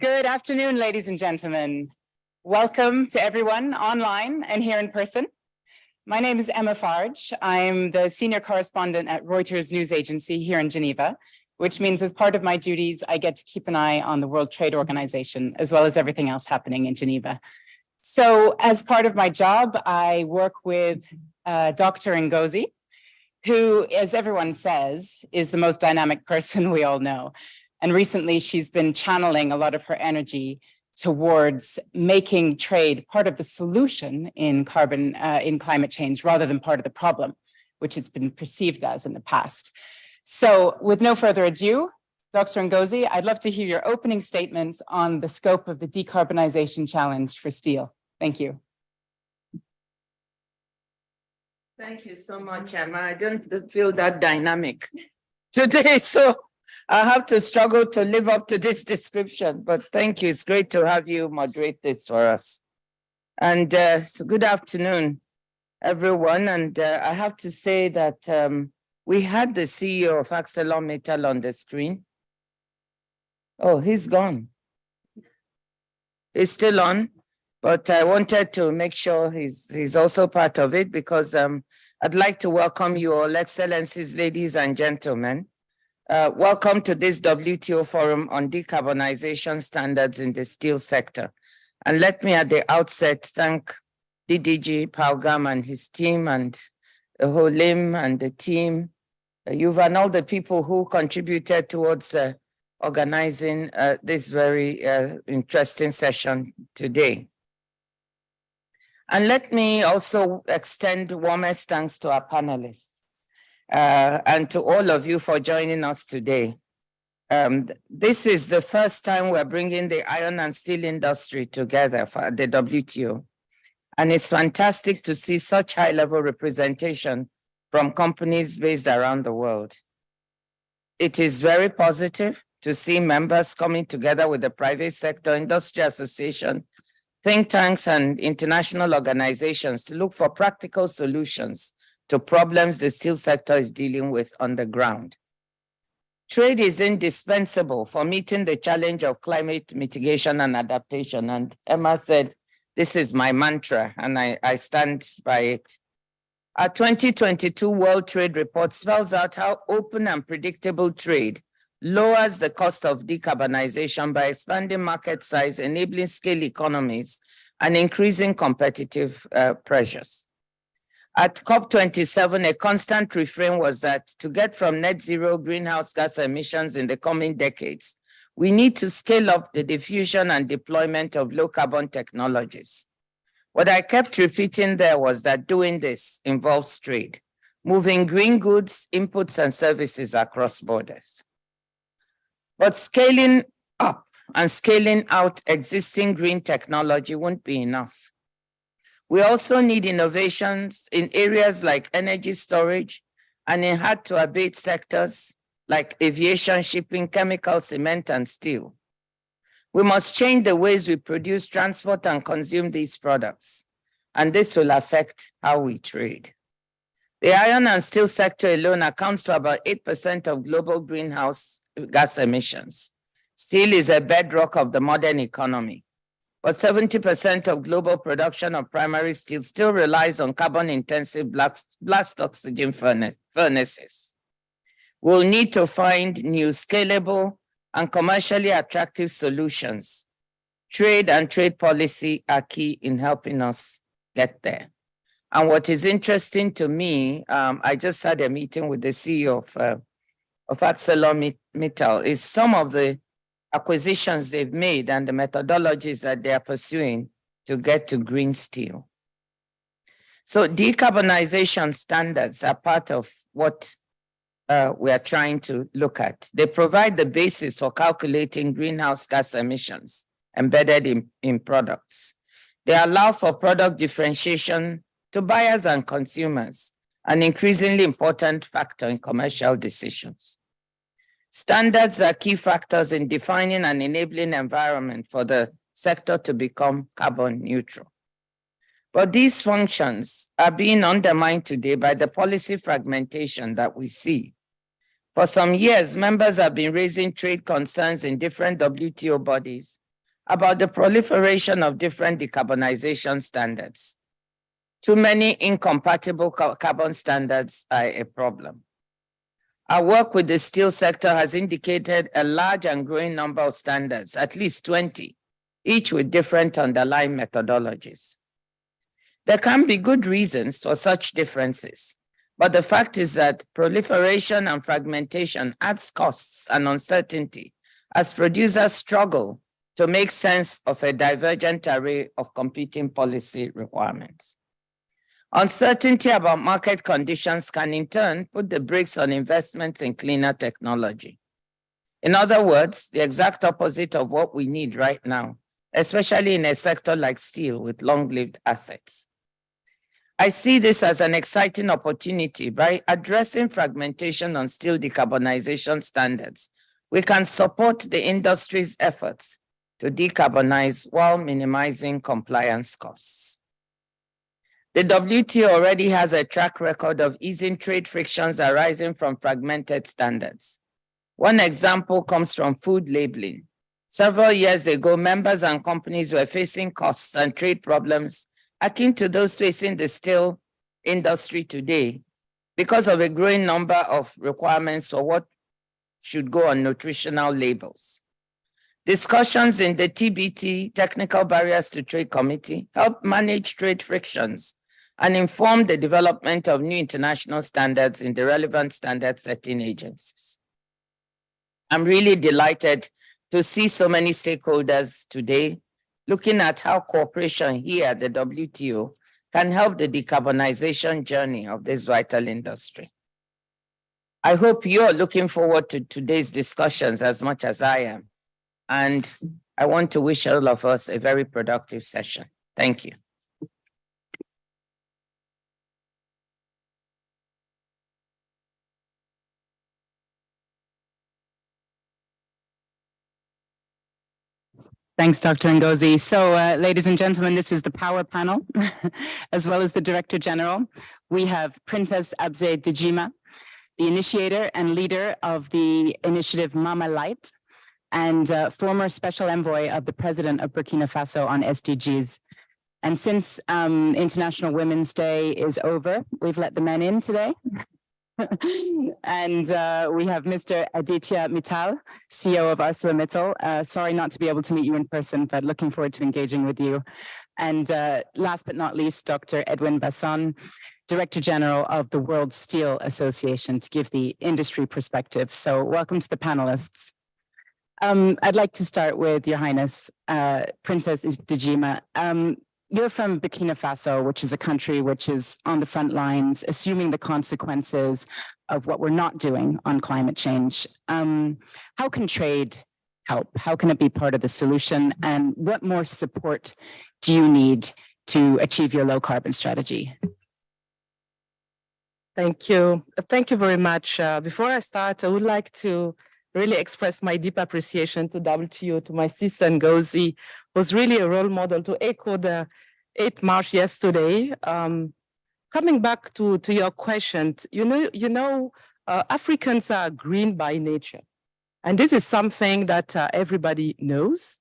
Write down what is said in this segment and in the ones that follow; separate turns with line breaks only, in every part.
Good afternoon, ladies and gentlemen. Welcome to everyone online and here in person. My name is Emma Farge. I'm the senior correspondent at Reuters news agency here in Geneva, which means as part of my duties, I get to keep an eye on the World Trade Organization, as well as everything else happening in Geneva. So as part of my job, I work with Dr. Ngozi, who, as everyone says, is the most dynamic person we all know. And recently, she's been channeling a lot of her energy towards making trade part of the solution in climate change, rather than part of the problem, which has been perceived as in the past. So with no further ado, Dr. Ngozi, I'd love to hear your opening statements on the scope of the decarbonization challenge for steel. Thank you.
Thank you so much, Emma. I don't feel that dynamic today, so I have to struggle to live up to this description, but thank you. It's great to have you moderate this for us. And so good afternoon, everyone. And I have to say that we had the CEO of ArcelorMittal on the screen. Oh, he's gone. He's still on, but I wanted to make sure he's also part of it because I'd like to welcome you all, excellencies, ladies and gentlemen. Welcome to this WTO forum on decarbonization standards in the steel sector. And let me at the outset thank DDG Paugam and his team and Holim and the team, You've and all the people who contributed towards organizing this very interesting session today. And let me also extend warmest thanks to our panelists. And to all of you for joining us today. This is the first time we're bringing the iron and steel industry together for the WTO. And it's fantastic to see such high-level representation from companies based around the world. It is very positive to see members coming together with the private sector, industry association, think tanks, and international organizations to look for practical solutions to problems the steel sector is dealing with on the ground. Trade is indispensable for meeting the challenge of climate mitigation and adaptation. And Emma said, this is my mantra, and I stand by it. Our 2022 World Trade Report spells out how open and predictable trade lowers the cost of decarbonization by expanding market size, enabling scale economies, and increasing competitive pressures. At COP27, a constant refrain was that to get from net zero greenhouse gas emissions in the coming decades, we need to scale up the diffusion and deployment of low carbon technologies. What I kept repeating there was that doing this involves trade, moving green goods, inputs, and services across borders. But scaling up and scaling out existing green technology won't be enough. We also need innovations in areas like energy storage and in hard-to-abate sectors like aviation, shipping, chemical, cement, and steel. We must change the ways we produce, transport, and consume these products, and this will affect how we trade. The iron and steel sector alone accounts for about 8% of global greenhouse gas emissions. Steel is a bedrock of the modern economy. But 70% of global production of primary steel still relies on carbon-intensive blast oxygen furnaces. We'll need to find new scalable and commercially attractive solutions. Trade and trade policy are key in helping us get there. And what is interesting to me, I just had a meeting with the CEO of ArcelorMittal, is some of the acquisitions they've made and the methodologies that they are pursuing to get to green steel. So decarbonization standards are part of what we are trying to look at. They provide the basis for calculating greenhouse gas emissions embedded in products. They allow for product differentiation to buyers and consumers, an increasingly important factor in commercial decisions. Standards are key factors in defining and enabling environment for the sector to become carbon neutral. But these functions are being undermined today by the policy fragmentation that we see. For some years, members have been raising trade concerns in different WTO bodies about the proliferation of different decarbonization standards. Too many incompatible carbon standards are a problem. Our work with the steel sector has indicated a large and growing number of standards, at least 20, each with different underlying methodologies. There can be good reasons for such differences, but the fact is that proliferation and fragmentation adds costs and uncertainty as producers struggle to make sense of a divergent array of competing policy requirements. Uncertainty about market conditions can in turn put the brakes on investments in cleaner technology. In other words, the exact opposite of what we need right now, especially in a sector like steel with long-lived assets. I see this as an exciting opportunity. By addressing fragmentation on steel decarbonization standards, we can support the industry's efforts to decarbonize while minimizing compliance costs. The WTO already has a track record of easing trade frictions arising from fragmented standards. One example comes from food labeling. Several years ago, members and companies were facing costs and trade problems akin to those facing the steel industry today because of a growing number of requirements for what should go on nutritional labels. Discussions in the TBT, Technical Barriers to Trade Committee, help manage trade frictions and inform the development of new international standards in the relevant standard setting agencies. I'm really delighted to see so many stakeholders today looking at how cooperation here at the WTO can help the decarbonization journey of this vital industry. I hope you're looking forward to today's discussions as much as I am. And I want to wish all of us a very productive session. Thank you.
Thanks, Dr. Ngozi. So, ladies and gentlemen, this is the power panel, as well as the Director General. We have Princess Abze Dejima, the initiator and leader of the initiative Mama Light, and former Special Envoy of the President of Burkina Faso on SDGs. And since International Women's Day is over, we've let the men in today. And we have Mr. Aditya Mittal, CEO of ArcelorMittal. Sorry not to be able to meet you in person, but looking forward to engaging with you. And last but not least, Dr. Edwin Basson, Director General of the World Steel Association, to give the industry perspective. So welcome to the panelists. I'd like to start with Your Highness, Princess Dejima. You're from Burkina Faso, which is a country which is on the front lines, assuming the consequences of what we're not doing on climate change. How can trade help? How can it be part of the solution? And what more support do you need to achieve your low carbon strategy?
Thank you. Thank you very much. Before I start, I would like to really express my deep appreciation to WTO, to my sister Ngozi, was really a role model, to echo the 8th March yesterday. Coming back to your question, Africans are green by nature. And this is something that everybody knows.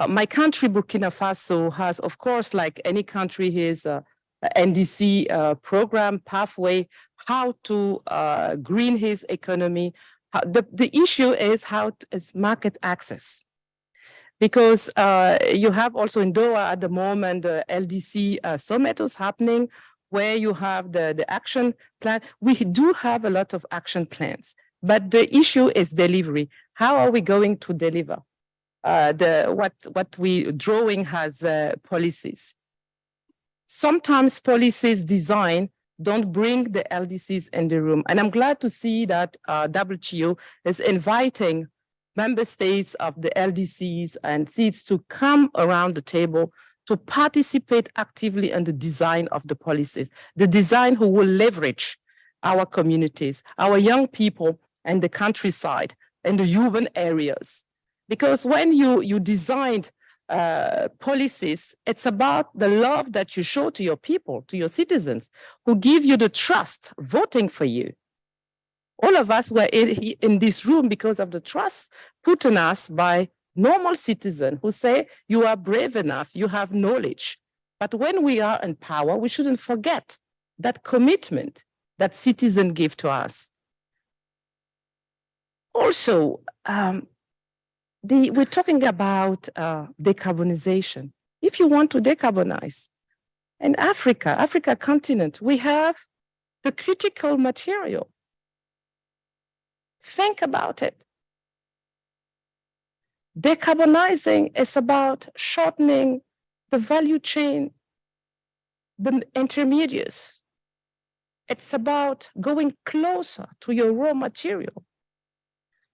My country, Burkina Faso, has, of course, like any country, his NDC program, pathway, how to green his economy. The issue is is market access. Because you have also in Doha at the moment, the LDC summit is happening, where you have the action plan. We do have a lot of action plans, but the issue is delivery. How are we going to deliver what we drawing as policies? Sometimes policies design don't bring the LDCs in the room. And I'm glad to see that WTO is inviting member states of the LDCs and seats to come around the table to participate actively in the design of the policies, the design who will leverage our communities, our young people and the countryside and the urban areas. Because when you designed policies, it's about the love that you show to your people, to your citizens, who give you the trust voting for you. All of us were in this room because of the trust put in us by normal citizens who say, you are brave enough, you have knowledge. But when we are in power, we shouldn't forget that commitment that citizens give to us. Also, we're talking about decarbonization. If you want to decarbonize, in Africa continent, we have the critical material. Think about it. Decarbonizing is about shortening the value chain, the intermediates. It's about going closer to your raw material.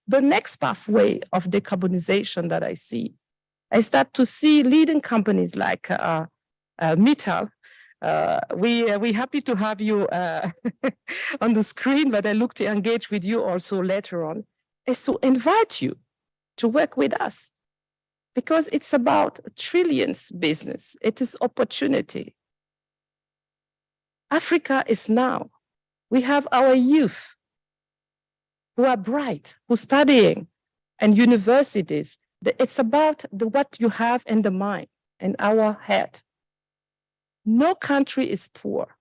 The next pathway of decarbonization that I see is that to see leading companies like Mittal. We're happy to have you on the screen, but I look to engage with you also later on, is to invite you to work with us because it's about trillions business. It is opportunity. Africa is now. We have our youth who are bright, who are studying in universities. It's about what you have in the mind, in our head. No country is poor.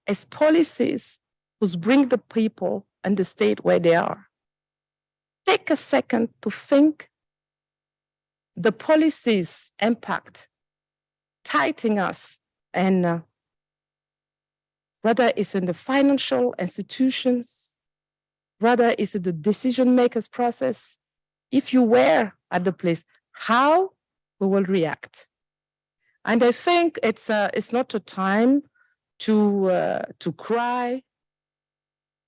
It's policies who bring the people and the state where they are. Take a second to think the policies impact tightening us, and whether it's in the financial institutions, whether it's the decision makers process. If you were at the place, how we will react. And I think it's not a time to cry,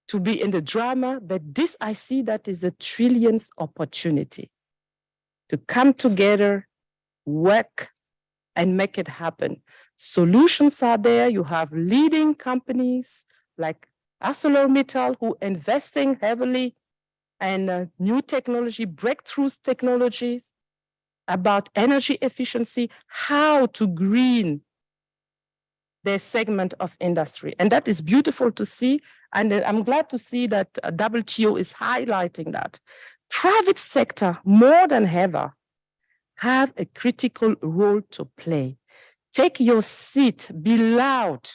to be in the drama, but this I see that is a trillions opportunity to come together, work, and make it happen. Solutions are there. You have leading companies like ArcelorMittal who are investing heavily in new technology, breakthroughs technologies, about energy efficiency, how to green their segment of industry. And that is beautiful to see. And I'm glad to see that WTO is highlighting that. Private sector, more than ever, have a critical role to play. Take your seat, be loud,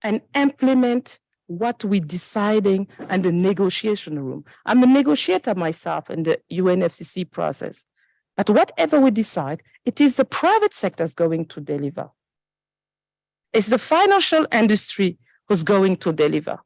and implement what we're deciding in the negotiation room. I'm a negotiator myself in the UNFCCC process. But whatever we decide, it is the private sector that's going to deliver. It's the financial industry who's going to deliver.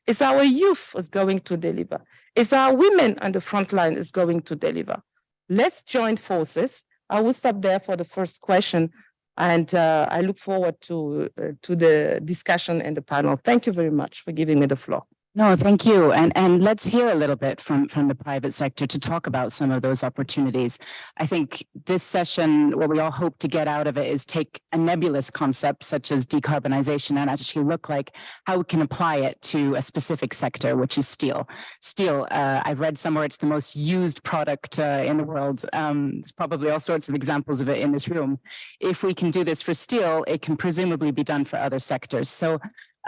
It's our youth who's going to deliver. It's our women on the front line is going to deliver. Let's join forces. I will stop there for the first question, and I look forward to the discussion and the panel. Thank you very much for giving me the floor.
No, thank you. And let's hear a little bit from the private sector to talk about some of those opportunities. I think this session, what we all hope to get out of it is take a nebulous concept such as decarbonization and actually look like how we can apply it to a specific sector, which is steel. Steel, I've read somewhere it's the most used product in the world. There's probably all sorts of examples of it in this room. If we can do this for steel, it can presumably be done for other sectors. So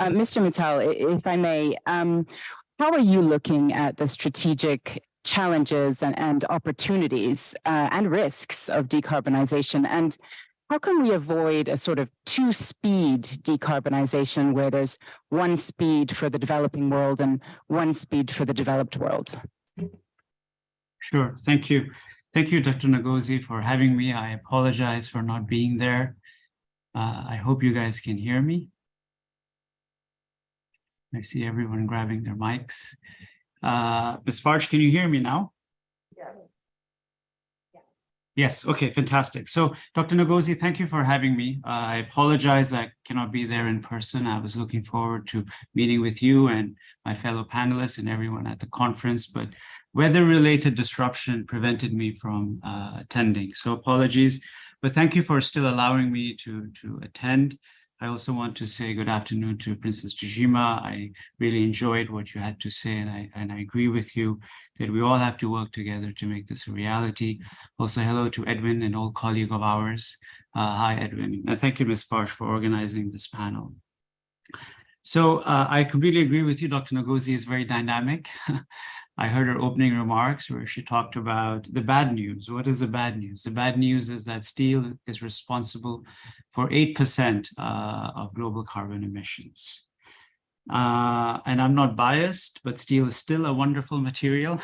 Mr. Mittal, if I may, how are you looking at the strategic challenges and opportunities and risks of decarbonization? And how can we avoid a sort of two-speed decarbonization where there's one speed for the developing world and one speed for the developed world?
Sure. Thank you. Thank you, Dr. Ngozi, for having me. I apologize for not being there. I hope you guys can hear me. I see everyone grabbing their mics. Ms. Farge, can you hear me now?
Yeah.
Yes, okay, fantastic. So Dr. Ngozi, thank you for having me. I apologize I cannot be there in person. I was looking forward to meeting with you and my fellow panelists and everyone at the conference, but weather-related disruption prevented me from attending. So apologies, but thank you for still allowing me to attend. I also want to say good afternoon to Princess Jijima. I really enjoyed what you had to say, and I agree with you that we all have to work together to make this a reality. Also, hello to Edwin, an old colleague of ours. Hi, Edwin. And thank you, Ms. Parsh, for organizing this panel. So I completely agree with you. Dr. Ngozi is very dynamic. I heard her opening remarks where she talked about the bad news. What is the bad news? The bad news is that steel is responsible for 8% of global carbon emissions. And I'm not biased, but steel is still a wonderful material.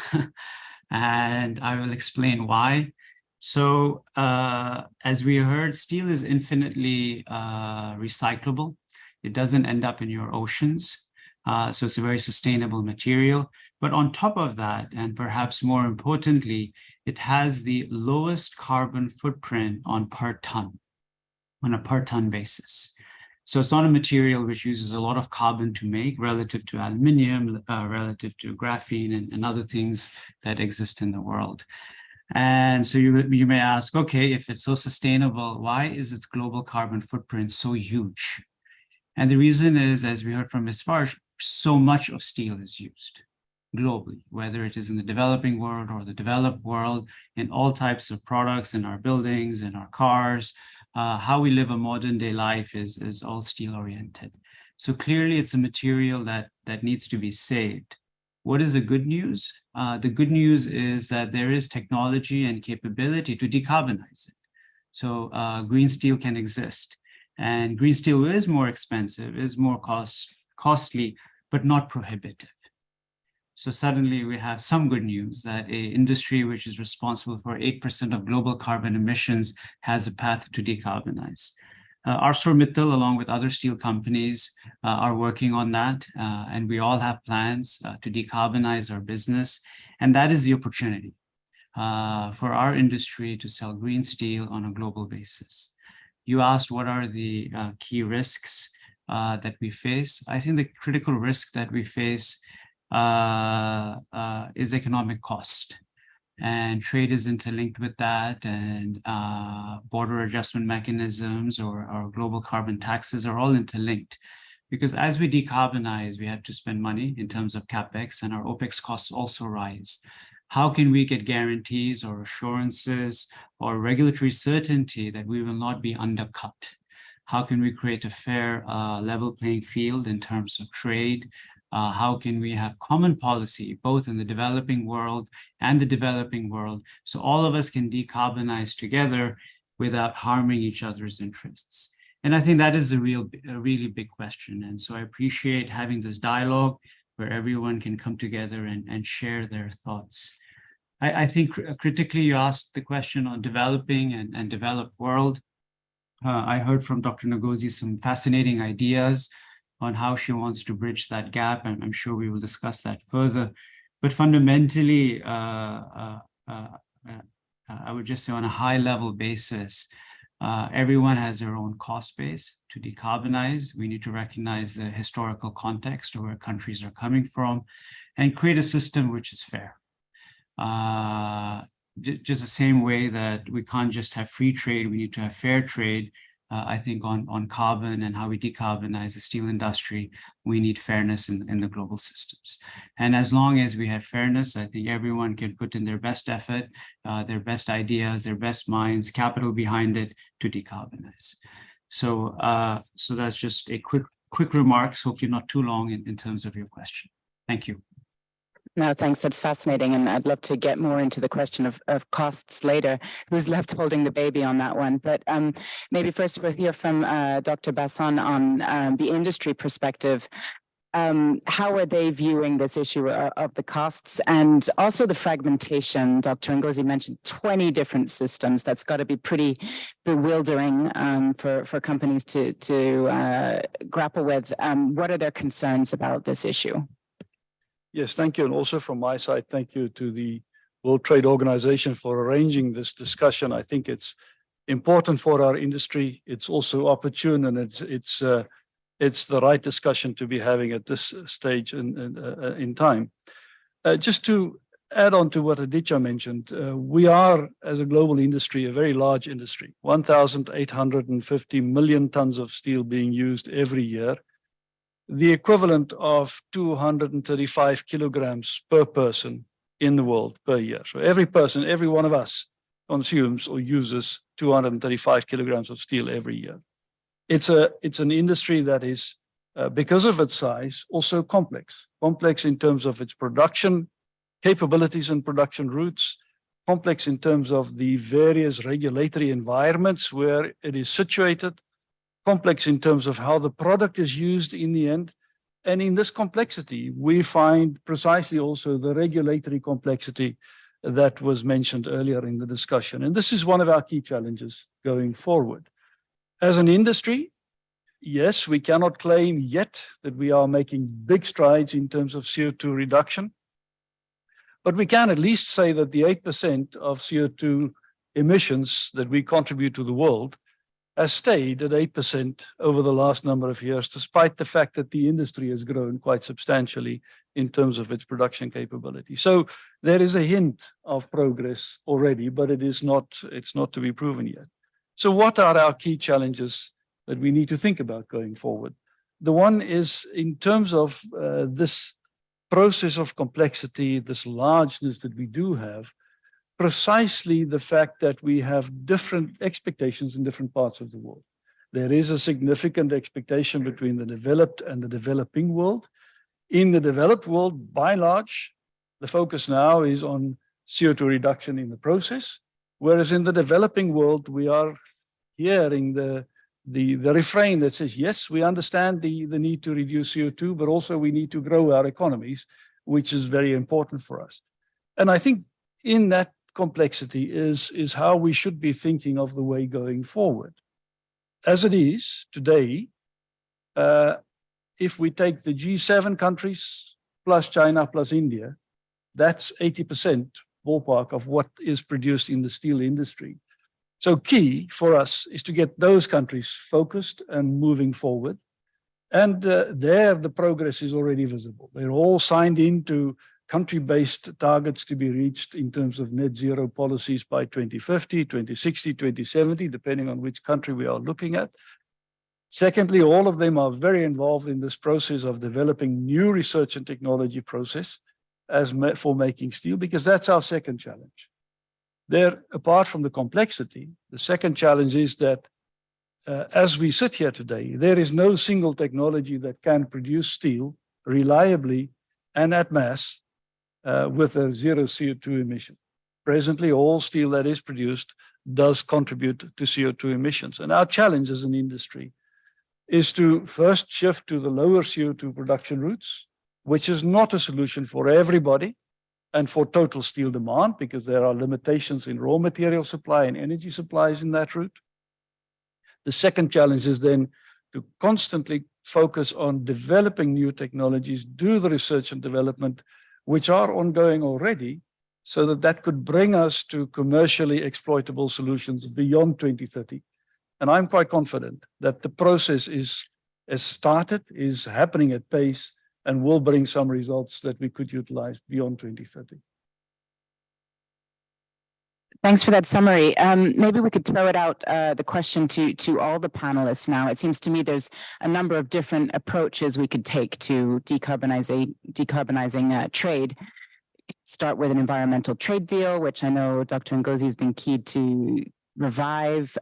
And I will explain why. So as we heard, steel is infinitely recyclable. It doesn't end up in your oceans. So it's a very sustainable material. But on top of that, and perhaps more importantly, it has the lowest carbon footprint on a per ton basis. So it's not a material which uses a lot of carbon to make relative to aluminium, relative to graphene and other things that exist in the world. And so you may ask, okay, if it's so sustainable, why is its global carbon footprint so huge? And the reason is, as we heard from Ms. Farge, so much of steel is used globally, whether it is in the developing world or the developed world, in all types of products, in our buildings, in our cars. How we live a modern day life is all steel oriented. So clearly it's a material that needs to be saved. What is the good news? The good news is that there is technology and capability to decarbonize it. So green steel can exist. And green steel is more expensive, is more costly, but not prohibitive. So suddenly we have some good news that an industry which is responsible for 8% of global carbon emissions has a path to decarbonize. ArcelorMittal, along with other steel companies, are working on that, and we all have plans to decarbonize our business, and that is the opportunity for our industry to sell green steel on a global basis. You asked what are the key risks that we face. I think the critical risk that we face is economic cost. And trade is interlinked with that, and border adjustment mechanisms or global carbon taxes are all interlinked. Because as we decarbonize, we have to spend money in terms of CapEx, and our OpEx costs also rise. How can we get guarantees or assurances or regulatory certainty that we will not be undercut? How can we create a fair level playing field in terms of trade? How can we have common policy, both in the developing world and the developing world, so all of us can decarbonize together without harming each other's interests? And I think that is a really big question. And so I appreciate having this dialogue where everyone can come together and share their thoughts. I think critically you asked the question on developing and developed world. I heard from Dr. Ngozi some fascinating ideas on how she wants to bridge that gap, and I'm sure we will discuss that further. But fundamentally, I would just say on a high level basis, everyone has their own cost base to decarbonize. We need to recognize the historical context of where countries are coming from and create a system which is fair. Just the same way that we can't just have free trade, we need to have fair trade. I think on carbon and how we decarbonize the steel industry, we need fairness in the global systems. And as long as we have fairness, I think everyone can put in their best effort, their best ideas, their best minds, capital behind it to decarbonize. So, so that's just a quick remarks, hopefully not too long in terms of your question. Thank you.
No, thanks. That's fascinating. And I'd love to get more into the question of costs later. Who's left holding the baby on that one? But maybe first we'll hear from Dr. Basson on the industry perspective. How are they viewing this issue of the costs and also the fragmentation? Dr. Ngozi mentioned 20 different systems. That's got to be pretty bewildering for companies to grapple with. What are their concerns about this issue?
Yes, thank you. And also from my side, thank you to the World Trade Organization for arranging this discussion. I think it's important for our industry. It's also opportune, and it's the right discussion to be having at this stage in time. Just to add on to what Aditya mentioned, we are, as a global industry, a very large industry, 1,850 million tons of steel being used every year, the equivalent of 235 kilograms per person in the world per year. So every person, every one of us consumes or uses 235 kilograms of steel every year. It's an industry that is, because of its size, also complex in terms of its production capabilities and production routes, complex in terms of the various regulatory environments where it is situated, complex in terms of how the product is used in the end. And in this complexity, we find precisely also the regulatory complexity that was mentioned earlier in the discussion. And this is one of our key challenges going forward. As an industry, yes, we cannot claim yet that we are making big strides in terms of CO2 reduction, but we can at least say that the 8% of CO2 emissions that we contribute to the world has stayed at 8% over the last number of years, despite the fact that the industry has grown quite substantially in terms of its production capability. So there is a hint of progress already, but it's not to be proven yet. So what are our key challenges that we need to think about going forward? The one is in terms of this process of complexity, this largeness that we do have, precisely the fact that we have different expectations in different parts of the world. There is a significant expectation between the developed and the developing world. In the developed world, by and large, the focus now is on CO2 reduction in the process, whereas in the developing world, we are hearing the refrain that says, yes, we understand the need to reduce CO2, but also we need to grow our economies, which is very important for us. And I think in that complexity is how we should be thinking of the way going forward. As it is today, if we take the G7 countries plus China plus India, that's 80% ballpark of what is produced in the steel industry. So key for us is to get those countries focused and moving forward. And there the progress is already visible. They're all signed into country-based targets to be reached in terms of net zero policies by 2050, 2060, 2070, depending on which country we are looking at. Secondly, all of them are very involved in this process of developing new research and technology process for making steel, because that's our second challenge. There, apart from the complexity, the second challenge is that as we sit here today, there is no single technology that can produce steel reliably and at mass with a zero CO2 emission. Presently, all steel that is produced does contribute to CO2 emissions. And our challenge as an industry is to first shift to the lower CO2 production routes, which is not a solution for everybody and for total steel demand, because there are limitations in raw material supply and energy supplies in that route. The second challenge is then to constantly focus on developing new technologies, do the research and development, which are ongoing already, so that that could bring us to commercially exploitable solutions beyond 2030. And I'm quite confident that the process is started, is happening at pace, and will bring some results that we could utilize beyond 2030.
Thanks for that summary. Maybe we could throw it out, the question to all the panelists now. It seems to me there's a number of different approaches we could take to decarbonizing trade. Start with an environmental trade deal, which I know Dr. Ngozi has been key to revive,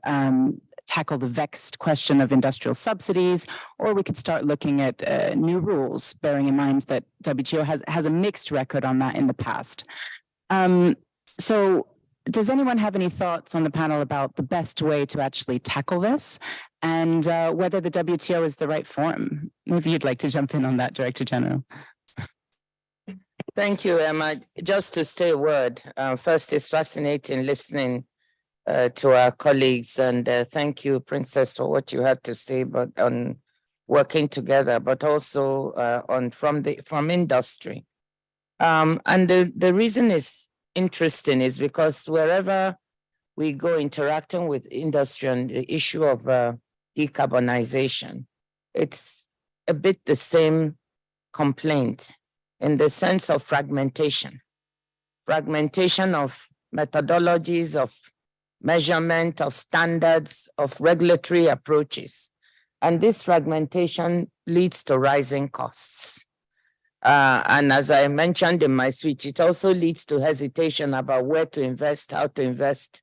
tackle the vexed question of industrial subsidies, or we could start looking at new rules, bearing in mind that WTO has a mixed record on that in the past. So does anyone have any thoughts on the panel about the best way to actually tackle this, and whether the WTO is the right forum? Maybe you'd like to jump in on that, Director General.
Thank you, Emma. Just to say a word, first, it's fascinating listening to our colleagues, and thank you, Princess, for what you had to say, but on working together, but also from industry. And the reason is interesting is because wherever we go interacting with industry on the issue of decarbonization, it's a bit the same complaint in the sense of fragmentation of methodologies, of measurement, of standards, of regulatory approaches. And this fragmentation leads to rising costs. And as I mentioned in my speech, it also leads to hesitation about where to invest, how to invest,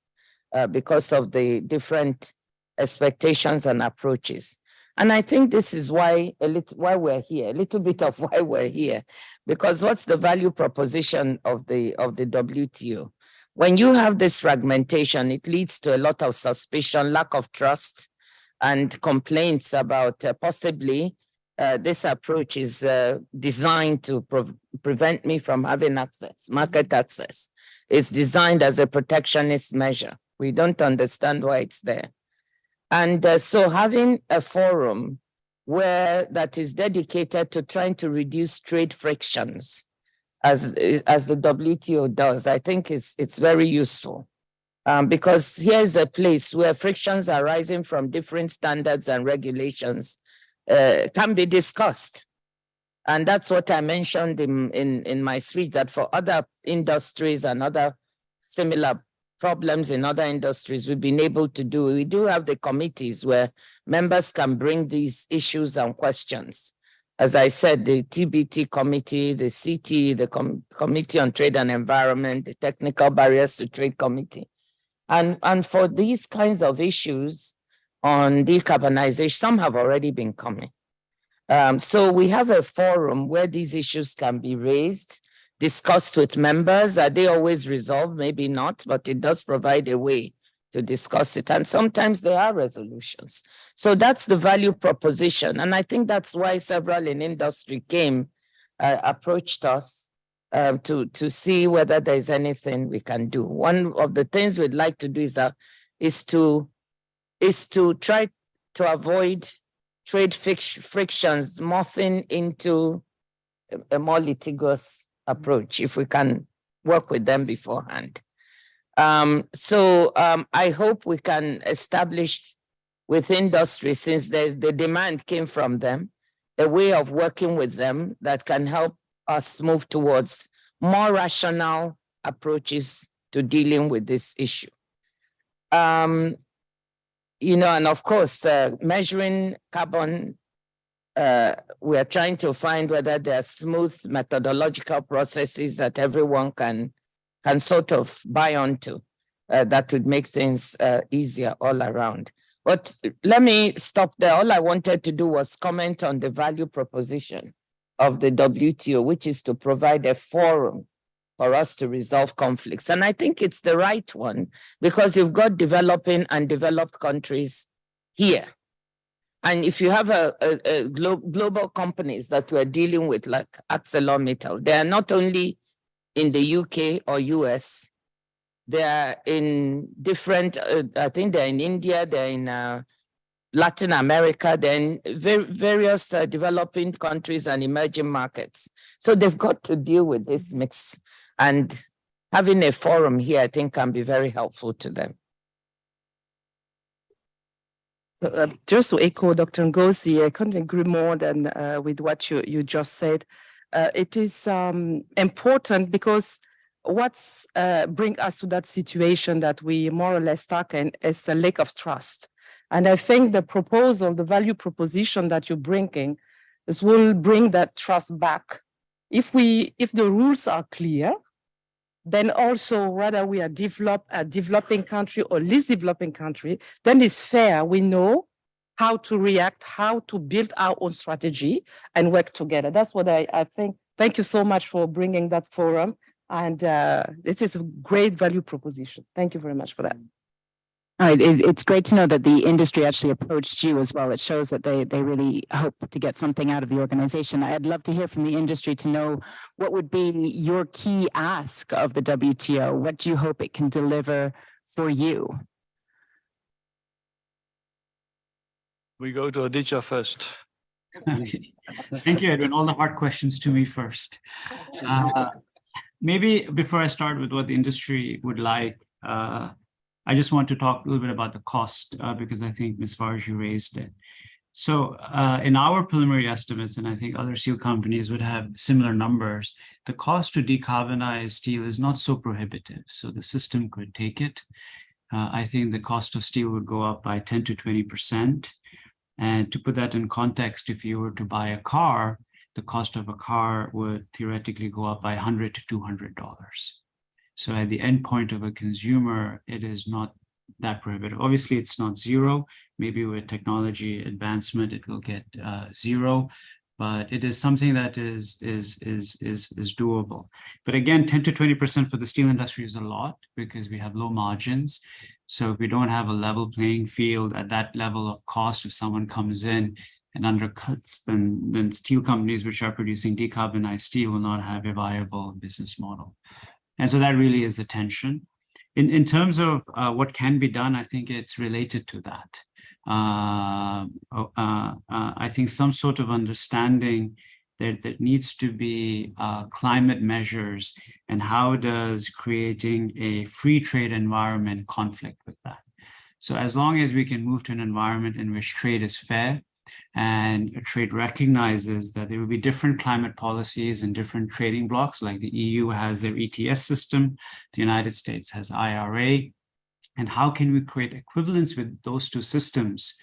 because of the different expectations and approaches. And I think this is why why we're here, a little bit of why we're here, because what's the value proposition of the WTO? When you have this fragmentation, it leads to a lot of suspicion, lack of trust, and complaints about possibly this approach is designed to prevent me from having access, market access. It's designed as a protectionist measure. We don't understand why it's there. And so having a forum that is dedicated to trying to reduce trade frictions, as the WTO does, I think it's very useful. Because here's a place where frictions arising from different standards and regulations can be discussed. And that's what I mentioned in my speech, that for other industries and other similar problems in other industries, we've been able to do. We do have the committees where members can bring these issues and questions. As I said, the TBT committee, the CT, the Committee on Trade and Environment, the Technical Barriers to Trade Committee. And for these kinds of issues on decarbonization, some have already been coming. So we have a forum where these issues can be raised, discussed with members. Are they always resolved? Maybe not, but it does provide a way to discuss it. And sometimes there are resolutions. So that's the value proposition. And I think that's why several in industry approached us to see whether there's anything we can do. One of the things we'd like to do is to try to avoid trade frictions morphing into a more litigious approach, if we can work with them beforehand. So I hope we can establish with industry, since the demand came from them, a way of working with them that can help us move towards more rational approaches to dealing with this issue. And of course, measuring carbon, we are trying to find whether there are smooth methodological processes that everyone can sort of buy onto that would make things easier all around. But let me stop there. All I wanted to do was comment on the value proposition of the WTO, which is to provide a forum for us to resolve conflicts. And I think it's the right one, because you've got developing and developed countries here. And if you have a global companies that we're dealing with, like ArcelorMittal, they are not only in the UK or US, they are in different, I think they're in India, they're in Latin America, then various developing countries and emerging markets. So they've got to deal with this mix, and having a forum here, I think, can be very helpful to them.
So, just to echo Dr. Ngozi, I couldn't agree more than with what you just said. It is important because what's bring us to that situation that we more or less stuck in is the lack of trust. And I think the proposal, the value proposition that you're bringing, will bring that trust back. If the rules are clear, then also whether we are a developing country or least developing country, then it's fair. We know how to react, how to build our own strategy and work together. That's what I think. Thank you so much for bringing that forum. And this is a great value proposition. Thank you very much for that.
It's great to know that the industry actually approached you as well. It shows that they really hope to get something out of the organization. I'd love to hear from the industry to know what would be your key ask of the WTO. What do you hope it can deliver for you?
We go to Aditya first.
Thank you, Edwin. All the hard questions to me first. Maybe before I start with what the industry would like, I just want to talk a little bit about the cost because I think Ms. Farage, you raised it. So in our preliminary estimates, and I think other steel companies would have similar numbers, the cost to decarbonize steel is not so prohibitive. So the system could take it. I think the cost of steel would go up by 10 to 20%. And to put that in context, if you were to buy a car, the cost of a car would theoretically go up by $100 to $200. So at the end point of a consumer, it is not that prohibitive. Obviously, it's not zero. Maybe with technology advancement, it will get zero, but it is something that is doable. But again, 10 to 20% for the steel industry is a lot because we have low margins. So if we don't have a level playing field at that level of cost, if someone comes in and undercuts, then steel companies which are producing decarbonized steel will not have a viable business model. And so that really is the tension. In terms of what can be done, I think it's related to that. I think some sort of understanding that needs to be climate measures, and how does creating a free trade environment conflict with that? So as long as we can move to an environment in which trade is fair, and trade recognizes that there will be different climate policies and different trading blocks, like the EU has their ETS system, the United States has IRA, and how can we create equivalence with those two systems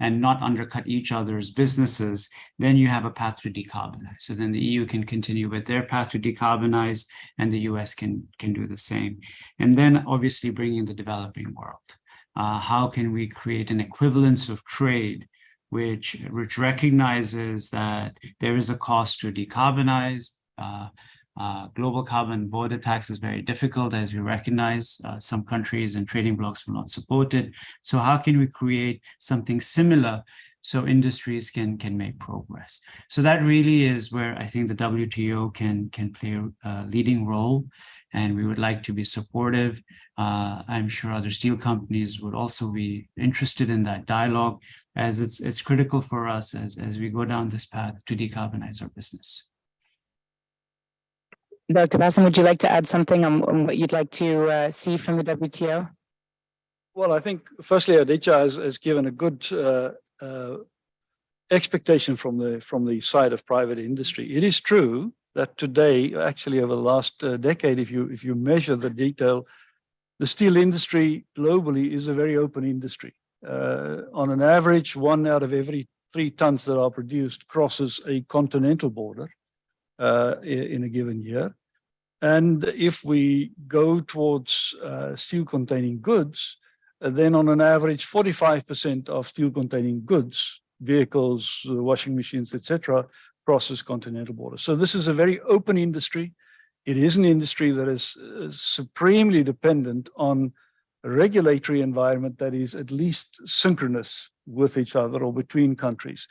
and not undercut each other's businesses, then you have a path to decarbonize. So then the EU can continue with their path to decarbonize, and the US can do the same. And then obviously bringing the developing world. How can we create an equivalence of trade which recognizes that there is a cost to decarbonize? Global carbon border tax is very difficult, as we recognize. Some countries and trading blocs will not support it. So how can we create something similar so industries can make progress? So that really is where I think the WTO can play a leading role, and we would like to be supportive. I'm sure other steel companies would also be interested in that dialogue, as it's critical for us as we go down this path to decarbonize our business.
Dr. Bassam, would you like to add something on what you'd like to see from the WTO?
Well, I think firstly, Aditya has given a good expectation from the side of private industry. It is true that today, actually over the last decade, if you measure the detail, the steel industry globally is a very open industry. On an average, 1 out of every 3 tons that are produced crosses a continental border in a given year. And if we go towards steel-containing goods, then on an average, 45% of steel-containing goods, vehicles, washing machines, etc., crosses continental borders. So this is a very open industry. It is an industry that is supremely dependent on a regulatory environment that is at least synchronous with each other or between countries.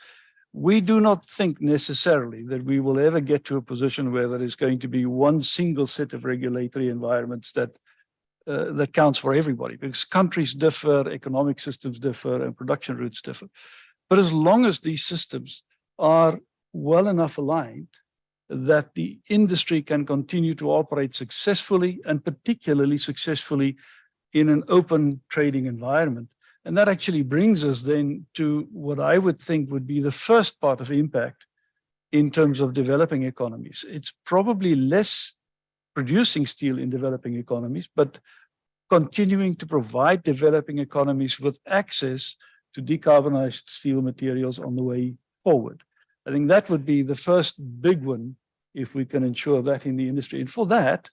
We do not think necessarily that we will ever get to a position where there is going to be one single set of regulatory environments that counts for everybody, because countries differ, economic systems differ, and production routes differ. But as long as these systems are well enough aligned that the industry can continue to operate successfully, and particularly successfully in an open trading environment. And that actually brings us then to what I would think would be the first part of impact in terms of developing economies. It's probably less producing steel in developing economies, but continuing to provide developing economies with access to decarbonized steel materials on the way forward. I think that would be the first big one if we can ensure that in the industry. And for that,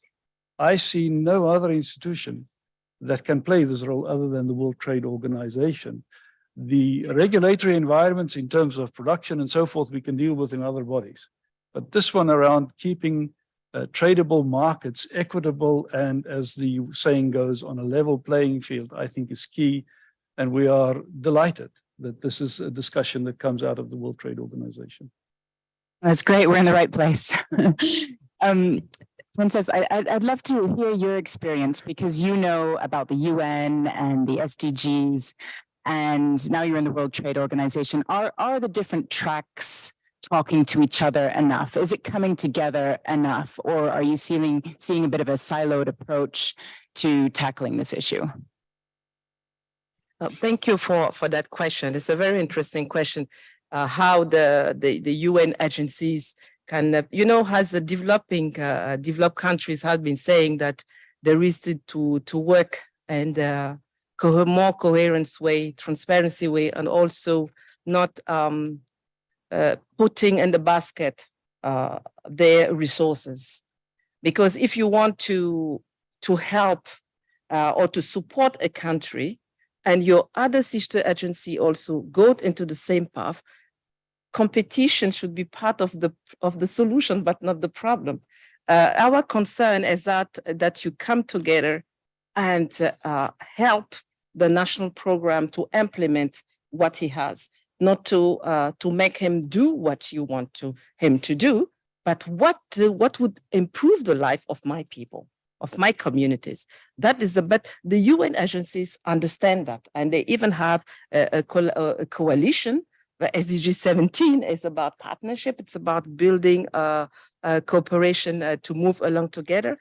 I see no other institution that can play this role other than the World Trade Organization. The regulatory environments in terms of production and so forth, we can deal with in other bodies. But this one around keeping tradable markets equitable and, as the saying goes, on a level playing field, I think is key. And we are delighted that this is a discussion that comes out of the World Trade Organization.
That's great. We're in the right place. Princess, I'd love to hear your experience, because you know about the UN and the SDGs, and now you're in the World Trade Organization. Are the different tracks talking to each other enough? Is it coming together enough, or are you seeing a bit of a siloed approach to tackling this issue?
Thank you for that question. It's a very interesting question. How the UN agencies can, as the developed countries have been saying that there is to work and more coherent way, transparency way, and also not putting in the basket their resources. Because if you want to help or to support a country, and your other sister agency also go into the same path, competition should be part of the solution, but not the problem. Our concern is that you come together and help the national program to implement what he has, not to make him do what you want him to do, but what would improve the life of my people, of my communities. That is but the UN agencies understand that, and they even have a coalition. The SDG 17 is about partnership. It's about building a cooperation to move along together,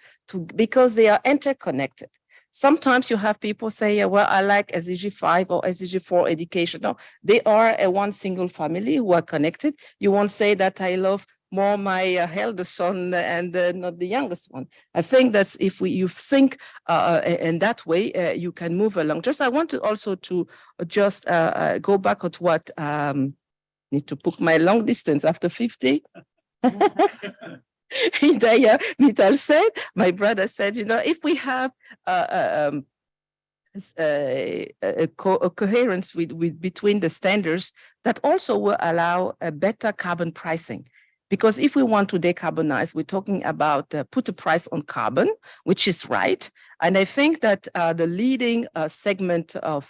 because they are interconnected. Sometimes you have people say, well, I like SDG 5 or SDG 4 education. No, they are one single family who are connected. You won't say that I love more my eldest son and not the youngest one. I think that's if you think in that way, you can move along. I want to also to just go back at what need to book my long distance after 50. Vital said, my brother said, if we have a coherence between the standards, that also will allow a better carbon pricing. Because if we want to decarbonize, we're talking about put a price on carbon, which is right. And I think that the leading segment of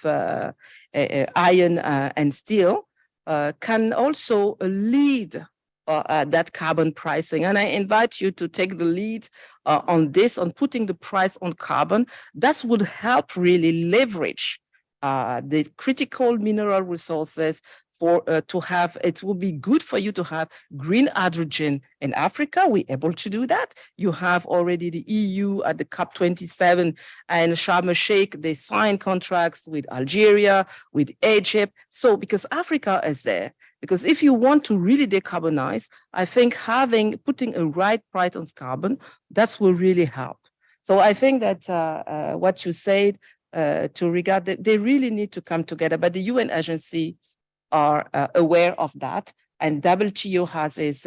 iron and steel can also lead that carbon pricing. And I invite you to take the lead on this, on putting the price on carbon. That would help really leverage the critical mineral resources to have, it will be good for you to have green hydrogen in Africa. We're able to do that. You have already the EU at the COP27 and Sharm el-Sheikh, they sign contracts with Algeria, with Egypt. So because Africa is there, because if you want to really decarbonize, I think putting a right price on carbon, that will really help. So I think that what you said to regard that they really need to come together, but the UN agencies are aware of that, and WTO has its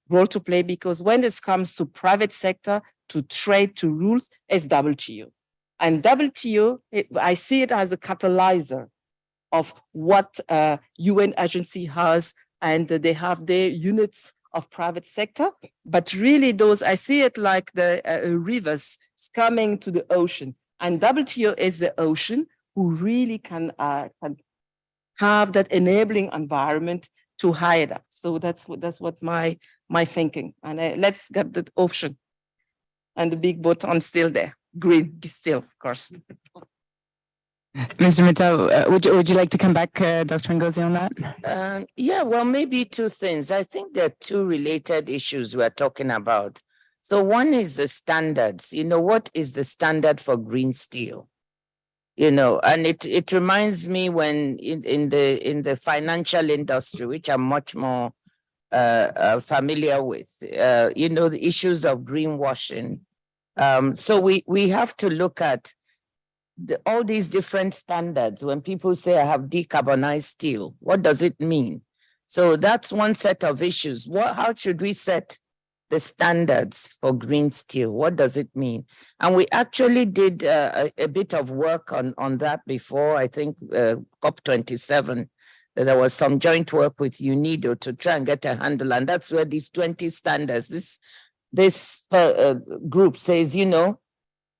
role to play, because when it comes to private sector, to trade, to rules, it's WTO. And WTO, I see it as a catalyzer of what UN agency has, and they have their units of private sector, but really I see it like the rivers coming to the ocean, and WTO is the ocean who really can have that enabling environment to hide that. So that's what my thinking. And let's get the ocean and the big boat on still there, green still, of course.
Mr. Mittal, would you like to come back, Dr. Ngozi, on that?
Yeah, well, maybe two things. I think there are two related issues we're talking about. So one is the standards. What is the standard for green steel? And it reminds me when in the financial industry, which I'm much more familiar with, the issues of greenwashing. So we have to look at all these different standards. When people say I have decarbonized steel, what does it mean? So that's one set of issues. How should we set the standards for green steel? What does it mean? And we actually did a bit of work on that before, I think COP27, there was some joint work with UNIDO to try and get a handle. And that's where these 20 standards, this group says,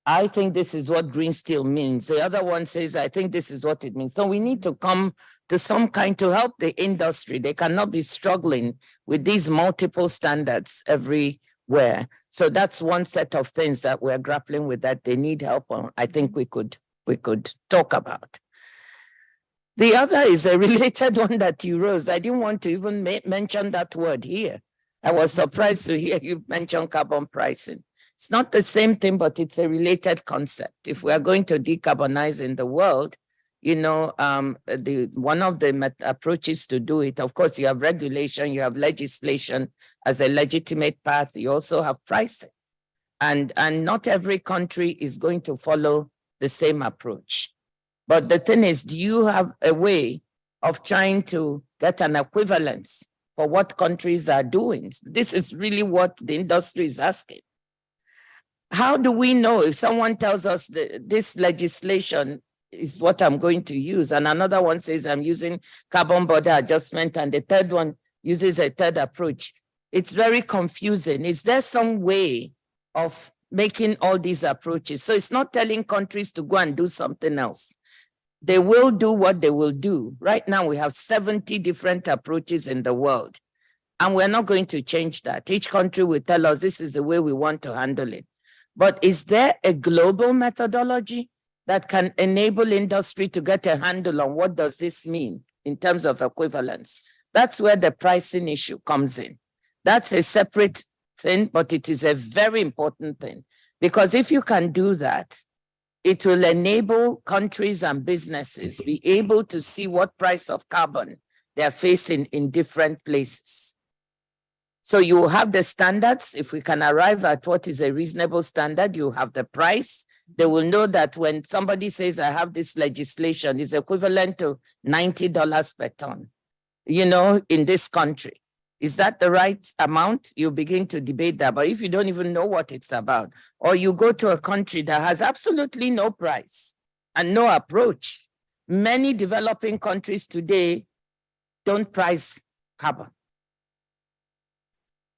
I think this is what green steel means. The other one says, I think this is what it means. So we need to come to some kind to help the industry. They cannot be struggling with these multiple standards everywhere. So that's one set of things that we're grappling with that they need help on. I think we could talk about. The other is a related one that you rose. I didn't want to even mention that word here. I was surprised to hear you mention carbon pricing. It's not the same thing, but it's a related concept. If we are going to decarbonize in the world, one of the approaches to do it, of course, you have regulation, you have legislation as a legitimate path. You also have pricing. And not every country is going to follow the same approach. But the thing is, do you have a way of trying to get an equivalence for what countries are doing? This is really what the industry is asking. How do we know if someone tells us that this legislation is what I'm going to use. And another one says I'm using carbon border adjustment. And the third one uses a third approach. It's very confusing. Is there some way of making all these approaches? So it's not telling countries to go and do something else. They will do what they will do. Right now, we have 70 different approaches in the world, and we're not going to change that. Each country will tell us this is the way we want to handle it. But is there a global methodology that can enable industry to get a handle on what does this mean in terms of equivalence? That's where the pricing issue comes in. That's a separate thing, but it is a very important thing, because if you can do that, it will enable countries and businesses be able to see what price of carbon they're facing in different places. So you will have the standards. If we can arrive at what is a reasonable standard, you have the price. They will know that when somebody says, I have this legislation, it's equivalent to $90 per ton, in this country. Is that the right amount? You begin to debate that. But if you don't even know what it's about, or you go to a country that has absolutely no price and no approach, many developing countries today don't price carbon.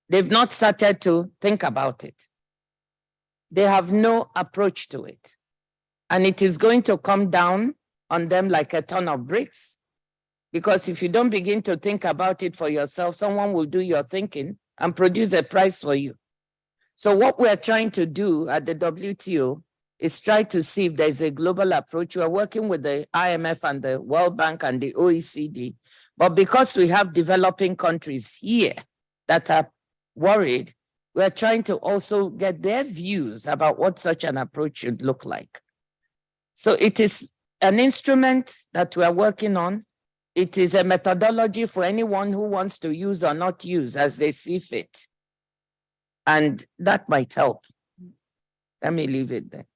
They've not started to think about it. They have no approach to it. And it is going to come down on them like a ton of bricks. Because if you don't begin to think about it for yourself, someone will do your thinking and produce a price for you. So what we're trying to do at the WTO is try to see if there's a global approach. We're working with the IMF and the World Bank and the OECD. But because we have developing countries here that are worried, we're trying to also get their views about what such an approach should look like. So it is an instrument that we're working on. It is a methodology for anyone who wants to use or not use as they see fit. And that might help. Let me leave it there.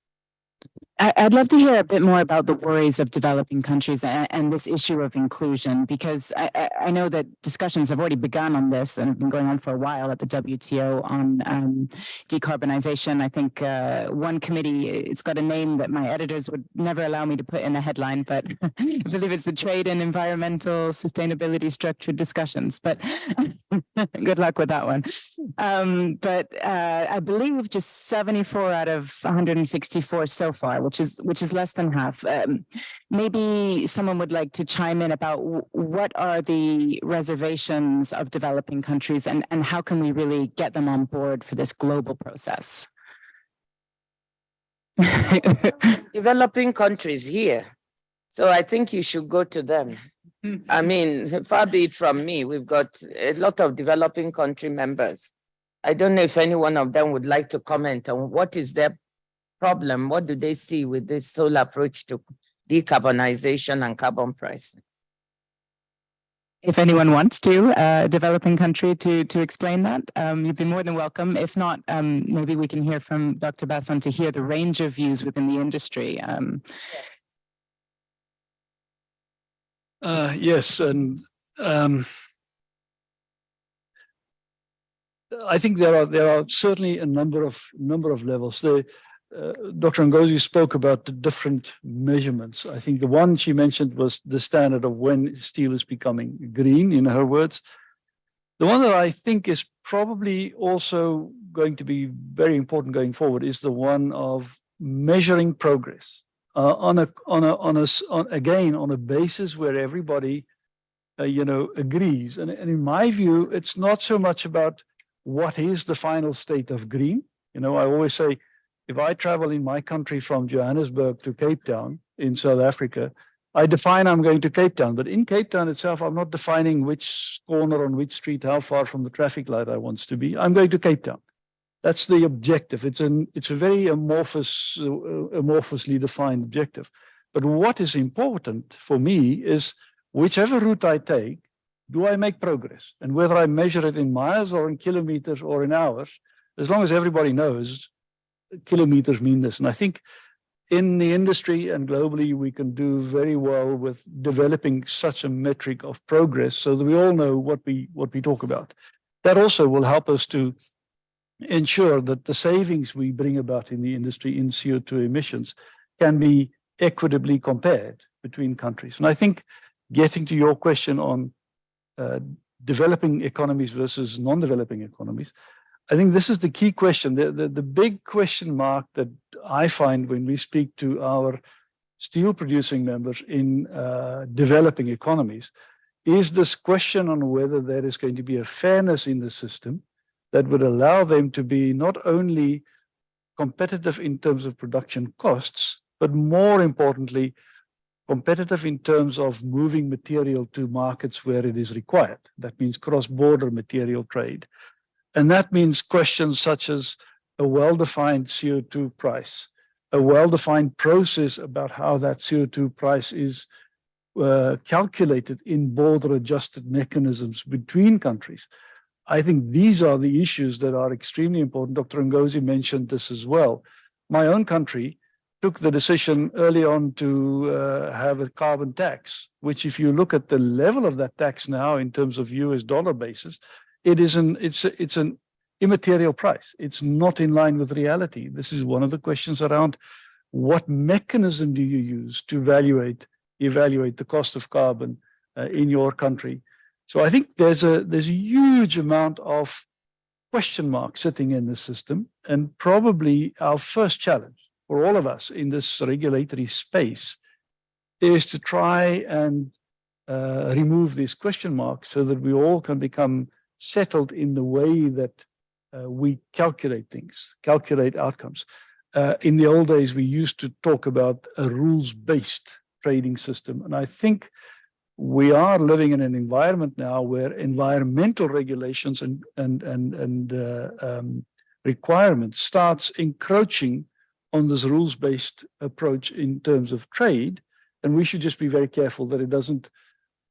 I'd love to hear a bit more about the worries of developing countries and this issue of inclusion, because I know that discussions have already begun on this and have been going on for a while at the WTO on decarbonization. I think one committee, it's got a name that my editors would never allow me to put in a headline, but I believe it's the Trade and Environmental Sustainability Structured Discussions, but good luck with that one. But I believe just 74 out of 164 so far, which is less than half. Maybe someone would like to chime in about what are the reservations of developing countries and how can we really get them on board for this global process?
Developing countries here. So I think you should go to them. I mean, far be it from me, we've got a lot of developing country members. I don't know if any one of them would like to comment on what is their problem. What do they see with this whole approach to decarbonization and carbon pricing?
If anyone wants to, developing country to explain that, you'd be more than welcome. If not, maybe we can hear from Dr. Bassan to hear the range of views within the industry.
Yes, and I think there are certainly a number of levels. Dr. Ngozi spoke about the different measurements. I think the one she mentioned was the standard of when steel is becoming green, in her words. The one that I think is probably also going to be very important going forward is the one of measuring progress on a basis where everybody agrees. And in my view, it's not so much about what is the final state of green. I always say, if I travel in my country from Johannesburg to Cape Town in South Africa, I define I'm going to Cape Town. But in Cape Town itself, I'm not defining which corner on which street, how far from the traffic light I want to be. I'm going to Cape Town. That's the objective. It's a very amorphously defined objective. But what is important for me is whichever route I take, do I make progress? And whether I measure it in miles or in kilometers or in hours, as long as everybody knows kilometers mean this. And I think in the industry and globally, we can do very well with developing such a metric of progress so that we all know what we talk about. That also will help us to ensure that the savings we bring about in the industry in CO2 emissions can be equitably compared between countries. And I think getting to your question on developing economies versus non-developing economies, I think this is the key question. The big question mark that I find when we speak to our steel producing members in developing economies is this question on whether there is going to be a fairness in the system that would allow them to be not only competitive in terms of production costs, but more importantly, competitive in terms of moving material to markets where it is required. That means cross-border material trade. And that means questions such as a well-defined CO2 price, a well-defined process about how that CO2 price is calculated in border-adjusted mechanisms between countries. I think these are the issues that are extremely important. Dr. Ngozi mentioned this as well. My own country took the decision early on to have a carbon tax, which if you look at the level of that tax now in terms of US dollar basis, it's an immaterial price. It's not in line with reality. This is one of the questions around what mechanism do you use to evaluate the cost of carbon in your country. So I think there's a huge amount of question marks sitting in the system, and probably our first challenge for all of us in this regulatory space is to try and remove these question marks so that we all can become settled in the way that we calculate things, calculate outcomes. In the old days, we used to talk about a rules-based trading system. And I think we are living in an environment now where environmental regulations and requirements starts encroaching on this rules-based approach in terms of trade. And we should just be very careful that it doesn't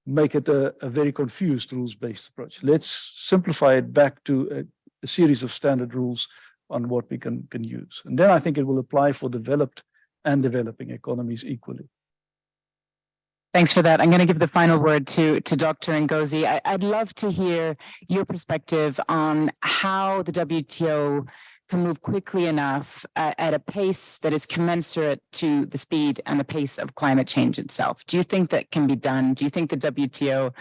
make it a very confused rules-based approach. Let's simplify it back to a series of standard rules on what we can use. And then I think it will apply for developed and developing economies equally.
Thanks for that. I'm going to give the final word to Dr. Ngozi. I'd love to hear your perspective on how the WTO can move quickly enough at a pace that is commensurate to the speed and the pace of climate change itself. Do you think that can be done? Do you think the WTO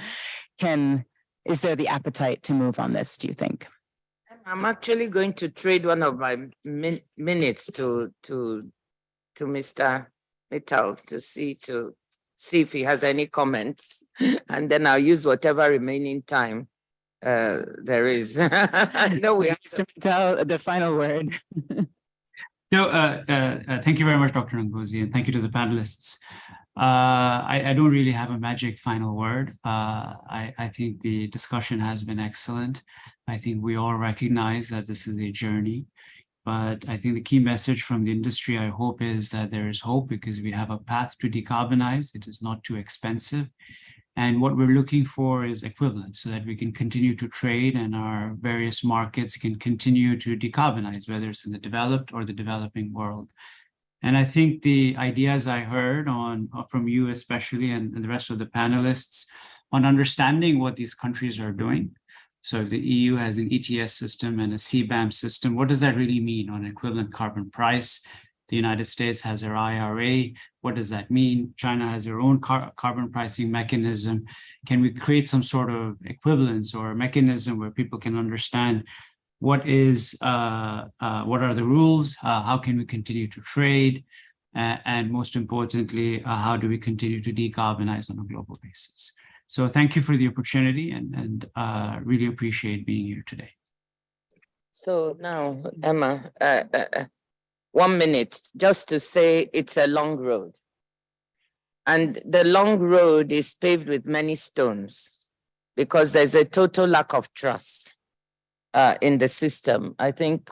is there the appetite to move on this, do you think?
I'm actually going to trade one of my minutes to Mr. Mittal to see if he has any comments, and then I'll use whatever remaining time there is. No, we have
to tell the final word.
Thank you very much, Dr. Ngozi, and thank you to the panelists. I don't really have a magic final word. I think the discussion has been excellent. I think we all recognize that this is a journey, but I think the key message from the industry, I hope, is that there is hope because we have a path to decarbonize. It is not too expensive. And what we're looking for is equivalence so that we can continue to trade and our various markets can continue to decarbonize, whether it's in the developed or the developing world. And I think the ideas I heard from you especially and the rest of the panelists on understanding what these countries are doing. So if the EU has an ETS system and a CBAM system, what does that really mean on equivalent carbon price? The United States has their IRA. What does that mean? China has their own carbon pricing mechanism. Can we create some sort of equivalence or a mechanism where people can understand what are the rules? How can we continue to trade? And most importantly, how do we continue to decarbonize on a global basis? So thank you for the opportunity and really appreciate being here today.
So now, Emma, 1 minute just to say it's a long road. And the long road is paved with many stones because there's a total lack of trust in the system. I think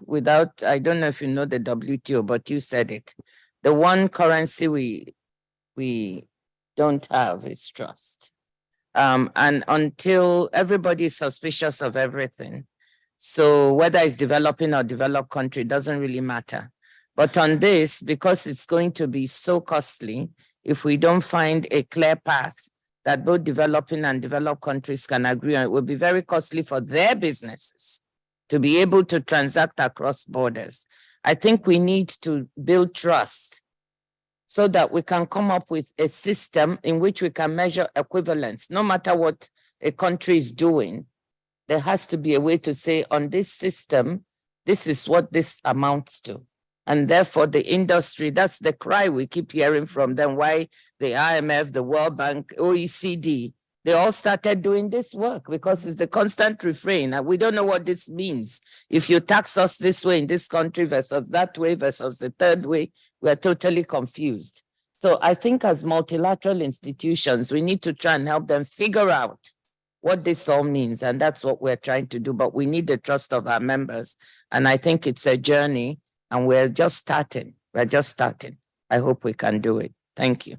I don't know if you know the WTO, but you said it. The one currency we don't have is trust. And until everybody is suspicious of everything, so whether it's developing or developed country, doesn't really matter. But on this, because it's going to be so costly, if we don't find a clear path that both developing and developed countries can agree on, it will be very costly for their businesses to be able to transact across borders. I think we need to build trust so that we can come up with a system in which we can measure equivalence, no matter what a country is doing. There has to be a way to say on this system, this is what this amounts to. And therefore the industry, that's the cry we keep hearing from them, why the IMF, the World Bank, OECD, they all started doing this work because it's the constant refrain. And we don't know what this means. If you tax us this way in this country versus that way versus the third way, we're totally confused. So I think as multilateral institutions, we need to try and help them figure out what this all means. And that's what we're trying to do. But we need the trust of our members. And I think it's a journey and we're just starting. We're just starting. I hope we can do it. Thank you.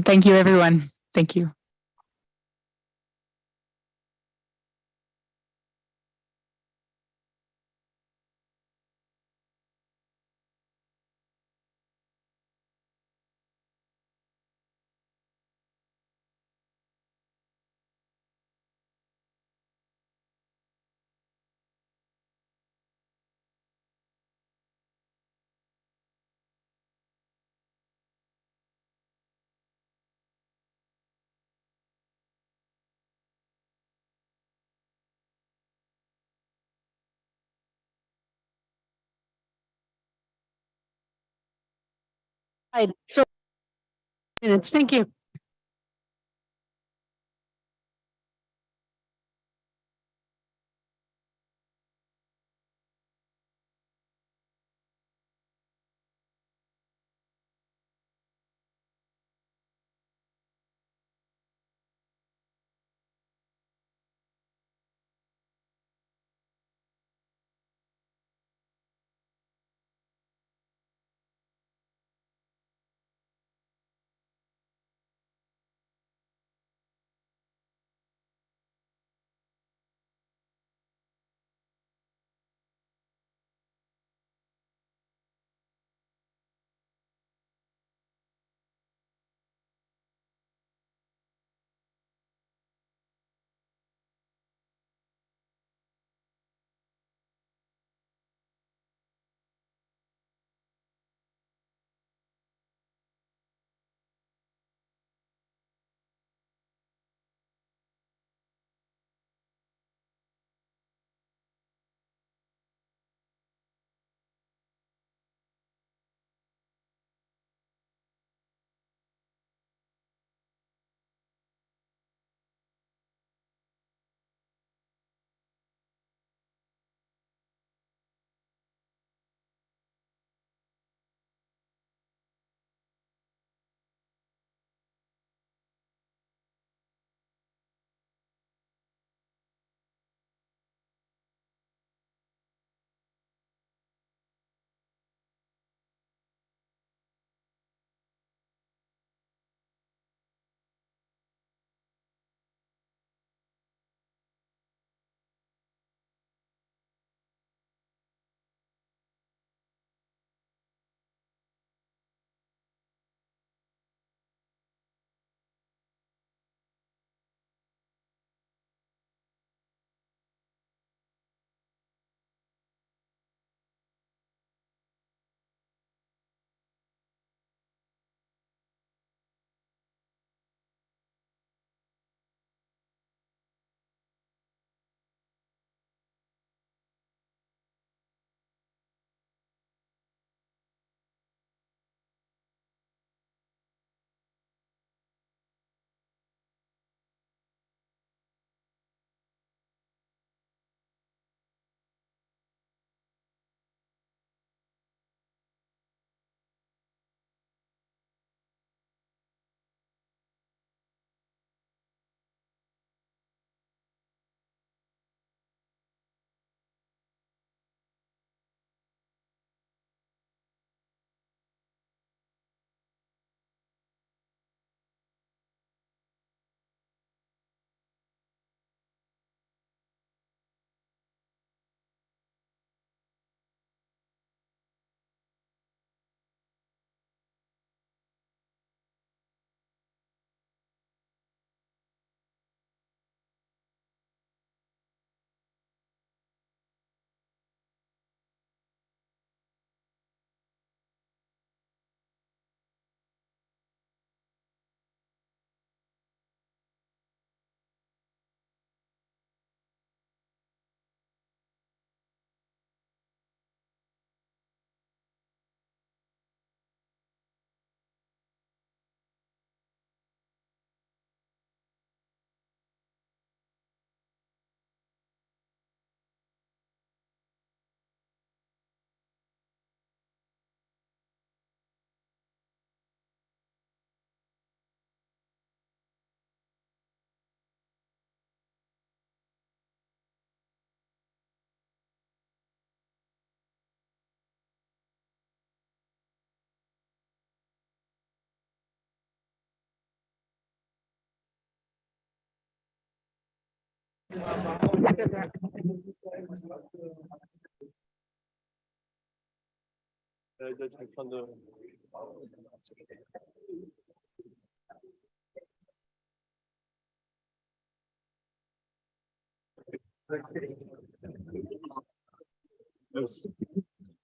Thank you, everyone. Thank you.
So, minutes, thank you.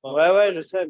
Ouais, ouais, je sais.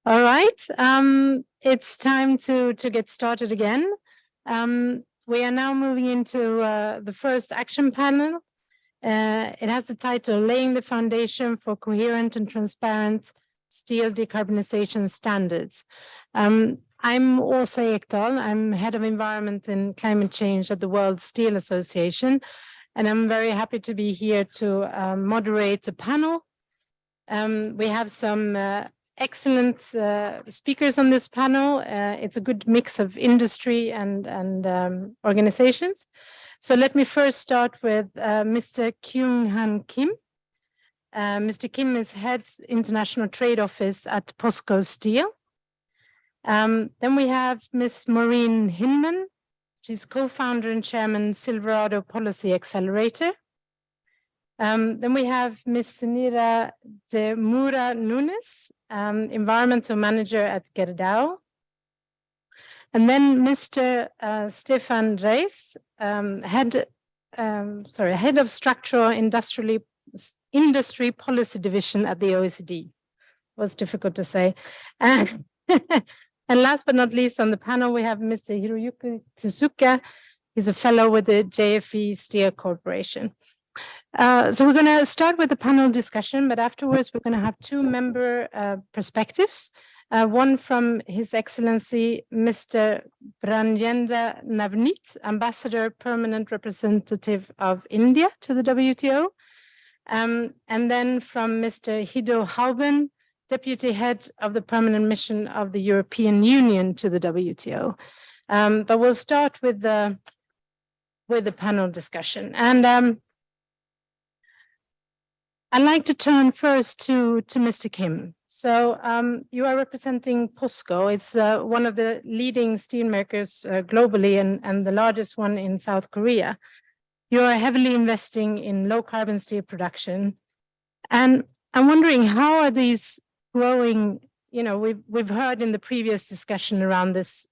All right, it's time to get started again. We are now moving into the first action panel. It has the title Laying the Foundation for Coherent and Transparent Steel Decarbonization Standards. I'm Åsa Ekdahl. I'm Head of Environment and Climate Change at the World Steel Association, and I'm very happy to be here to moderate a panel. We have some excellent speakers on this panel. It's a good mix of industry and organizations. So let me first start with Mr. Kyung-Han Kim. Mr. Kim is head International Trade Office at POSCO Steel. Then we have Ms. Maureen Hinman. She's co-founder and chairman, Silverado Policy Accelerator. Then we have Ms. Senira de Mura Nunes, environmental manager at Gerdau. And then Mr. Stefan Reis, head of structural industry policy division at the OECD. Was difficult to say. And last but not least on the panel, we have Mr. Hiroyuki Tsuzuka. He's a fellow with the JFE Steel Corporation. So we're going to start with the panel discussion, but afterwards we're going to have two member perspectives. One from His Excellency, Mr. Brajendra Navneet, Ambassador, Permanent Representative of India to the WTO. And then from Mr. Hido Halben, Deputy Head of the Permanent Mission of the European Union to the WTO. But we'll start with the panel discussion. And I'd like to turn first to Mr. Kim. So you are representing POSCO. It's one of the leading steelmakers globally and the largest one in South Korea. You are heavily investing in low carbon steel production. And I'm wondering, how are these growing? You know, we've heard in the previous discussion around this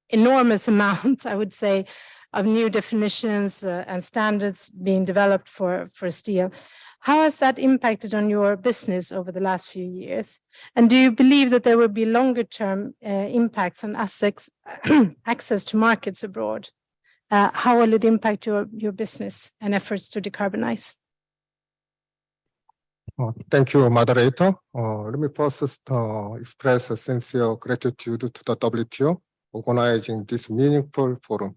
enormous amount, I would say, of new definitions and standards being developed for steel. How has that impacted on your business over the last few years? And do you believe that there will be longer term impacts on access to markets abroad? How will it impact your business and efforts to decarbonize?
Thank you, moderator. Let me first express a sincere gratitude to the WTO organizing this meaningful forum.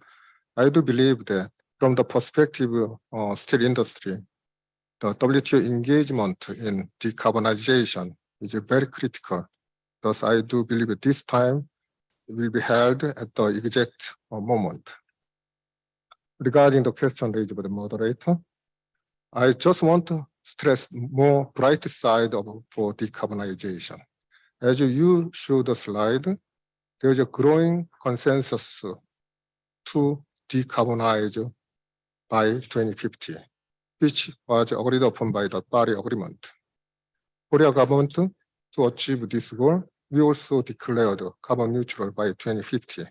I do believe that from the perspective of steel industry, the WTO engagement in decarbonization is very critical. Thus, I do believe at this time it will be held at the exact moment. Regarding the question raised by the moderator, I just want to stress more bright side for decarbonization. As you show the slide, there is a growing consensus to decarbonize by 2050. Which was agreed upon by the Paris Agreement. Korea government, to achieve this goal, we also declared carbon neutral by 2050,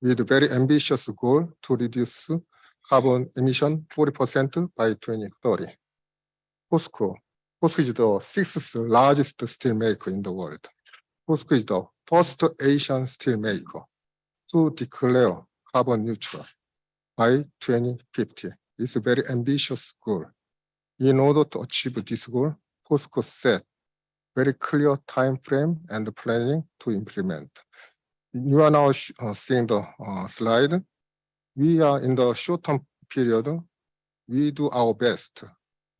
with a very ambitious goal to reduce carbon emission 40% by 2030. POSCO is the sixth largest steel maker in the world. POSCO is the first Asian steel maker to declare carbon neutral by 2050. It's a very ambitious goal. In order to achieve this goal, POSCO set very clear time frame and planning to implement. You are now seeing the slide. We are in the short-term period, we do our best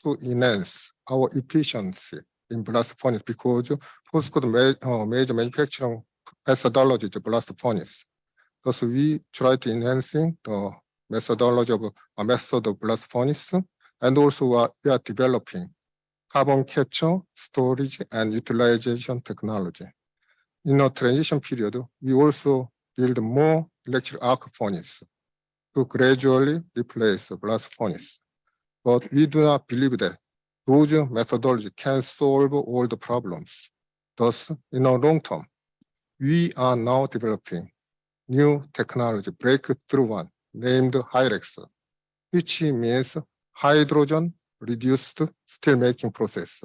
to enhance our efficiency in blast furnace because POSCO's major manufacturing methodology is blast furnace. Thus, we try to enhancing the methodology of a method of blast furnace, and also we are developing carbon capture, storage, and utilization technology. In a transition period, we also build more electric arc furnace to gradually replace the blast furnace. But we do not believe that those methodologies can solve all the problems. Thus, in the long term, we are now developing new technology, breakthrough one, named HYREX, which means hydrogen reduced steelmaking process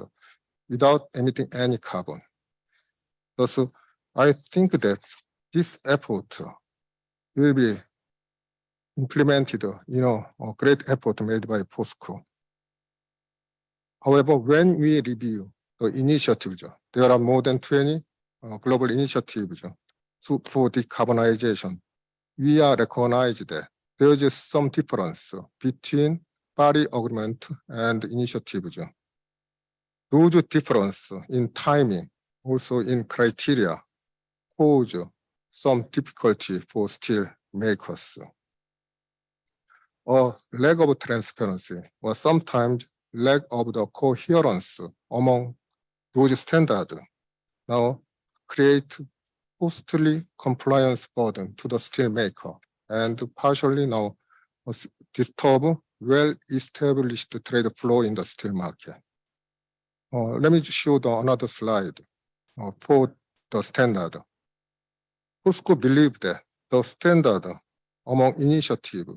without emitting any carbon. Thus, I think that this effort will be implemented, a great effort made by POSCO. However, when we review the initiatives, there are more than 20 global initiatives for decarbonization. We are recognized that there is some difference between Paris Agreement and initiatives. Those difference in timing also in criteria pose some difficulty for steel makers. A lack of transparency or sometimes lack of the coherence among those standards now create costly compliance burden to the steel maker and partially now disturb well-established trade flow in the steel market. Let me show another slide for the standard. POSCO believes that the standard among initiatives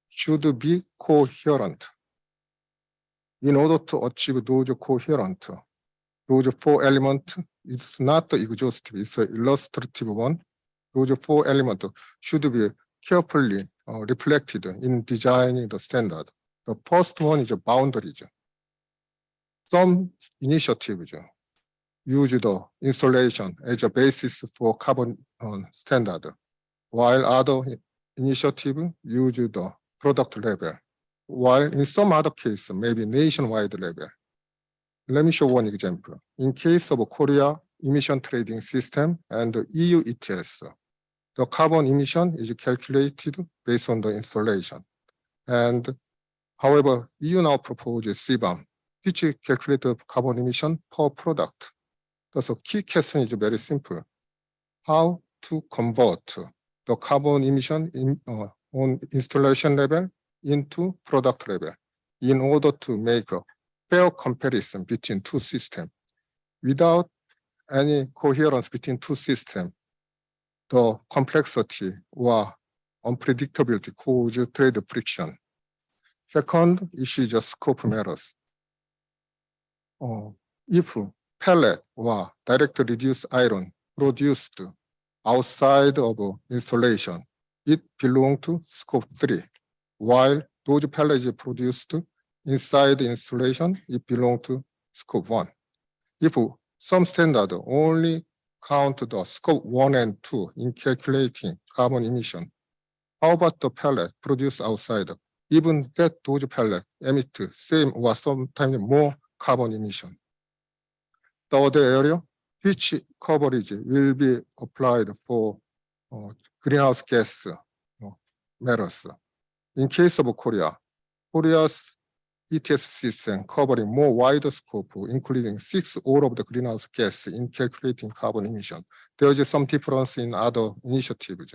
should be coherent. In order to achieve those coherent, those 4 elements, it's not exhaustive, it's an illustrative one. Those 4 elements should be carefully reflected in designing the standard. The first one is boundaries. Some initiatives use the installation as a basis for carbon standard, while other initiatives use the product level, while in some other cases, maybe nationwide level. Let me show one example. In case of Korea emission trading system and the EU ETS, the carbon emission is calculated based on the installation. And however, EU now proposes CBAM, which calculates the carbon emission per product. So key question is very simple. How to convert the carbon emission on installation level into product level in order to make a fair comparison between 2 systems. Without any coherence between 2 systems, the complexity or unpredictability cause trade friction. Second issue is scope matters. If pellet or direct reduced iron produced outside of installation, it belongs to scope 3, while those pellets produced inside the installation, it belongs to scope 1. If some standard only count the scope 1 and 2 in calculating carbon emission, how about the pellet produced outside? Even that those pellets emit same or sometimes more carbon emission. The other area, which coverage will be applied for greenhouse gas matters. In case of Korea, Korea's ETS system covering more wider scope, including 6 all of the greenhouse gas in calculating carbon emission. There is some difference in other initiatives.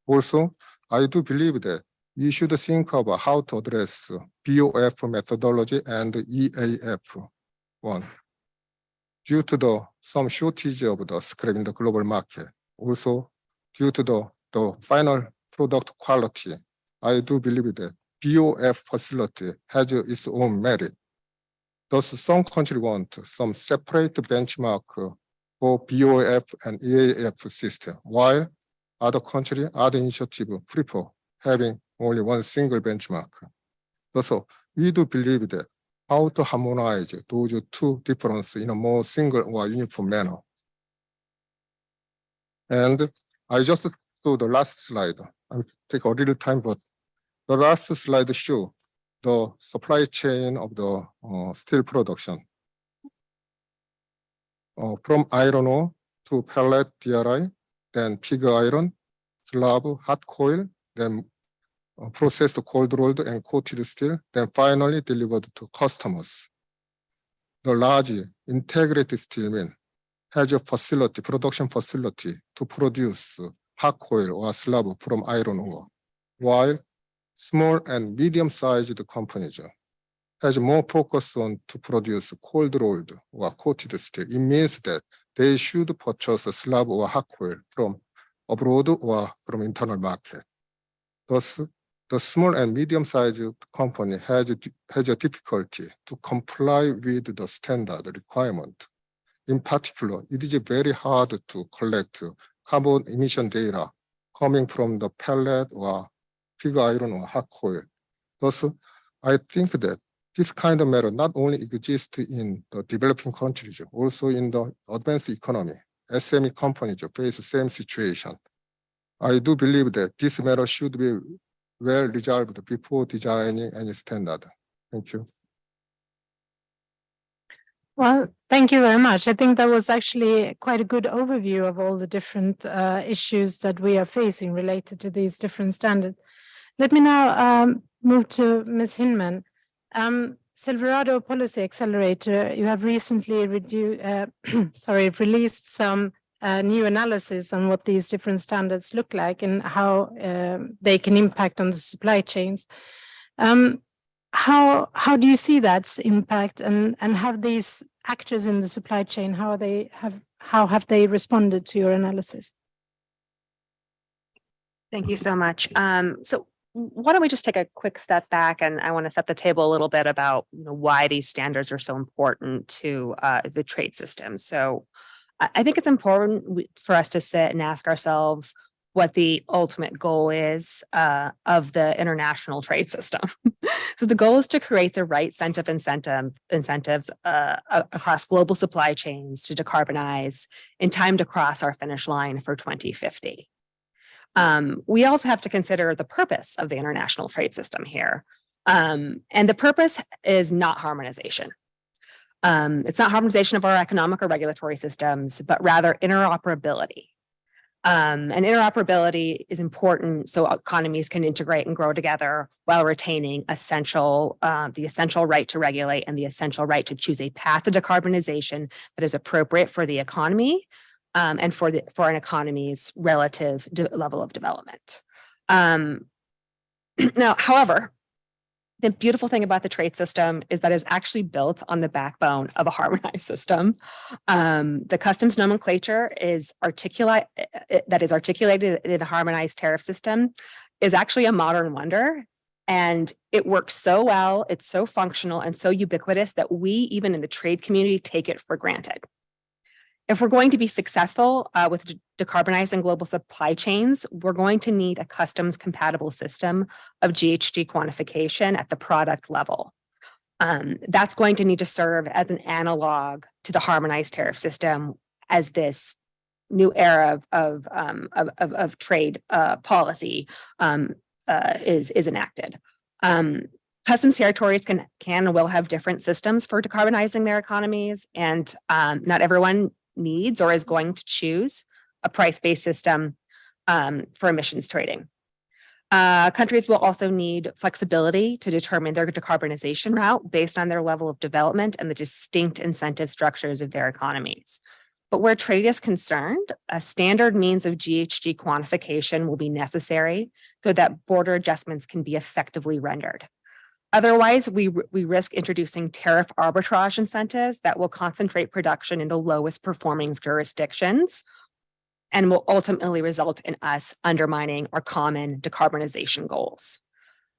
Also, I do believe that we should think about how to address BOF methodology and EAF one. Due to some shortage of the scrap in the global market, also due to the final product quality, I do believe that BOF facility has its own merit. Thus, some countries want some separate benchmark for BOF and EAF system, while other countries, other initiatives prefer having only one single benchmark. Thus, we do believe that how to harmonize those 2 differences in a more single or uniform manner. And I just saw the last slide. I'll take a little time, but the last slide shows the supply chain of the steel production. From iron ore to pellet DRI, then pig iron, slab, hot coil, then processed cold rolled and coated steel, then finally delivered to customers. The large integrated steel mill has a facility, production facility to produce hot coil or slab from iron ore, while small and medium-sized companies has more focus on to produce cold rolled or coated steel. It means that they should purchase a slab or hot coil from abroad or from internal market. Thus, the small and medium-sized company has a difficulty to comply with the standard requirement. In particular, it is very hard to collect carbon emission data coming from the pellet or pig iron or hot coil. Thus, I think that this kind of matter not only exists in the developing countries, also in the advanced economy. SME companies face the same situation. I do believe that this matter should be well resolved before designing any standard. Thank you.
Well, thank you very much. I think that was actually quite a good overview of all the different issues that we are facing related to these different standards. Let me now move to Ms. Hinman. Silverado Policy Accelerator, you have recently released some new analysis on what these different standards look like and how they can impact on the supply chains. How do you see that impact, and have these actors in the supply chain, how have they responded to your analysis?
Thank you so much. So why don't we just take a quick step back, and I want to set the table a little bit about why these standards are so important to the trade system. So I think it's important for us to sit and ask ourselves what the ultimate goal is of the international trade system. So the goal is to create the right set of incentives across global supply chains to decarbonize in time to cross our finish line for 2050. We also have to consider the purpose of the international trade system here. And the purpose is not harmonization. It's not harmonization of our economic or regulatory systems, but rather interoperability. And interoperability is important so economies can integrate and grow together while retaining the essential right to regulate and the essential right to choose a path of decarbonization that is appropriate for the economy and for an economy's relative level of development. Now, however, the beautiful thing about the trade system is that it's actually built on the backbone of a harmonized system. The customs nomenclature that is articulated in the harmonized tariff system is actually a modern wonder. And it works so well, it's so functional and so ubiquitous that we, even in the trade community, take it for granted. If we're going to be successful with decarbonizing global supply chains, we're going to need a customs compatible system of GHG quantification at the product level. That's going to need to serve as an analog to the harmonized tariff system as this new era of trade policy is enacted. Customs territories can and will have different systems for decarbonizing their economies, and not everyone needs or is going to choose a price-based system for emissions trading. Countries will also need flexibility to determine their decarbonization route based on their level of development and the distinct incentive structures of their economies. But where trade is concerned, a standard means of GHG quantification will be necessary so that border adjustments can be effectively rendered. Otherwise, we risk introducing tariff arbitrage incentives that will concentrate production in the lowest performing jurisdictions and will ultimately result in us undermining our common decarbonization goals.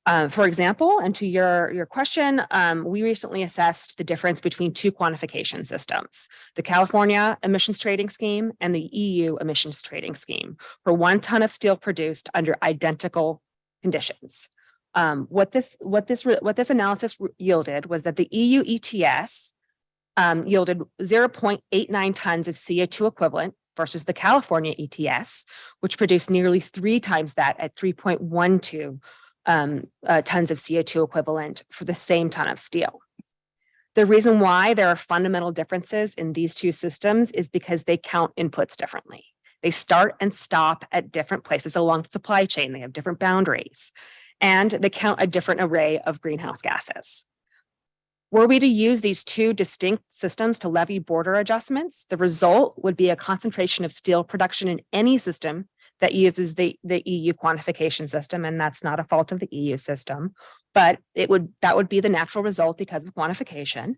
For example, and to your question, we recently assessed the difference between two quantification systems, the California emissions trading scheme and the EU emissions trading scheme for 1 ton of steel produced under identical conditions. What this analysis yielded was that the EU ETS yielded 0.89 tons of CO2 equivalent versus the California ETS, which produced nearly 3 times that at 3.12 tons of CO2 equivalent for the same ton of steel. The reason why there are fundamental differences in these two systems is because they count inputs differently. They start and stop at different places along the supply chain. They have different boundaries, and they count a different array of greenhouse gases. Were we to use these two distinct systems to levy border adjustments, the result would be a concentration of steel production in any system that uses the EU quantification system, and that's not a fault of the EU system, but that would be the natural result because of quantification,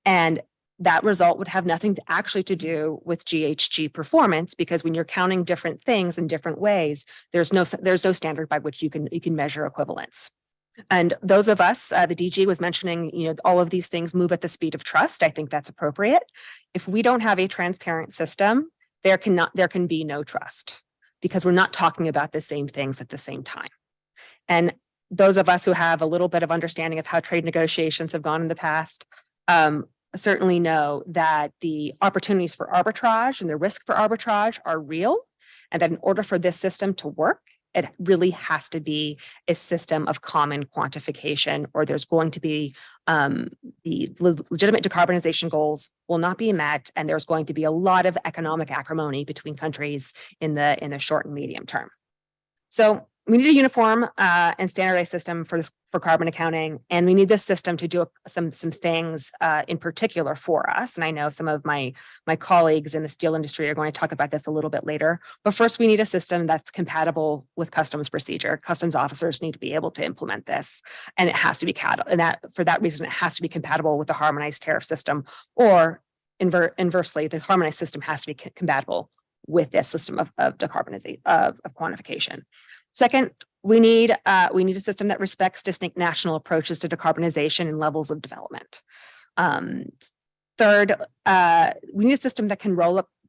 and that result would have nothing to do with GHG performance, because when you're counting different things in different ways, there's no standard by which you can measure equivalence. And those of us, the DG was mentioning, all of these things move at the speed of trust. I think that's appropriate. If we don't have a transparent system, there can be no trust, because we're not talking about the same things at the same time. And those of us who have a little bit of understanding of how trade negotiations have gone in the past certainly know that the opportunities for arbitrage and the risk for arbitrage are real, and that in order for this system to work, It really has to be a system of common quantification, or there's going to be the legitimate decarbonization goals will not be met, and there's going to be a lot of economic acrimony between countries in the short and medium term. So we need a uniform and standardized system for carbon accounting, and we need this system to do some things in particular for us. And I know some of my colleagues in the steel industry are going to talk about this a little bit later. But first, we need a system that's compatible with customs procedure. Customs officers need to be able to implement this, and it has to be for that reason, it has to be compatible with the harmonized tariff system, or inversely, the harmonized system has to be compatible with this system of decarbonization of quantification. Second, we need a system that respects distinct national approaches to decarbonization and levels of development. Third, we need a system that can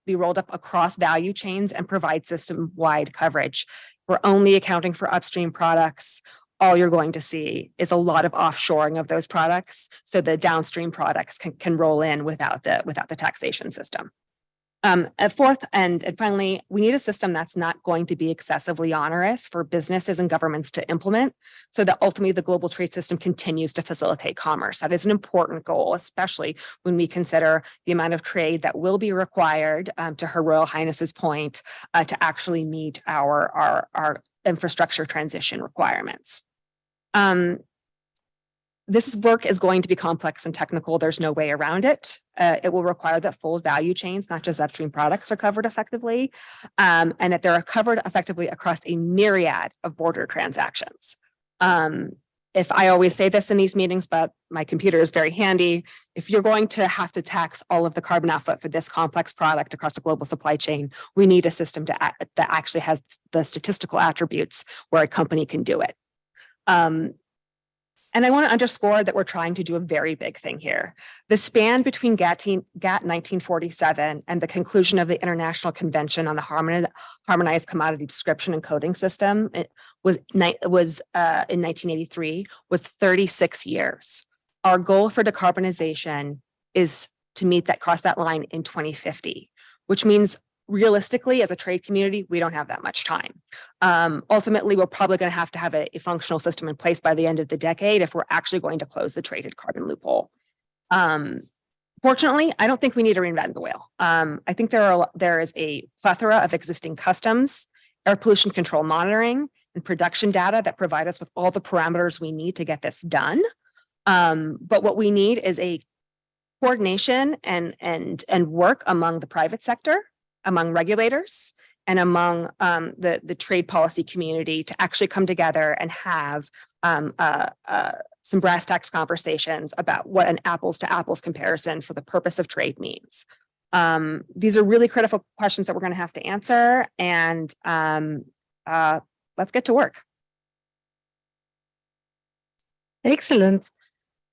be rolled up across value chains and provide system-wide coverage. We're only accounting for upstream products. All you're going to see is a lot of offshoring of those products, so the downstream products can roll in without the taxation system. Fourth, and finally, we need a system that's not going to be excessively onerous for businesses and governments to implement, so that ultimately the global trade system continues to facilitate commerce. That is an important goal, especially when we consider the amount of trade that will be required, to Her Royal Highness's point, to actually meet our infrastructure transition requirements. This work is going to be complex and technical. There's no way around it. It will require that full value chains, not just upstream products, are covered effectively, and that they're covered effectively across a myriad of border transactions. If I always say this in these meetings, but my computer is very handy, if you're going to have to tax all of the carbon output for this complex product across the global supply chain, we need a system that actually has the statistical attributes where a company can do it. And I want to underscore that we're trying to do a very big thing here. The span between GATT 1947 and the conclusion of the International Convention on the Harmonized Commodity Description and Coding System was in 1983, was 36 years. Our goal for decarbonization is to cross that line in 2050, which means realistically, as a trade community, we don't have that much time. Ultimately, we're probably going to have a functional system in place by the end of the decade if we're actually going to close the traded carbon loophole. Fortunately, I don't think we need to reinvent the wheel. I think there is a plethora of existing customs, air pollution control monitoring, and production data that provide us with all the parameters we need to get this done. But what we need is a coordination and work among the private sector, among regulators, and among the trade policy community to actually come together and have some brass tacks conversations about what an apples to apples comparison for the purpose of trade means. These are really critical questions that we're going to have to answer, and let's get to work.
Excellent.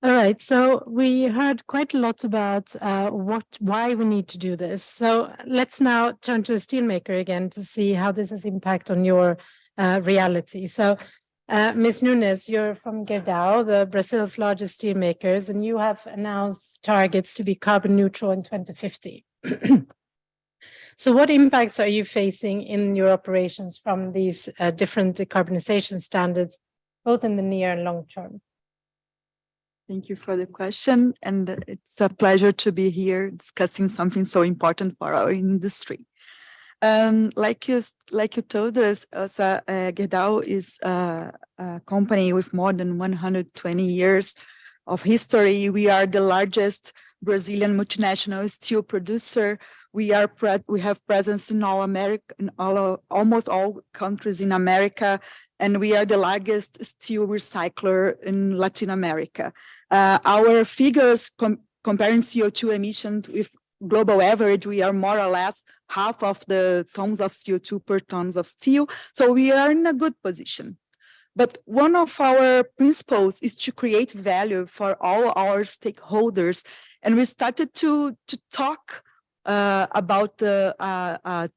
All right, so we heard quite a lot about why we need to do this. So let's now turn to a steelmaker again to see how this has impact on your reality. So Ms. Nunes, you're from Gerdau, Brazil's largest steelmakers, and you have announced targets to be carbon neutral in 2050. So what impacts are you facing in your operations from these different decarbonization standards, both in the near and long term?
Thank you for the question, and it's a pleasure to be here discussing something so important for our industry. Like you told us, Gerdau is a company with more than 120 years of history. We are the largest Brazilian multinational steel producer. We have presence in almost all countries in America, and we are the largest steel recycler in Latin America. Our figures comparing CO2 emissions with global average, we are more or less half of the tons of CO2 per tons of steel. So we are in a good position. But one of our principles is to create value for all our stakeholders. And we started to talk about the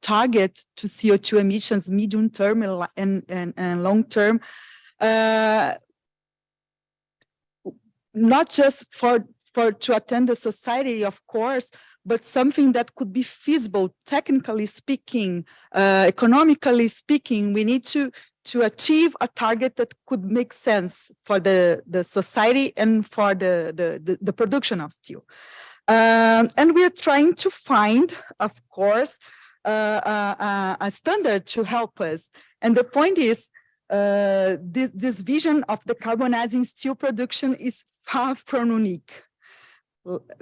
target to CO2 emissions, medium term and long term, not just to attend the society, of course, but something that could be feasible, technically speaking, economically speaking. We need to to achieve a target that could make sense for the society and for the production of steel. And we are trying to find, of course, a standard to help us. And the point is, this vision of decarbonizing steel production is far from unique.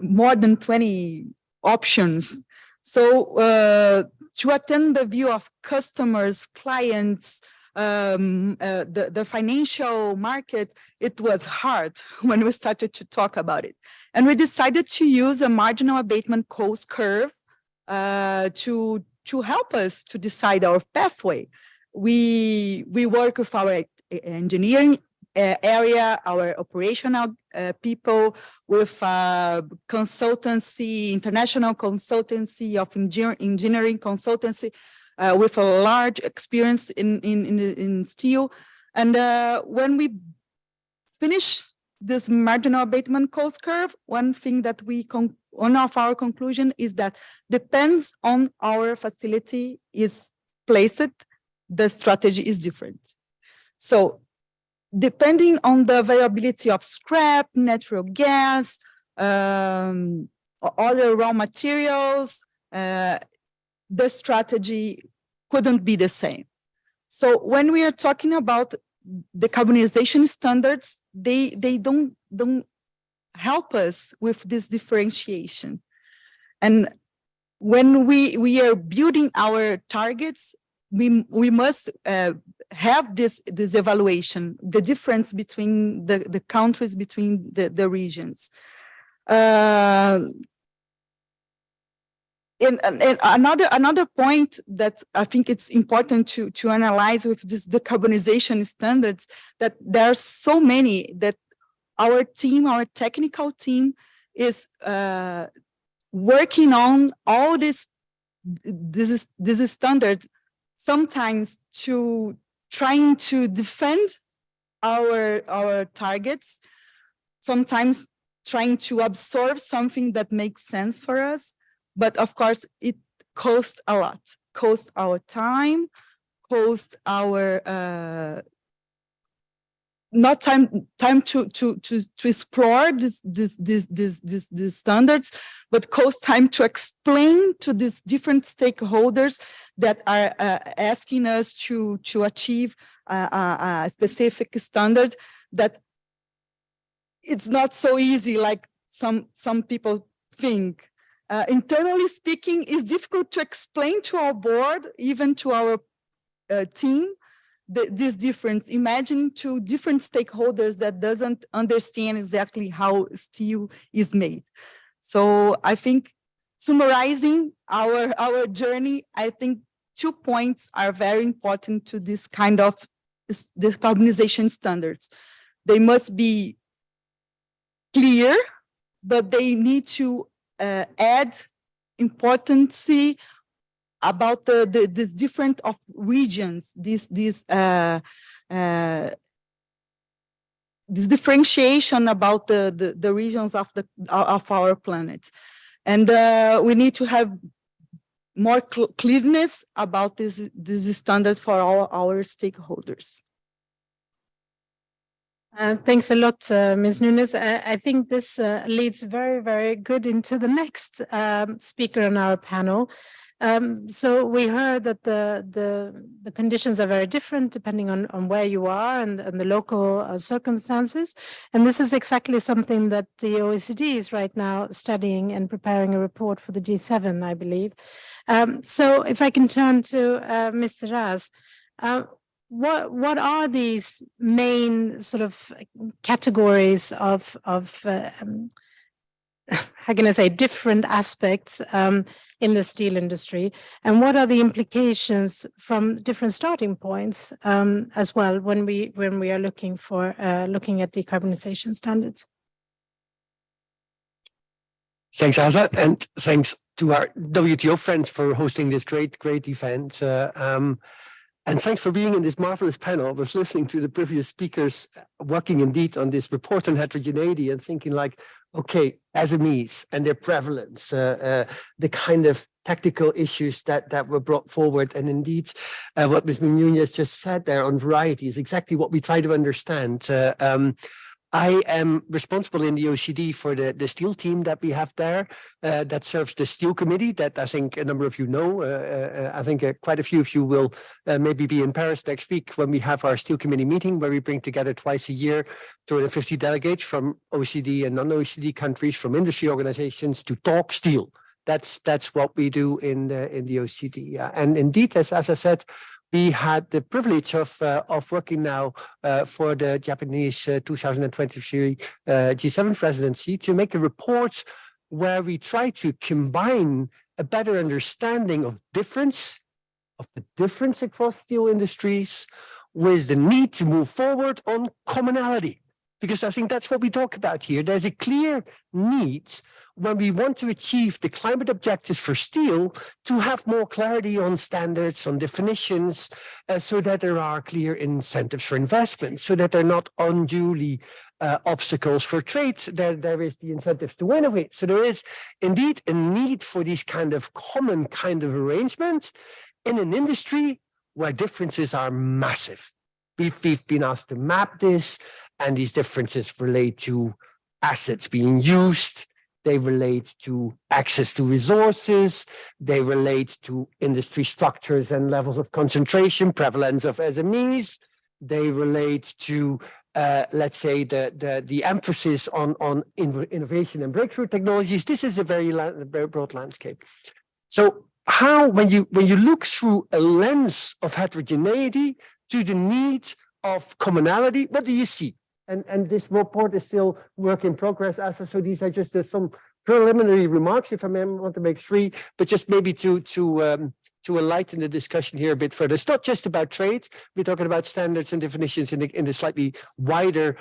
More than 20 options. So to attend the view of customers, clients, the financial market, it was hard when we started to talk about it. And we decided to use a marginal abatement cost curve to help us to decide our pathway. We work with our engineering area, our operational people, with consultancy, international consultancy of engineering consultancy, with a large experience in steel. And when we finish this marginal abatement cost curve, one thing that one of our conclusion is that depends on our facility is placed, the strategy is different. So depending on the availability of scrap, natural gas, other raw materials, the strategy couldn't be the same. So when we are talking about decarbonization standards, they don't help us with this differentiation. And when we are building our targets, we must have this evaluation, the difference between the countries, between the regions. And another point that I think it's important to analyze with this decarbonization standards, that there are so many that our team, our technical team, is working on all this standard, sometimes to trying to defend our targets, sometimes trying to absorb something that makes sense for us. But of course, it costs a lot, costs our time, costs our not time to explore these standards, but costs time to explain to these different stakeholders that are asking us to achieve a specific standard, that it's not so easy like some people think. Internally speaking, it's difficult to explain to our board, even to our team, this difference. Imagine two different stakeholders that doesn't understand exactly how steel is made. So I think summarizing our journey, I think 2 points are very important to this kind of decarbonization standards. They must be clear, but they need to add importance about the different of regions, this differentiation about the regions of our planet. And we need to have more clearness about this standard for all our stakeholders.
Thanks a lot, Ms. Nunes. I think this leads very, very good into the next speaker on our panel. So we heard that the conditions are very different depending on where you are and the local circumstances. And this is exactly something that the OECD is right now studying and preparing a report for the G7, I believe. So if I can turn to Mr. Raz, what are these main sort of categories of how can I say, different aspects in the steel industry, and what are the implications from different starting points as well when we are looking at decarbonization standards?
Thanks, Asa, and thanks to our WTO friends for hosting this great event. And thanks for being in this marvelous panel. I was listening to the previous speakers working indeed on this report on heterogeneity and thinking like, Okay, SMEs and their prevalence, the kind of technical issues that were brought forward, and indeed, what Ms. Nunez just said there on variety is exactly what we try to understand. I am responsible in the OECD for the steel team that we have there that serves the steel committee that I think a number of you know. I think quite a few of you will maybe be in Paris next week when we have our steel committee meeting where we bring together twice a year 250 delegates from OECD and non-OECD countries, from industry organizations to talk steel. That's what we do in the OECD. And indeed, as I said, we had the privilege of working now for the Japanese 2023 G7 presidency to make a report where we try to combine a better understanding of the difference across steel industries with the need to move forward on commonality. Because I think that's what we talk about here. There's a clear need when we want to achieve the climate objectives for steel to have more clarity on standards, on definitions, so that there are clear incentives for investment, so that they're not unduly obstacles for trade. There is the incentives to innovate. So there is indeed a need for these kind of common kind of arrangement in an industry where differences are massive. We've been asked to map this, and these differences relate to assets being used, they relate to access to resources, they relate to industry structures and levels of concentration, prevalence of SMEs, they relate to, let's say, the emphasis on innovation and breakthrough technologies. This is a very broad landscape. So how, when you look through a lens of heterogeneity to the need of commonality, what do you see? And this report is still work in progress, Asa. So these are just some preliminary remarks, if I may want to make three, but just maybe to enlighten the discussion here a bit further. It's not just about trade. We're talking about standards and definitions in the slightly wider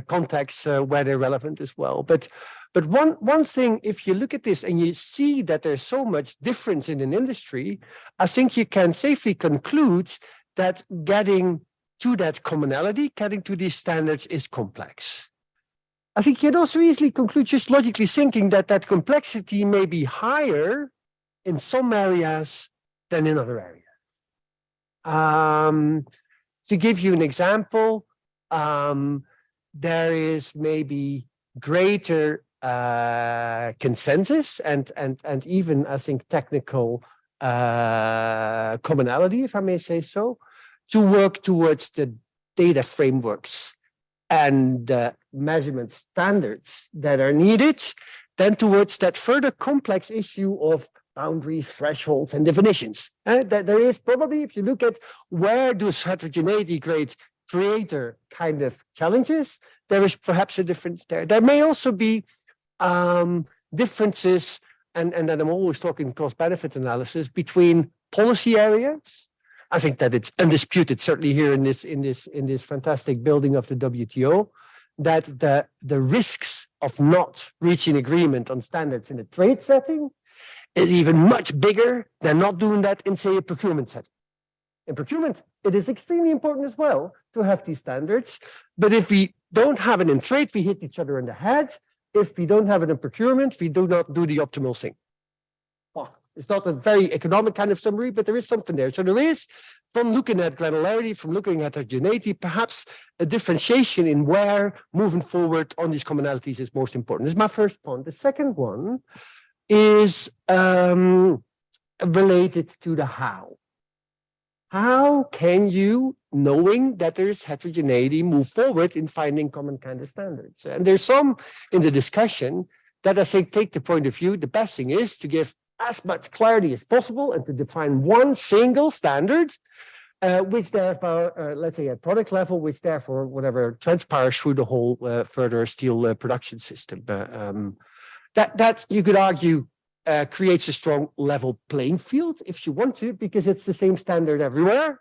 context where they're relevant as well. But one thing, if you look at this and you see that there's so much difference in an industry, I think you can safely conclude that getting to that commonality, getting to these standards is complex. I think you can also easily conclude, just logically thinking, that that complexity may be higher in some areas than in other areas. To give you an example, there is maybe greater consensus and even, I think, technical commonality, if I may say so, to work towards the data frameworks and the measurement standards that are needed, than towards that further complex issue of boundaries, thresholds, and definitions. That there is probably, if you look at where does heterogeneity create kind of challenges, there is perhaps a difference there. There may also be differences, and then I'm always talking cost-benefit analysis, between policy areas. I think that it's undisputed, certainly here in this fantastic building of the WTO, that the risks of not reaching agreement on standards in a trade setting is even much bigger than not doing that in, say, a procurement setting. In procurement, it is extremely important as well to have these standards, but if we don't have it in trade, we hit each other in the head. If we don't have it in procurement, we do not do the optimal thing. Well, it's not a very economic kind of summary, but there is something there. So there is, from looking at granularity, from looking at heterogeneity, perhaps a differentiation in where moving forward on these commonalities is most important. This is my first point. The second one is related to the how. How can you, knowing that there's heterogeneity, move forward in finding common kind of standards? And there's some in the discussion that I think take the point of view, the best thing is to give as much clarity as possible and to define one single standard, which therefore, let's say at product level, which therefore, whatever, transpires through the whole further steel production system. That you could argue creates a strong level playing field if you want to, because it's the same standard everywhere.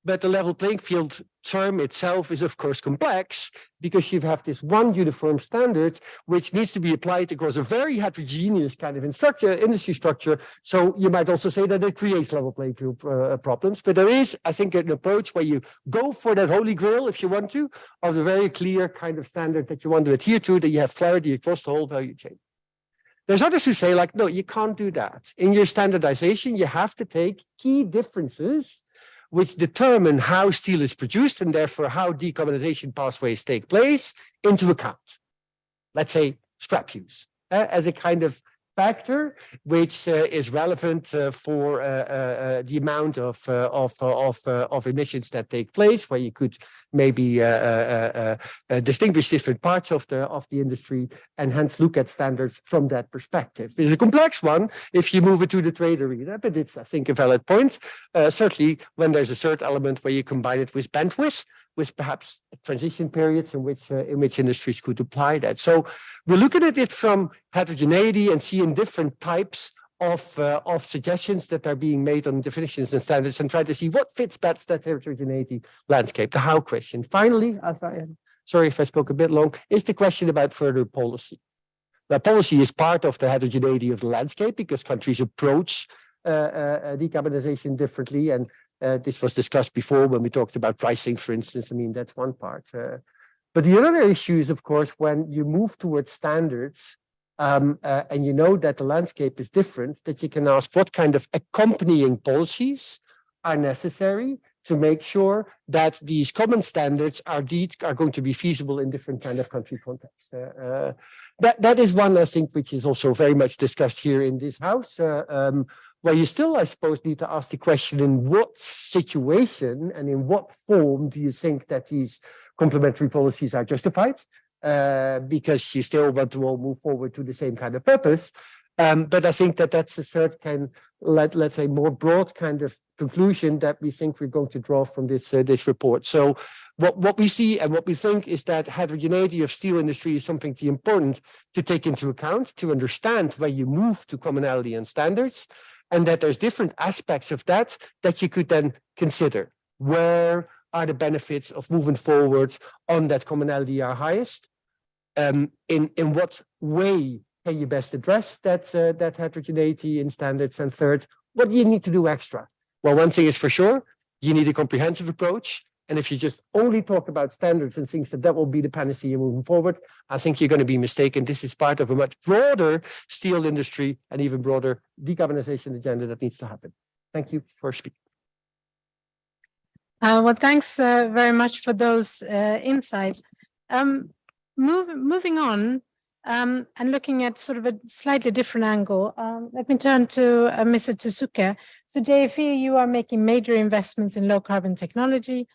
But the level playing field term itself is of course complex because you have this one uniform standard which needs to be applied across a very heterogeneous kind of industry structure. So you might also say that it creates level playing field problems. But there is, I think, an approach where you go for that holy grail, if you want to, of the very clear kind of standard that you want to adhere to, that you have clarity across the whole value chain. There's others who say like, no, you can't do that. In your standardization, you have to take key differences which determine how steel is produced and therefore how decarbonization pathways take place into account. Let's say scrap use as a kind of factor which is relevant for the amount of emissions that take place, where you could maybe distinguish different parts of the industry and hence look at standards from that perspective. It's a complex one if you move it to the trade arena, but it's, I think, a valid point. Certainly when there's a third element where you combine it with bandwidth, with perhaps transition periods in which industries could apply that. So we're looking at it from heterogeneity and seeing different types of suggestions that are being made on definitions and standards and try to see what fits best that heterogeneity landscape, the how question. Finally, sorry if I spoke a bit long, is the question about further policy. Now, policy is part of the heterogeneity of the landscape because countries approach decarbonization differently, and this was discussed before when we talked about pricing, for instance. I mean, that's one part. But the other issue is, of course, when you move towards standards and you know that the landscape is different, that you can ask what kind of accompanying policies are necessary to make sure that these common standards are going to be feasible in different kind of country contexts. That is one, I think, which is also very much discussed here in this house. Where you still, I suppose, need to ask the question, in what situation and in what form do you think that these complementary policies are justified? Because you still want to all move forward to the same kind of purpose. But I think that that's a third kind, let's say, more broad kind of conclusion that we think we're going to draw from this report. So what we see and what we think is that heterogeneity of steel industry is something important to take into account, to understand where you move to commonality and standards, and that there's different aspects of that you could then consider. Where are the benefits of moving forward on that commonality are highest? In what way can you best address that heterogeneity in standards? And third, what do you need to do extra? Well, one thing is for sure, you need a comprehensive approach. And if you just only talk about standards and things that will be the panacea moving forward, I think you're going to be mistaken. This is part of a much broader steel industry and even broader decarbonization agenda that needs to happen. Thank you for speaking.
Well, thanks very much for those insights. Moving on and looking at sort of a slightly different angle, let me turn to Mr. Tsusuke. So JFE, you are making major investments in low carbon technology.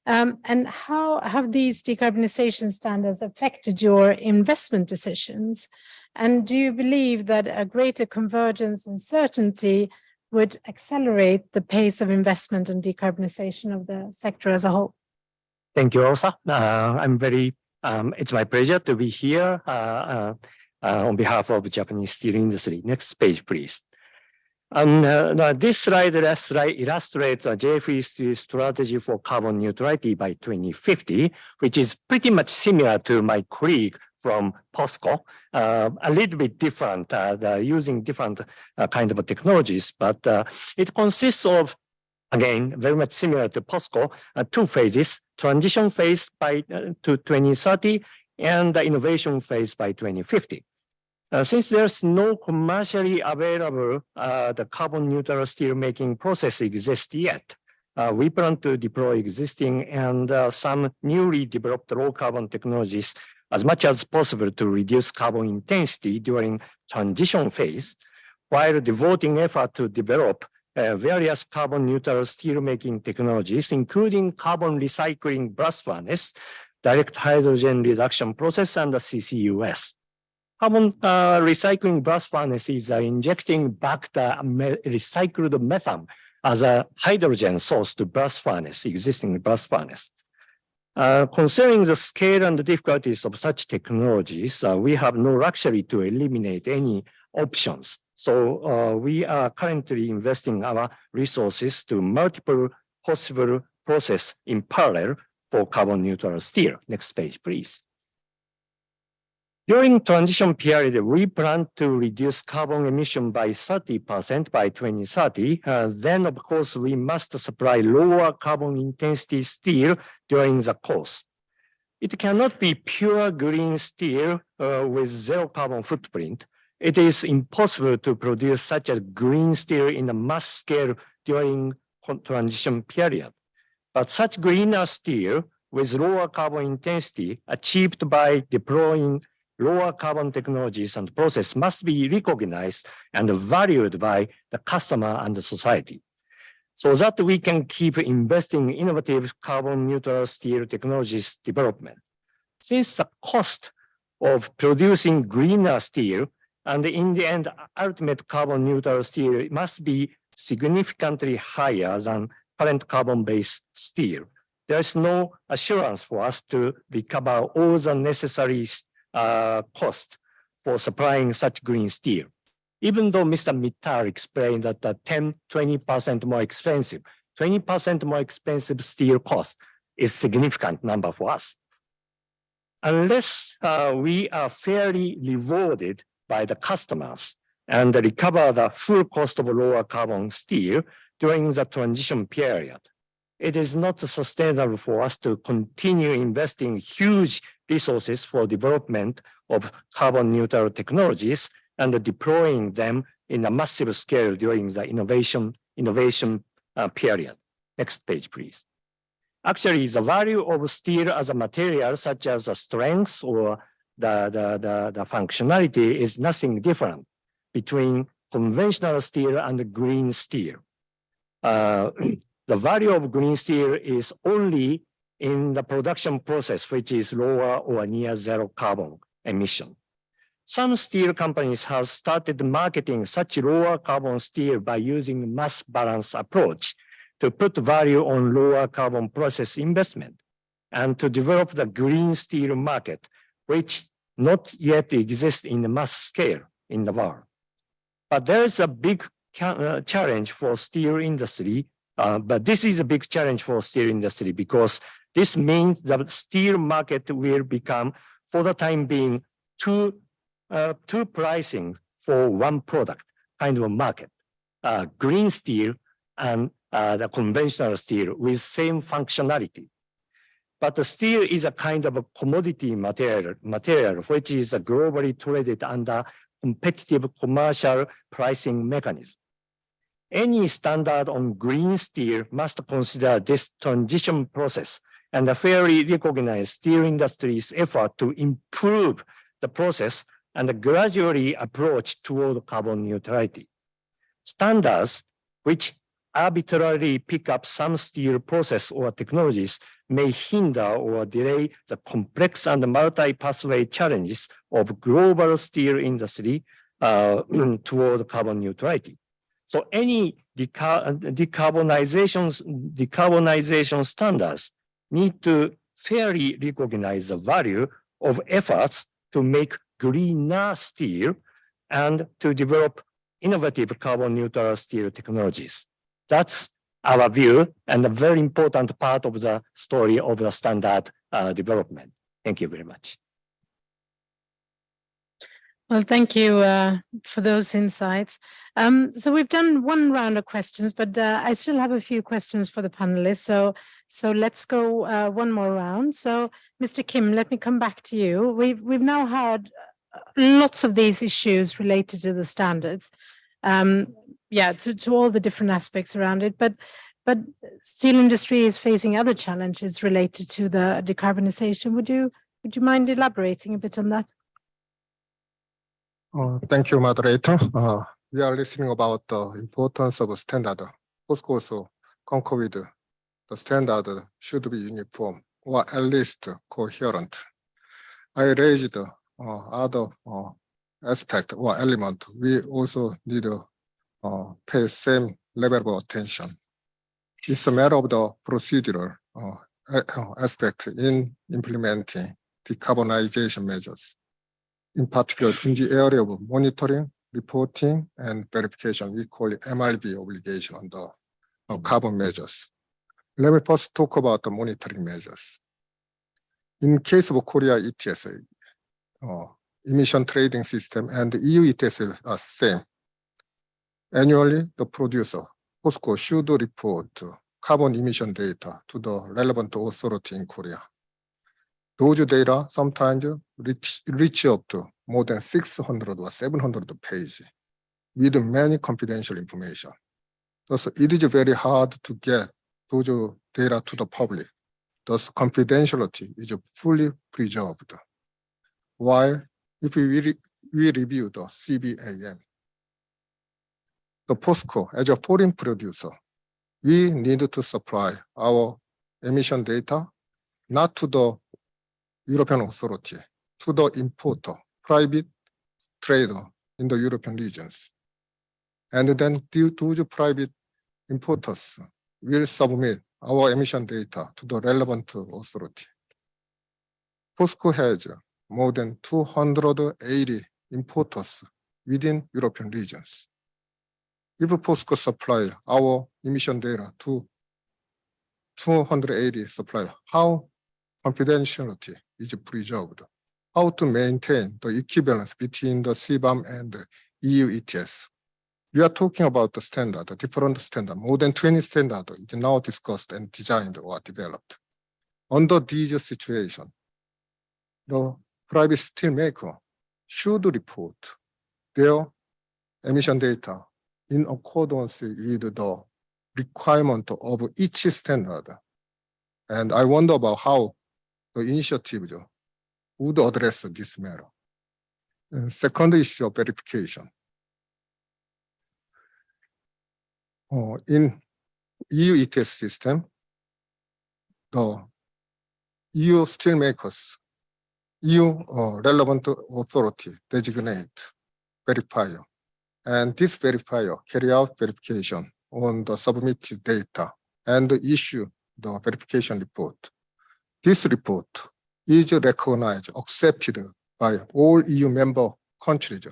And how have these decarbonization standards affected your investment decisions? And do you believe that a greater convergence and certainty would accelerate the pace of investment and decarbonization of the sector as a whole?
Thank you, Rosa. It's my pleasure to be here on behalf of Japanese steel industry. Next page, please. This slide illustrates JFE's strategy for carbon neutrality by 2050, which is pretty much similar to my colleague from POSCO, a little bit different, using different kind of technologies, but it consists of, again, very much similar to POSCO, two phases: transition phase to 2030 and the innovation phase by 2050. Since there's no commercially available the carbon neutral steel making process exists yet, we plan to deploy existing and some newly developed low carbon technologies as much as possible to reduce carbon intensity during transition phase, while devoting effort to develop various carbon neutral steel making technologies, including carbon recycling blast furnace, direct hydrogen reduction process, and the CCUS. Carbon recycling blast furnace is injecting back the recycled methane as a hydrogen source to blast furnace, existing blast furnace. Considering the scale and the difficulties of such technologies, we have no luxury to eliminate any options. So we are currently investing our resources to multiple possible process in parallel for carbon neutral steel. Next page, please. During transition period, we plan to reduce carbon emission by 30% by 2030. Then, of course, we must supply lower carbon intensity steel during the course. It cannot be pure green steel with zero carbon footprint. It is impossible to produce such a green steel in a mass scale during transition period. But such greener steel with lower carbon intensity achieved by deploying lower carbon technologies and process must be recognized and valued by the customer and the society, so that we can keep investing in innovative carbon neutral steel technologies development. Since the cost of producing greener steel and in the end, ultimate carbon neutral steel must be significantly higher than current carbon-based steel, there is no assurance for us to recover all the necessary cost for supplying such green steel. Even though Mr. Mittal explained that 10-20% more expensive, 20% more expensive steel cost is significant number for us. Unless we are fairly rewarded by the customers and recover the full cost of lower carbon steel during the transition period, it is not sustainable for us to continue investing huge resources for development of carbon neutral technologies and deploying them in a massive scale during the innovation period. Next page, please. Actually, the value of steel as a material, such as the strength or the functionality, is nothing different between conventional steel and green steel. The value of green steel is only in the production process, which is lower or near zero carbon emission. Some steel companies have started marketing such lower carbon steel by using mass balance approach to put value on lower carbon process investment and to develop the green steel market, which not yet exists in the mass scale in the world. But there is a big challenge for steel industry. But this is a big challenge for steel industry because this means the steel market will become, for the time being, two pricing for one product kind of market, green steel and the conventional steel with same functionality. But the steel is a kind of a commodity material which is globally traded under competitive commercial pricing mechanism. Any standard on green steel must consider this transition process and fairly recognize steel industry's effort to improve the process and gradually approach toward carbon neutrality. Standards which arbitrarily pick up some steel process or technologies may hinder or delay the complex and multi-pathway challenges of global steel industry toward carbon neutrality. So any decarbonization standards need to fairly recognize the value of efforts to make greener steel and to develop innovative carbon neutral steel technologies. That's our view and a very important part of the story of the standard development. Thank you very much.
Well, thank you for those insights. So we've done one round of questions, but I still have a few questions for the panelists. So let's go one more round. So Mr. Kim, let me come back to you. We've now had lots of these issues related to the standards. To all the different aspects around it, but steel industry is facing other challenges related to the decarbonization. Would you mind elaborating a bit on that?
Thank you, moderator. We are listening about the importance of a standard. Of course, concur with the standard should be uniform or at least coherent. I raised other aspect or element. We also need to pay same level of attention. It's a matter of the procedural aspect in implementing decarbonization measures. In particular, in the area of monitoring, reporting, and verification, we call it MRV obligation on the carbon measures. Let me first talk about the monitoring measures. In case of Korea ETS, emission trading system and EU ETS are same. Annually, the producer, POSCO, should report carbon emission data to the relevant authority in Korea. Those data sometimes reach up to more than 600 or 700 pages with many confidential information. Thus, it is very hard to get those data to the public. Thus, confidentiality is fully preserved. While if we review the CBAM, the POSCO, as a foreign producer, we need to supply our emission data not to the European authority, to the importer, private trader in the European regions. And then those private importers will submit our emission data to the relevant authority. POSCO has more than 280 importers within European regions. If POSCO supply our emission data to 280 suppliers, how confidentiality is preserved? How to maintain the equivalence between the CBAM and the EU ETS? We are talking about the standard, the different standard, more than 20 standards is now discussed and designed or developed. Under this situation, the private steel maker should report their emission data in accordance with the requirement of each standard. And I wonder about how the initiative would address this matter. And second issue of verification. In EU ETS system, the EU steelmakers, EU relevant authority designate verifier. And this verifier carry out verification on the submitted data and issue the verification report. This report is recognized, accepted by all EU member countries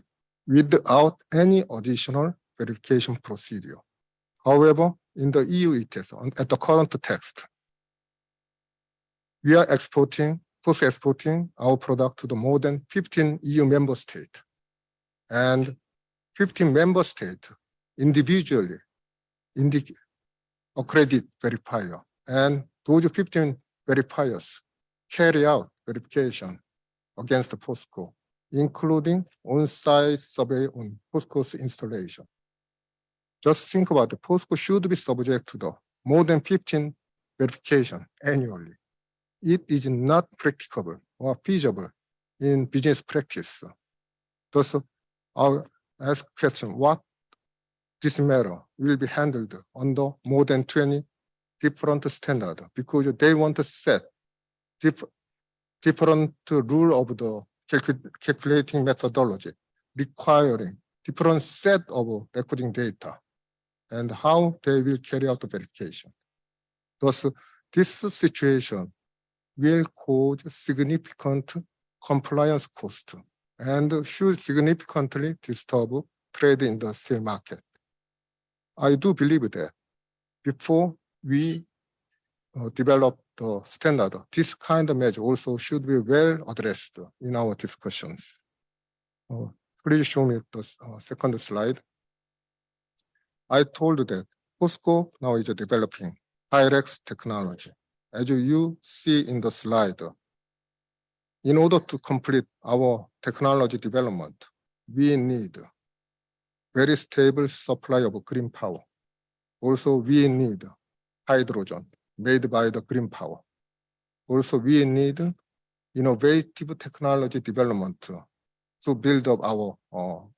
without any additional verification procedure. However, in the EU ETS, at the current text, we are exporting our product to the more than 15 EU member states. And 15 member states individually accredit verifier. And those 15 verifiers carry out verification against the POSCO, including on-site survey on POSCO's installation. Just think about the POSCO should be subject to the more than 15 verification annually. It is not practicable or feasible in business practice. Thus, I'll ask question, what this matter will be handled under more than 20 different standards, because they want to set different rule of the calculating methodology, requiring different set of recording data, and how they will carry out the verification. Thus, this situation will cause significant compliance cost and should significantly disturb trade in the steel market. I do believe that before we develop the standard, this kind of measure also should be well addressed in our discussions. Please show me the second slide. I told that POSCO now is developing Pyrex technology. As you see in the slide, in order to complete our technology development, we need very stable supply of green power. Also, we need hydrogen made by the green power. Also, we need innovative technology development to build up our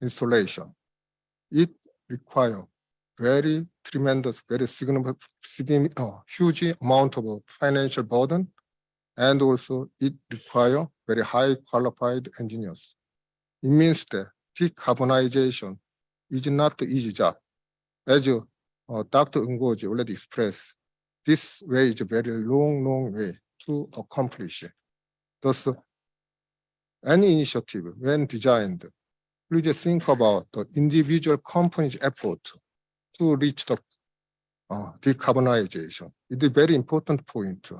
installation. It requires very tremendous, very significant, huge amount of financial burden, and also it requires very high qualified engineers. It means that decarbonization is not the easy job. As Dr. Ngozi already expressed, this way is a very long way to accomplish it. Thus, any initiative, when designed, please think about the individual company's effort to reach the decarbonization. It is a very important point.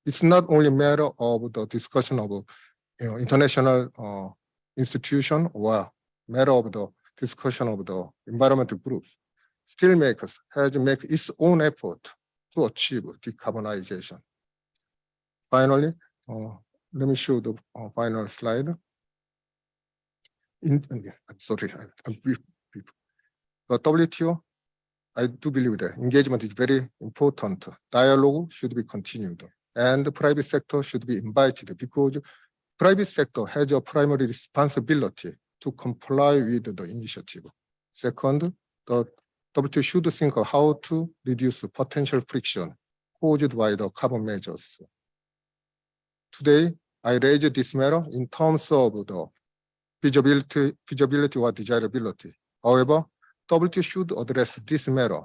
It's not only a matter of the discussion of international institution or matter of the discussion of the environmental groups. Steelmakers has to make its own effort to achieve decarbonization. Finally, let me show the final slide. I'm sorry, I'm brief. The WTO, I do believe that engagement is very important. Dialogue should be continued, and the private sector should be invited because private sector has a primary responsibility to comply with the initiative. Second, the WTO should think of how to reduce potential friction caused by the carbon measures. Today, I raised this matter in terms of the feasibility or desirability. However, WTO should address this matter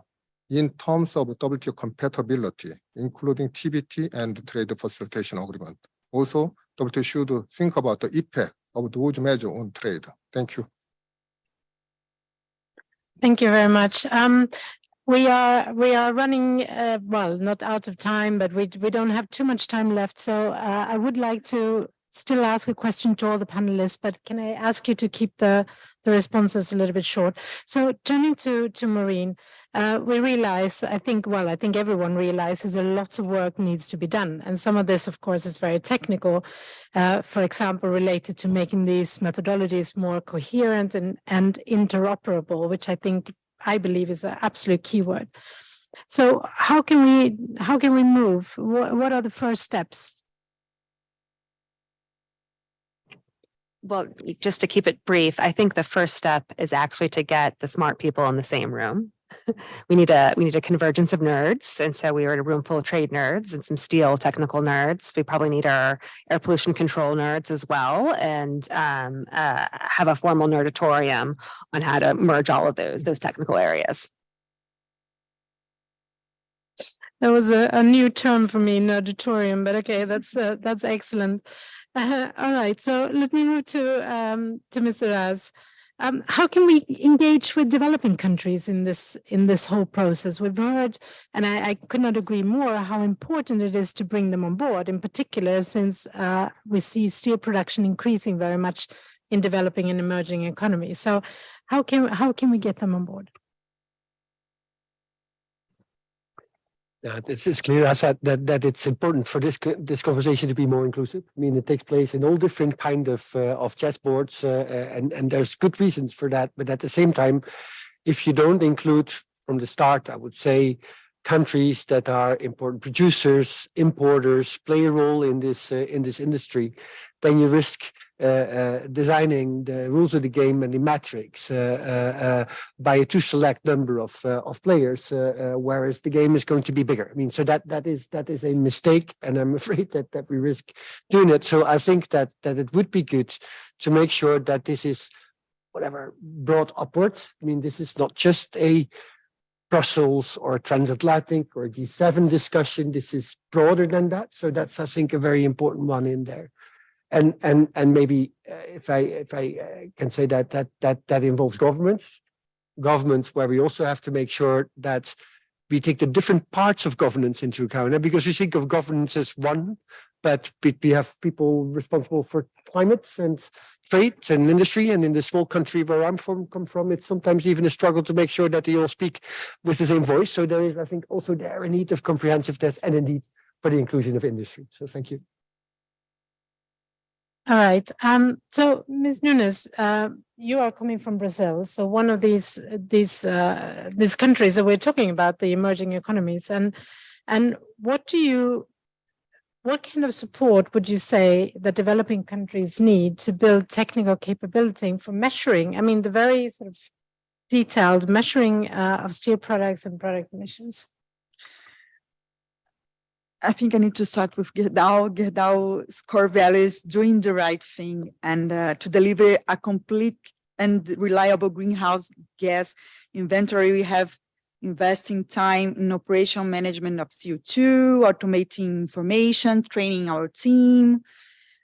in terms of WTO compatibility, including TBT and trade facilitation agreement. Also, WTO should think about the effect of those measures on trade. Thank you.
Thank you very much. We are running, well, not out of time, but we don't have too much time left. So I would like to still ask a question to all the panelists, but can I ask you to keep the responses a little bit short? So turning to Maureen, we realize, I think everyone realizes a lot of work needs to be done. And some of this, of course, is very technical, for example, related to making these methodologies more coherent and interoperable, which I believe is an absolute keyword. So how can we move? What are the first steps?
Well, just to keep it brief, I think the first step is actually to get the smart people in the same room. We need a convergence of nerds. And so we are in a room full of trade nerds and some steel technical nerds. We probably need our air pollution control nerds as well, and have a formal nerdatorium on how to merge all of those technical areas.
That was a new term for me, nerdatorium, but okay, that's excellent. All right, so let me move to Mr. Raz. How can we engage with developing countries in this whole process? We've heard, and I could not agree more, how important it is to bring them on board, in particular since we see steel production increasing very much in developing and emerging economies. So how can we get them on board?
Yeah, it's clear, Asad, that it's important for this conversation to be more inclusive. I mean, it takes place in all different kind of chessboards, and there's good reasons for that. But at the same time, if you don't include from the start, I would say, countries that are important producers, importers, play a role in this industry, then you risk designing the rules of the game and the metrics by a too select number of players, whereas the game is going to be bigger. I mean, so that is a mistake, and I'm afraid that we risk doing it. So I think that it would be good to make sure that this is whatever brought upwards. I mean, this is not just a Brussels or transatlantic or G7 discussion. This is broader than that. So that's, I think, a very important one in there. And maybe if I can say that involves governments where we also have to make sure that we take the different parts of governance into account. And because we think of governance as one, but we have people responsible for climate and trade and industry. And in the small country where I'm come from, it's sometimes even a struggle to make sure that they all speak with the same voice. So there is, I think, also there a need of comprehensiveness and a need for the inclusion of industry. So thank you.
All right. So Ms. Nunes, you are coming from Brazil. So one of these countries that we're talking about, the emerging economies, and what kind of support would you say that developing countries need to build technical capability for measuring? I mean, the very sort of detailed measuring of steel products and product emissions.
I think I need to start with Gerdau's core values, doing the right thing, and to deliver a complete and reliable greenhouse gas inventory. We have investing time in operational management of CO2, automating information, training our team,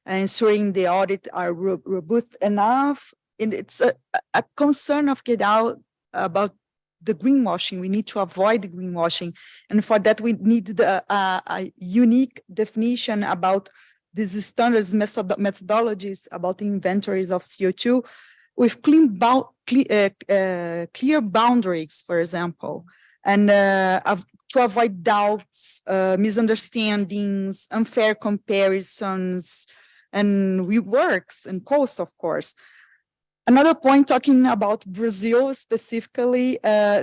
ensuring the audit are robust enough. And it's a concern of Gerdau about the greenwashing. We need to avoid the greenwashing. And for that, we need a unique definition about these standards methodologies about inventories of CO2 with clear boundaries, for example, and to avoid doubts, misunderstandings, unfair comparisons, and reworks and cost, of course. Another point, talking about Brazil specifically,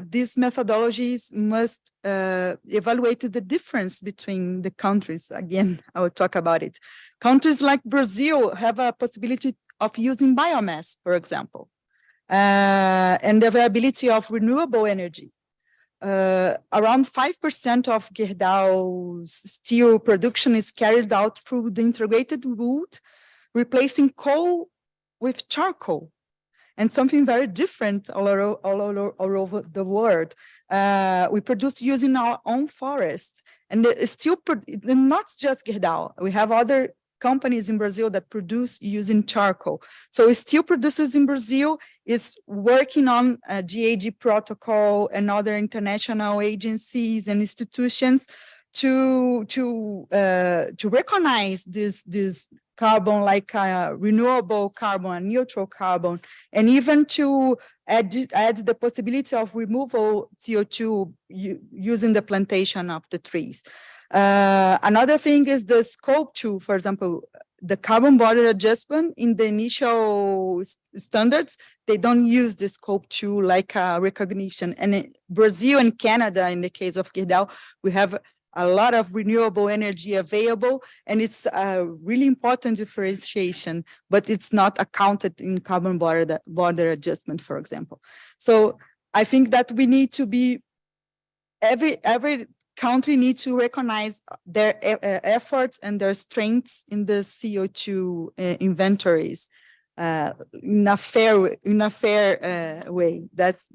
these methodologies must evaluate the difference between the countries. Again, I will talk about it. Countries like Brazil have a possibility of using biomass, for example, and the availability of renewable energy. Around 5% of Gerdau's steel production is carried out through the integrated route, replacing coal with charcoal. And something very different all over the world. We produce using our own forests, and it's still not just Gerdau. We have other companies in Brazil that produce using charcoal. So steel producers in Brazil is working on a GAG protocol and other international agencies and institutions to recognize this carbon, like renewable carbon, neutral carbon, and even to add the possibility of removal CO2 using the plantation of the trees. Another thing is the scope 2, for example, the carbon border adjustment in the initial standards, they don't use the scope 2 like recognition. And in Brazil and Canada, in the case of Gerdau, we have a lot of renewable energy available, and it's a really important differentiation, but it's not accounted in carbon border adjustment, for example. So I think that we need to be, every country needs to recognize their efforts and their strengths in the CO2 inventories in a fair way. That's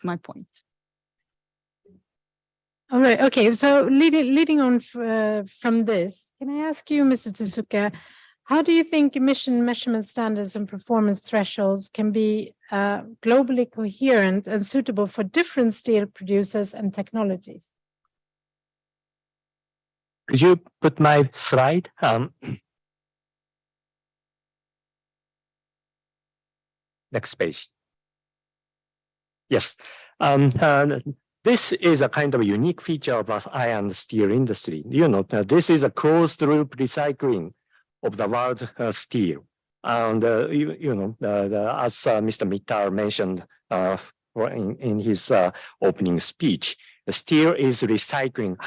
my point.
All right. Okay. So leading on from this, can I ask you, Mr. Tsuka, how do you think emission measurement standards and performance thresholds can be globally coherent and suitable for different steel producers and technologies?
Could you put my slide? Next page. Yes. This is a kind of a unique feature of the iron and steel industry. You know, this is a closed loop recycling of the world steel. And, you know, as Mr. Mittal mentioned in his opening speech, the steel is recycling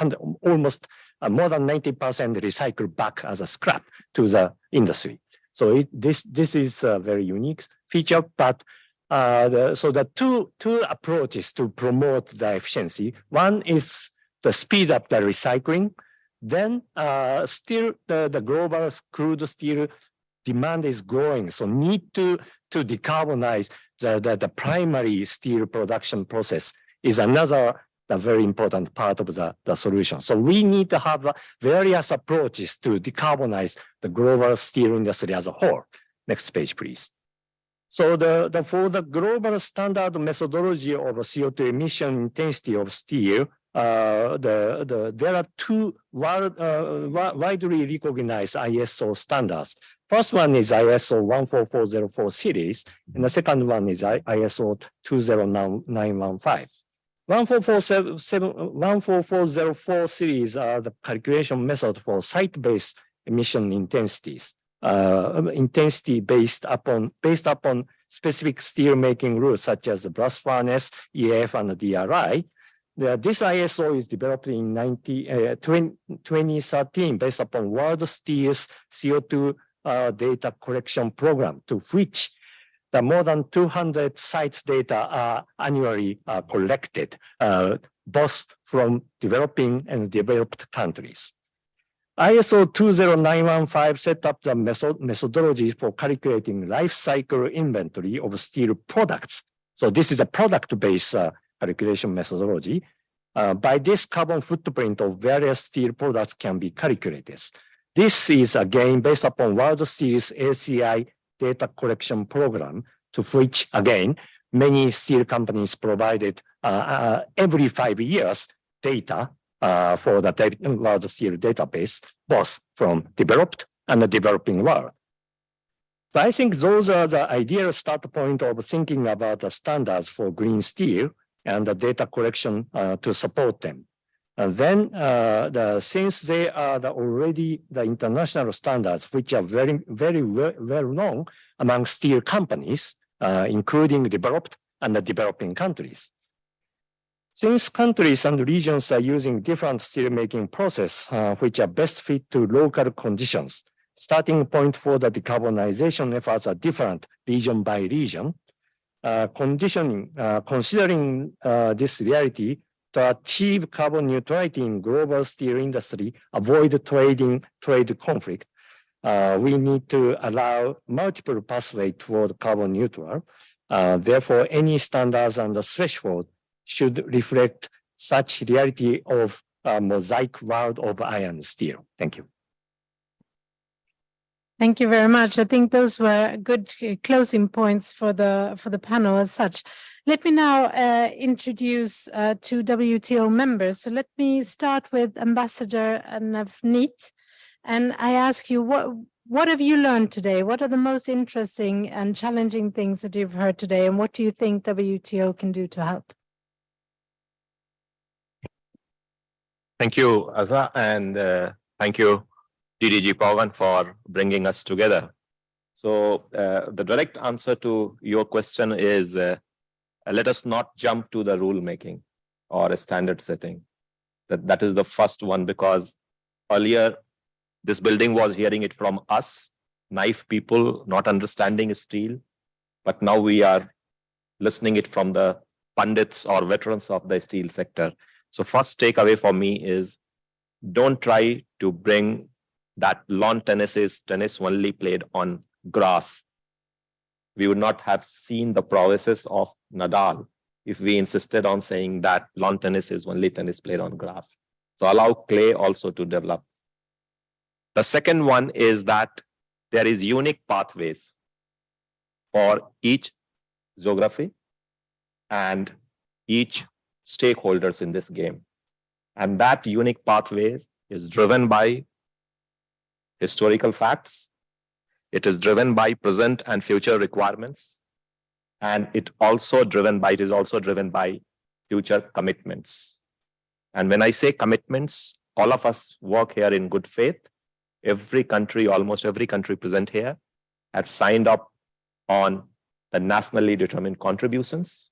almost more than 90% recycled back as a scrap to the industry. So this is a very unique feature, but so the two approaches to promote the efficiency. One is to speed up the recycling. Then still the global crude steel demand is growing, so need to decarbonize the primary steel production process is another very important part of the solution. So we need to have various approaches to decarbonize the global steel industry as a whole. Next page, please. So for the global standard methodology of CO2 emission intensity of steel, there are two widely recognized ISO standards. First one is ISO 14404 series, and the second one is ISO 20915. 14404 series are the calculation method for site-based emission intensities. Intensity based upon specific steel making rules such as the blast furnace, EAF, and the DRI. This ISO is developed in 2013 based upon World Steel's CO2 data collection program, to which the more than 200 sites data are annually collected, both from developing and developed countries. ISO 20915 set up the methodology for calculating life cycle inventory of steel products. So this is a product-based calculation methodology. By this, carbon footprint of various steel products can be calculated. This is again based upon World Steel's ACI data collection program, to which again many steel companies provided every 5 years data for the large steel database, both from developed and the developing world. So I think those are the ideal start point of thinking about the standards for green steel and the data collection to support them. And then since they are already the international standards, which are very, very well known among steel companies, including developed and the developing countries. Since countries and regions are using different steelmaking process, which are best fit to local conditions, starting point for the decarbonization efforts are different region by region. Considering this reality, to achieve carbon neutrality in global steel industry, avoid trade conflict, we need to allow multiple pathways toward carbon neutral. Therefore, any standards and the threshold should reflect such reality of a mosaic world of iron and steel. Thank you.
Thank you very much. I think those were good closing points for the panel as such. Let me now introduce two WTO members. So let me start with Ambassador Navneet. And I ask you, what have you learned today? What are the most interesting and challenging things that you've heard today? And what do you think WTO can do to help?
Thank you, Asa, and thank you, DDG Pawan, for bringing us together. So the direct answer to your question is, let us not jump to the rule making or a standard setting. That is the first one, because earlier this building was hearing it from us, naive people not understanding steel, but now we are listening it from the pundits or veterans of the steel sector. So first takeaway for me is, don't try to bring that lawn tennis is tennis only played on grass. We would not have seen the prowesses of Nadal if we insisted on saying that lawn tennis is only tennis played on grass. So allow clay also to develop. The second one is that there is unique pathways for each geography and each stakeholders in this game. And that unique pathways is driven by historical facts. It is driven by present and future requirements. And it is also driven by future commitments. And when I say commitments, all of us work here in good faith. Every country, almost every country present here, has signed up on the nationally determined contributions.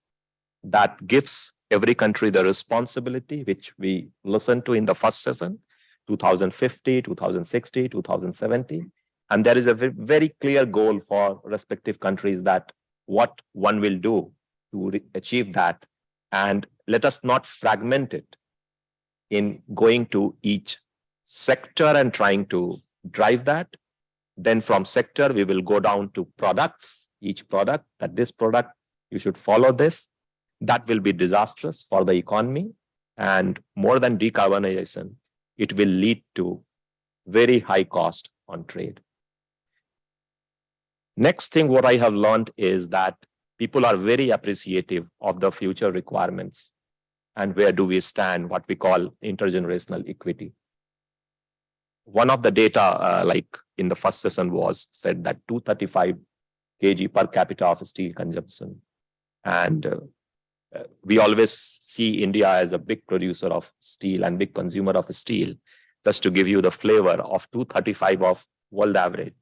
That gives every country the responsibility, which we listened to in the first session, 2050, 2060, 2070. And there is a very clear goal for respective countries that what one will do to achieve that. And let us not fragment it in going to each sector and trying to drive that. Then from sector, we will go down to products, each product, that this product, you should follow this. That will be disastrous for the economy. And more than decarbonization, it will lead to very high cost on trade. Next thing, what I have learned is that people are very appreciative of the future requirements and where do we stand, what we call intergenerational equity. One of the data, like in the first session, was said that 235 kg per capita of steel consumption. And we always see India as a big producer of steel and big consumer of steel. Just to give you the flavor of 235 of world average,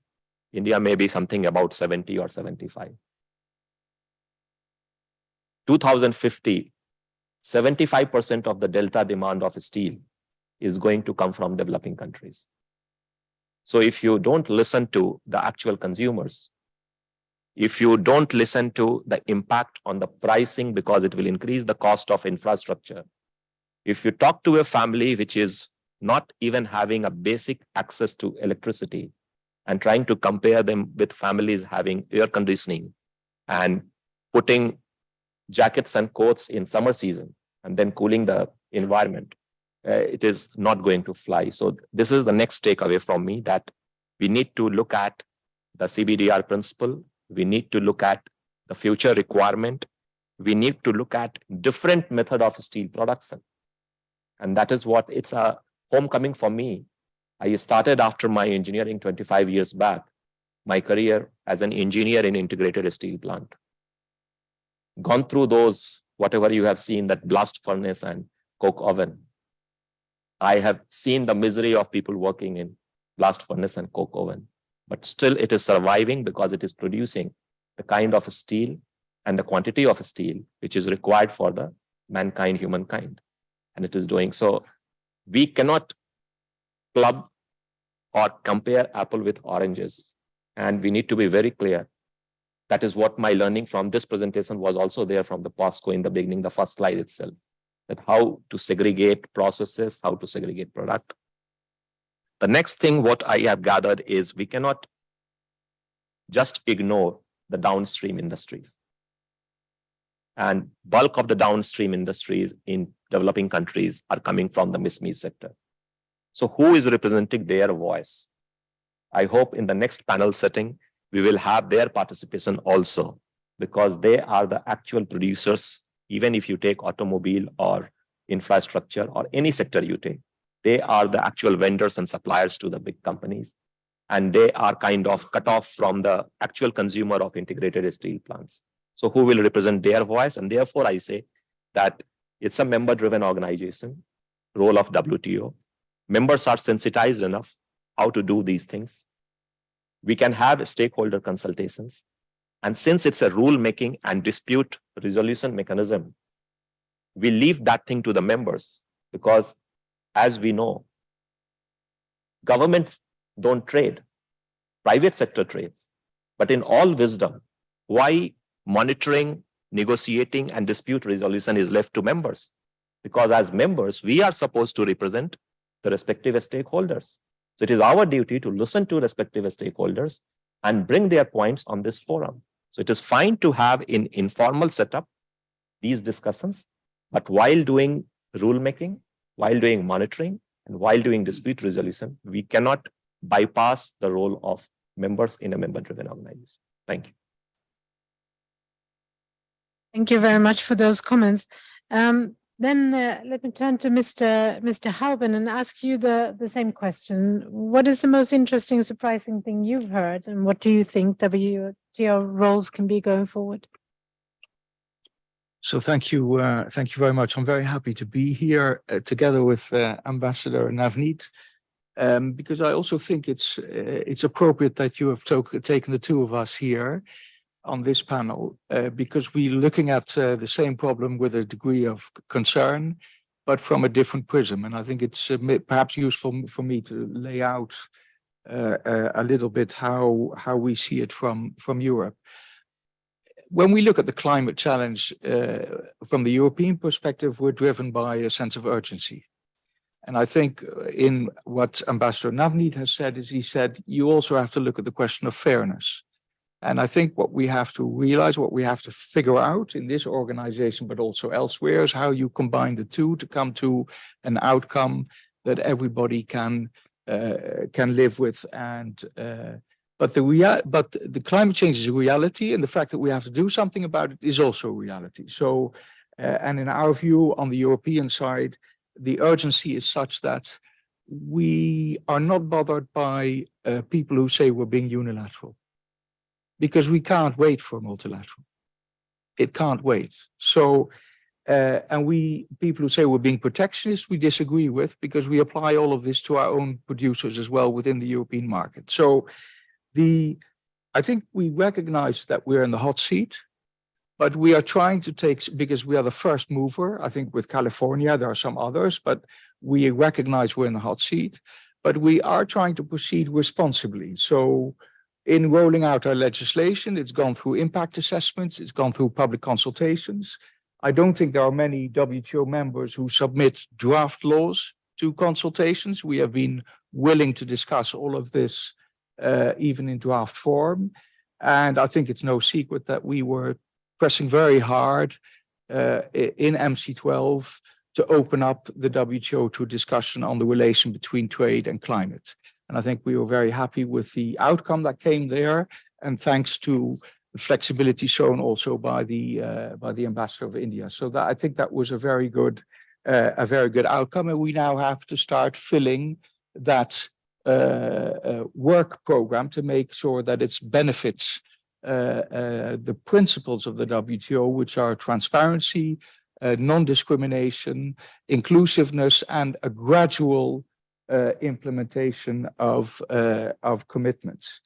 India may be something about 70 or 75. 2050, 75% of the delta demand of steel is going to come from developing countries. So if you don't listen to the actual consumers, if you don't listen to the impact on the pricing because it will increase the cost of infrastructure, if you talk to a family which is not even having a basic access to electricity and trying to compare them with families having air conditioning and putting jackets and coats in summer season and then cooling the environment, it is not going to fly. So this is the next takeaway from me, that we need to look at the CBDR principle. We need to look at the future requirement. we need to look at different method of steel production. And that is what it's a homecoming for me. I started after my engineering 25 years back, my career as an engineer in integrated steel plant. Gone through those, whatever you have seen, that blast furnace and coke oven. I have seen the misery of people working in blast furnace and coke oven, but still it is surviving because it is producing the kind of steel and the quantity of steel which is required for the mankind, humankind. And it is doing so. We cannot club or compare apple with oranges. And we need to be very clear. That is what my learning from this presentation was also there from the POSCO in the beginning, the first slide itself, that how to segregate processes, how to segregate product. The next thing what I have gathered is we cannot just ignore the downstream industries. And bulk of the downstream industries in developing countries are coming from the MISME sector. So who is representing their voice? I hope in the next panel setting, we will have their participation also, because they are the actual producers. Even if you take automobile or infrastructure or any sector you take, they are the actual vendors and suppliers to the big companies. And they are kind of cut off from the actual consumer of integrated steel plants. So who will represent their voice? And therefore, I say that it's a member-driven organization, role of WTO. Members are sensitized enough how to do these things. We can have stakeholder consultations. And since it's a rule-making and dispute resolution mechanism, we leave that thing to the members because, as we know, governments don't trade, private sector trades. But in all wisdom, why monitoring, negotiating, and dispute resolution is left to members? Because as members, we are supposed to represent the respective stakeholders. So it is our duty to listen to respective stakeholders and bring their points on this forum. So it is fine to have in informal setup these discussions, but while doing rulemaking, while doing monitoring, and while doing dispute resolution, we cannot bypass the role of members in a member-driven organization. Thank you.
Thank you very much for those comments. Then let me turn to Mr. Halben and ask you the same question. What is the most interesting, surprising thing you've heard, and what do you think WTO roles can be going forward?
So thank you very much. I'm very happy to be here together with Ambassador Navneet, because I also think it's appropriate that you have taken the two of us here on this panel, because we're looking at the same problem with a degree of concern, but from a different prism. And I think it's perhaps useful for me to lay out a little bit how we see it from Europe. When we look at the climate challenge from the European perspective, we're driven by a sense of urgency. And I think in what Ambassador Navneet has said is he said, you also have to look at the question of fairness. And I think what we have to realize, what we have to figure out in this organization, but also elsewhere, is how you combine the two to come to an outcome that everybody can live with. And but the climate change is a reality, and the fact that we have to do something about it is also a reality. So, and in our view, on the European side, the urgency is such that we are not bothered by people who say we're being unilateral, because we can't wait for multilateral. It can't wait. So, and people who say we're being protectionist, we disagree with, because we apply all of this to our own producers as well within the European market. So I think we recognize that we're in the hot seat, but we are trying to take, because we are the first mover, I think with California, there are some others, but we recognize we're in the hot seat, but we are trying to proceed responsibly. So in rolling out our legislation, it's gone through impact assessments, it's gone through public consultations. I don't think there are many WTO members who submit draft laws to consultations. We have been willing to discuss all of this, even in draft form. And I think it's no secret that we were pressing very hard in MC12 to open up the WTO to a discussion on the relation between trade and climate. And I think we were very happy with the outcome that came there. And thanks to flexibility shown also by the ambassador of India. So that I think that was a very good outcome, and we now have to start filling that work program to make sure that it benefits the principles of the WTO, which are transparency, non-discrimination, inclusiveness, and a gradual implementation of commitments.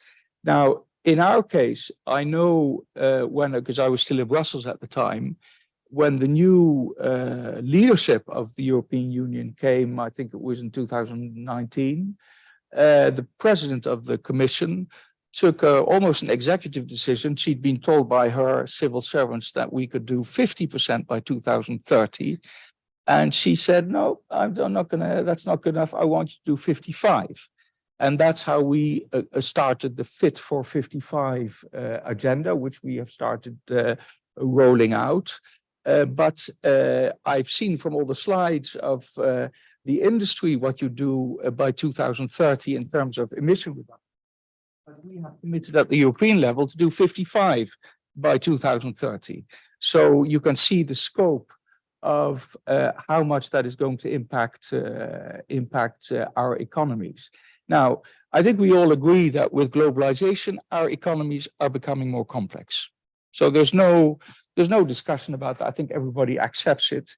Now, in our case, I know because I was still in Brussels at the time, when the new leadership of the European Union came, I think it was in 2019, the president of the Commission took almost an executive decision. She'd been told by her civil servants that we could do 50% by 2030. And she said, no, I'm not gonna, that's not good enough. I want you to do 55. And that's how we started the Fit for 55 agenda, which we have started rolling out. But I've seen from all the slides of the industry what you do by 2030 in terms of emission reduction. But we have committed at the European level to do 55 by 2030. So you can see the scope of how much that is going to impact our economies. Now, I think we all agree that with globalization, our economies are becoming more complex. So there's no discussion about that. I think everybody accepts it.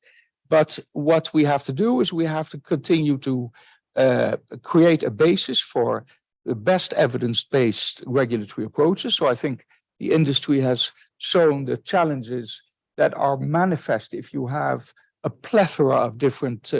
But what we have to do is we have to continue to create a basis for the best evidence-based regulatory approaches. So I think the industry has shown the challenges that are manifest if you have a plethora of different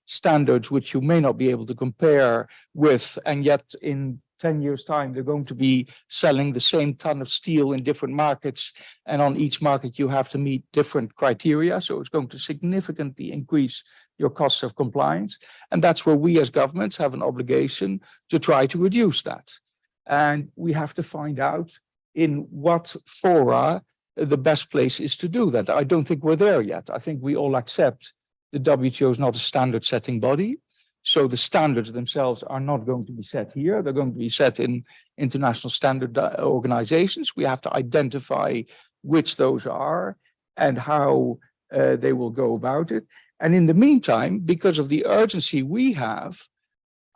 standards which you may not be able to compare with, and yet in 10 years' time, they're going to be selling the same ton of steel in different markets, and on each market you have to meet different criteria. So it's going to significantly increase your costs of compliance. And that's where we as governments have an obligation to try to reduce that. And we have to find out in what fora the best place is to do that. I don't think we're there yet. I think we all accept the WTO is not a standard setting body. So the standards themselves are not going to be set here. They're going to be set in international standard organizations. We have to identify which those are and how they will go about it. And in the meantime, because of the urgency we have,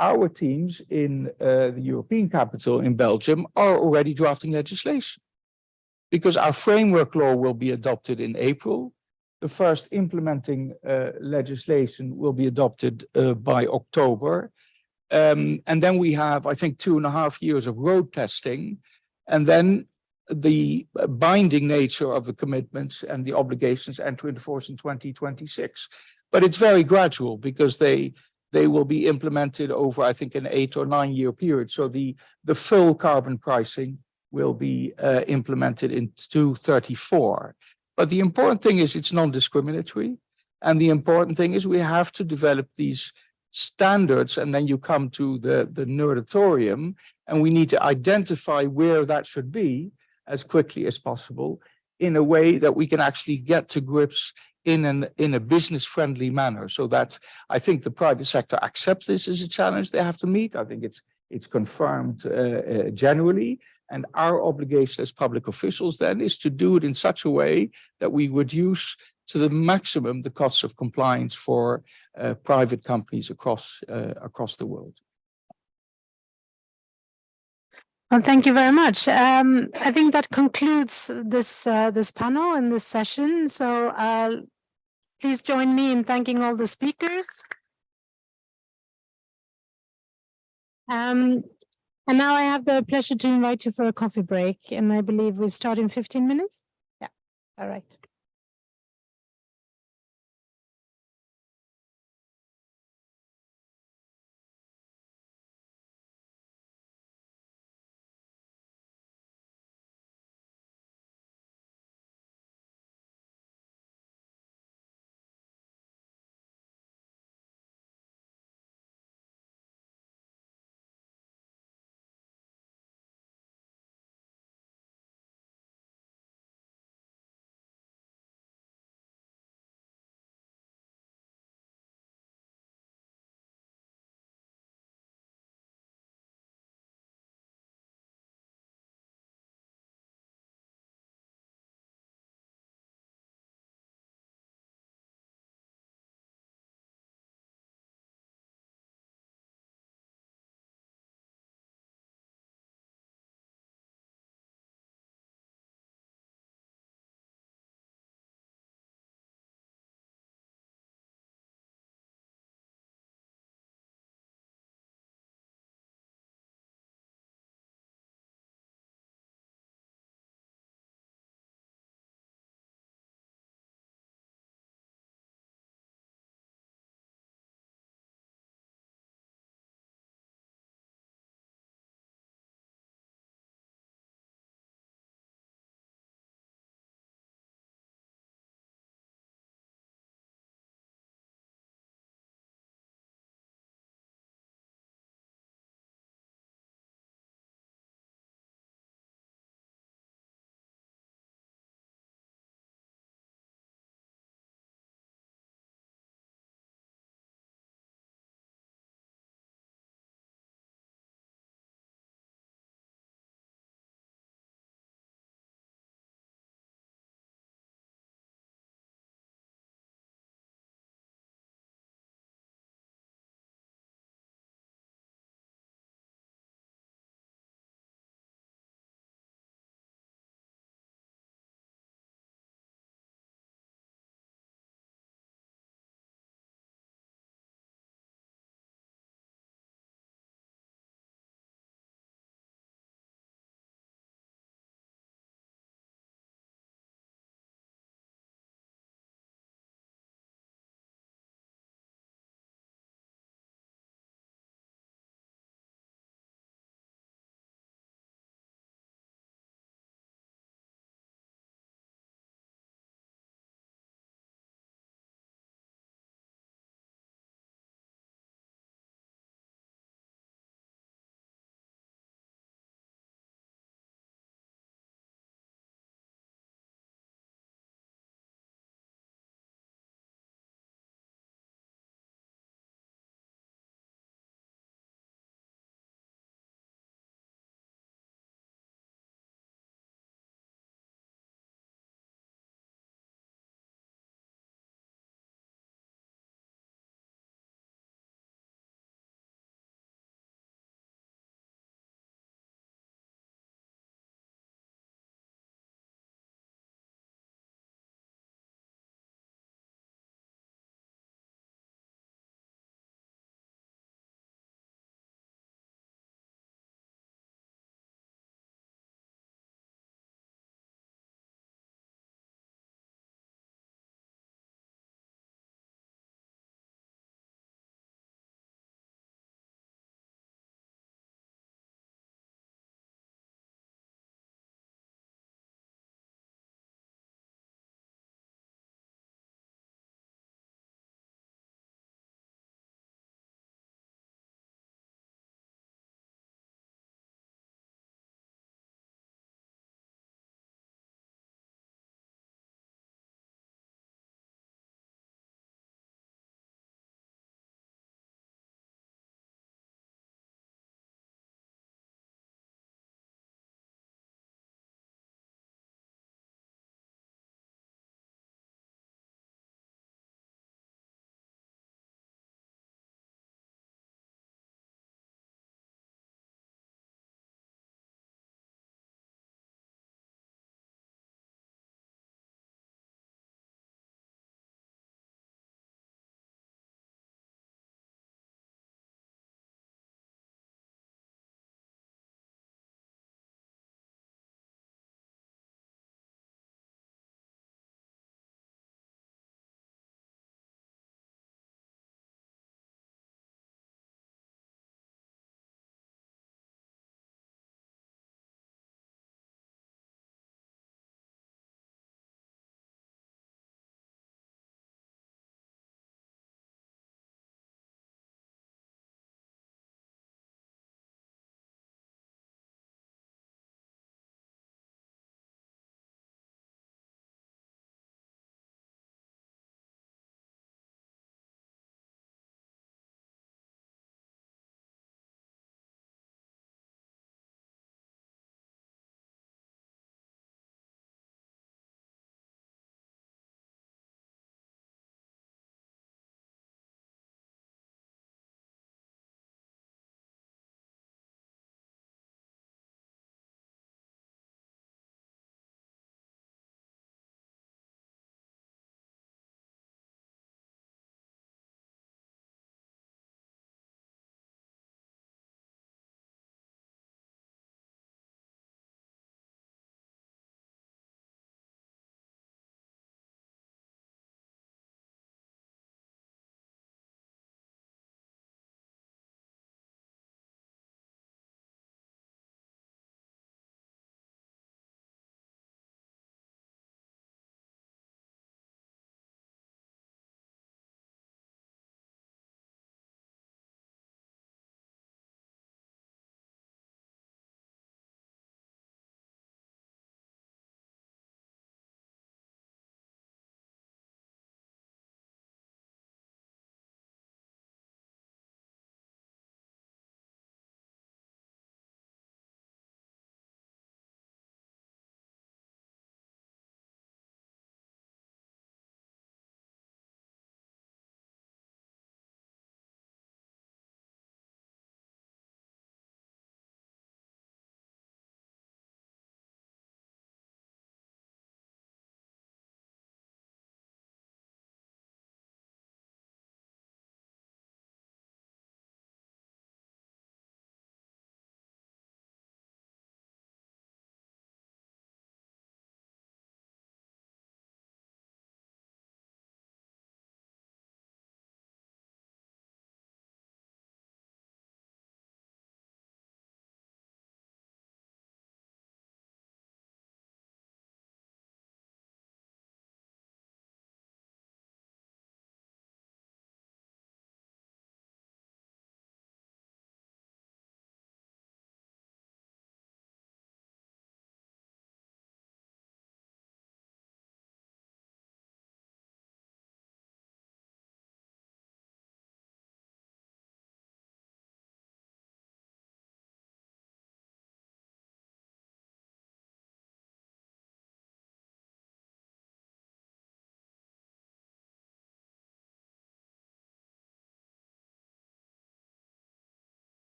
our teams in the European capital in Belgium are already drafting legislation. Because our framework law will be adopted in April. The first implementing legislation will be adopted by October. And then we have, I think, 2.5 years of road testing. And then the binding nature of the commitments and the obligations enter into force in 2026. But it's very gradual because they will be implemented over, I think, an 8 or 9 year period. So the full carbon pricing will be implemented in 2034. But the important thing is it's non-discriminatory. And the important thing is we have to develop these standards, and then you come to the moratorium, and we need to identify where that should be as quickly as possible in a way that we can actually get to grips in a business-friendly manner, so that I think the private sector accepts this as a challenge they have to meet. I think it's confirmed generally. And our obligation as public officials then is to do it in such a way that we reduce to the maximum the costs of compliance for private companies across the world.
Well, thank you very much. I think that concludes this panel and this session. So please join me in thanking all the speakers. And now I have the pleasure to invite you for a coffee break, and I believe we start in 15 minutes. Yeah, all right.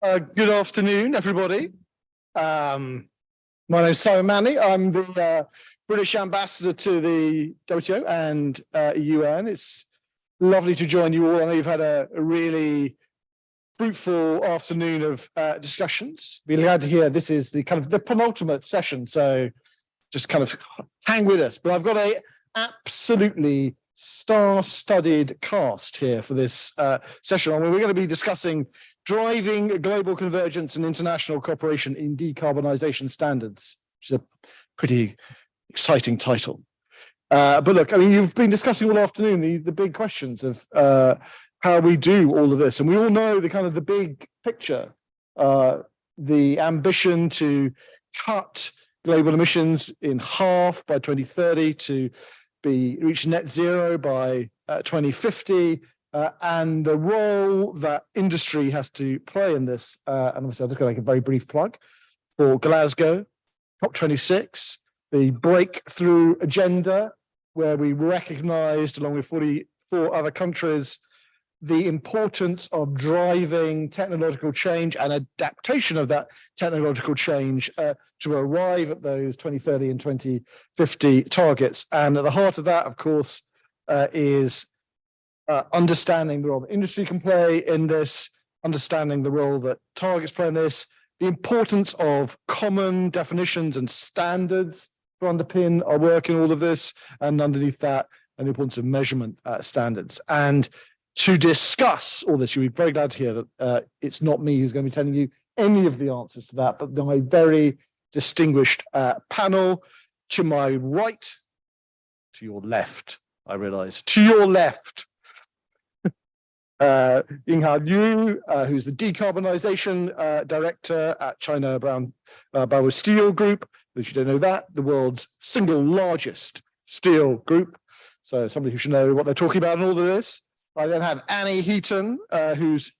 Good afternoon, everybody. My name is Simon Manley. I'm the British ambassador to the WTO and UN. It's lovely to join you all. I know you've had a really fruitful afternoon of discussions. Be glad to hear this is the kind of the penultimate session, so just kind of hang with us. But I've got a absolutely star-studded cast here for this session. I mean, we're going to be discussing driving global convergence and international cooperation in decarbonization standards, which is a pretty exciting title. But look, I mean, you've been discussing all afternoon the big questions of how we do all of this, and we all know the kind of the big picture, the ambition to cut global emissions in half by 2030, to reach net zero by 2050, and the role that industry has to play in this. And obviously, I'm just going to make a very brief plug for Glasgow, COP26, the breakthrough agenda, where we recognized, along with 44 other countries, the importance of driving technological change and adaptation of that technological change to arrive at those 2030 and 2050 targets. And at the heart of that, of course, is understanding the role that industry can play in this, understanding the role that targets play in this, the importance of common definitions and standards to underpin our work in all of this, and underneath that, and the importance of measurement standards. And to discuss all this, you'll be very glad to hear that it's not me who's going to be telling you any of the answers to that, but my very distinguished panel. To my right, to your left, I realize, to your left, Yinghao Liu, who's the Decarbonization Director at China Brown Bauer Steel Group. If you don't know that, the world's single largest steel group. So somebody who should know what they're talking about in all of this. I then have Annie Heaton, who's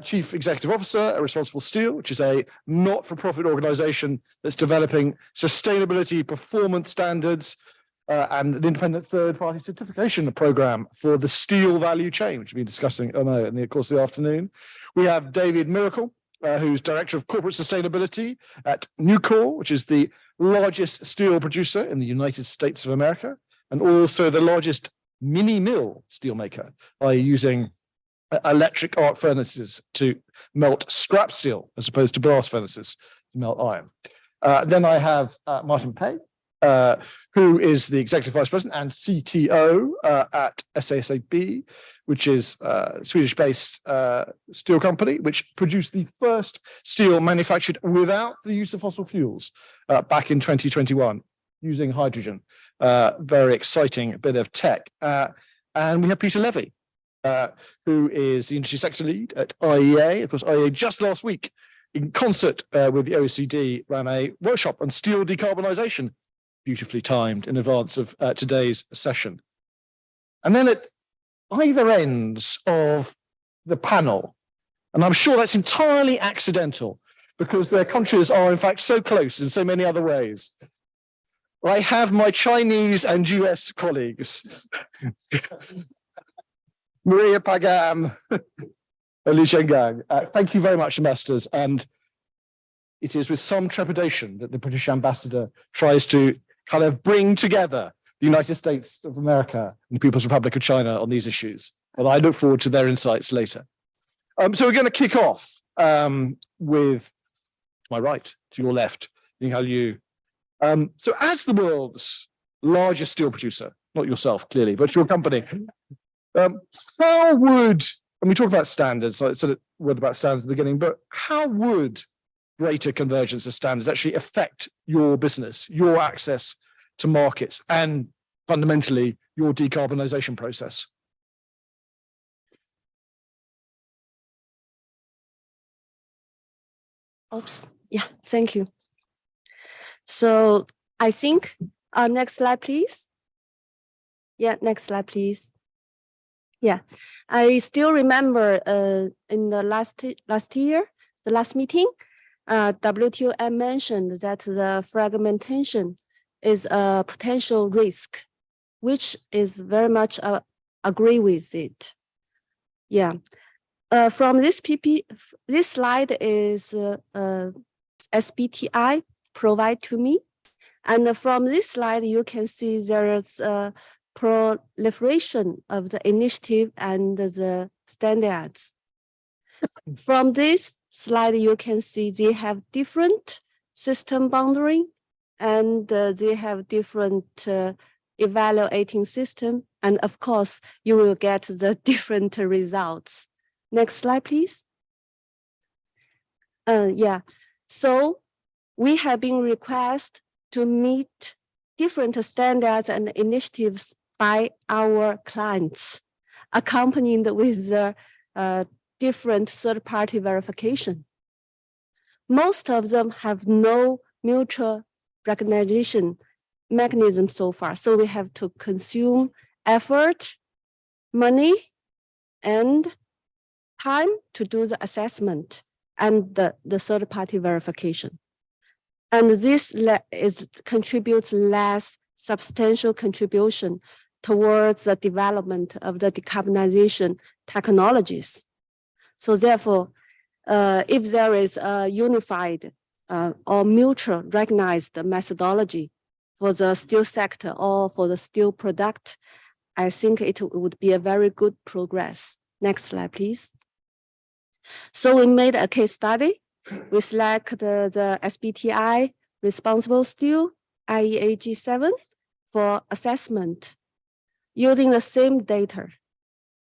Chief Executive Officer at Responsible Steel, which is a not-for-profit organization that's developing sustainability performance standards and an independent third-party certification program for the steel value chain, which we've been discussing in the course of the afternoon. We have David Miracle, who's Director of Corporate Sustainability at Nucor, which is the largest steel producer in the United States of America, and also the largest mini mill steelmaker by using electric arc furnaces to melt scrap steel as opposed to blast furnaces to melt iron. Then I have Martin Pei, who is the Executive Vice President and CTO at SASAB, which is a Swedish-based steel company, which produced the first steel manufactured without the use of fossil fuels back in 2021, using hydrogen. Very exciting bit of tech. And we have Peter Levy, who is the industry sector lead at IEA. Of course, IEA just last week, in concert with the OECD, ran a workshop on steel decarbonisation, beautifully timed in advance of today's session. And then at either ends of the panel, and I'm sure that's entirely accidental because their countries are in fact so close in so many other ways, I have my Chinese and US colleagues, Maria Pagam and Li Shengang. Thank you very much, ambassadors. And it is with some trepidation that the British ambassador tries to kind of bring together the United States of America and the People's Republic of China on these issues. And I look forward to their insights later. So we're going to kick off with my right, to your left, Yinghao Liu. So as the world's largest steel producer, not yourself clearly, but your company, how would, and we talk about standards, I said a word about standards at the beginning, but how would greater convergence of standards actually affect your business, your access to markets, and fundamentally your decarbonisation process?
Oops. Yeah, thank you. So I think, next slide, please. Yeah, next slide, please. Yeah, I still remember in the last year, the last meeting, WTO mentioned that the fragmentation is a potential risk, which is very much agree with it. Yeah, From this this slide is SBTI provide to me. And from this slide, you can see there is a proliferation of the initiative and the standards. From this slide, you can see they have different system boundary and they have different evaluating system. And of course, you will get the different results. Next slide, please. Yeah, so we have been requested to meet different standards and initiatives by our clients, accompanied with the different third-party verification. Most of them have no mutual recognition mechanism so far, so we have to consume effort, money, and time to do the assessment and the third-party verification. And this contributes less substantial contribution towards the development of the decarbonization technologies. So therefore, if there is a unified or mutual recognized methodology for the steel sector or for the steel product, I think it would be a very good progress. Next slide, please. So we made a case study. We select the SBTI responsible steel IEA G7 for assessment using the same data.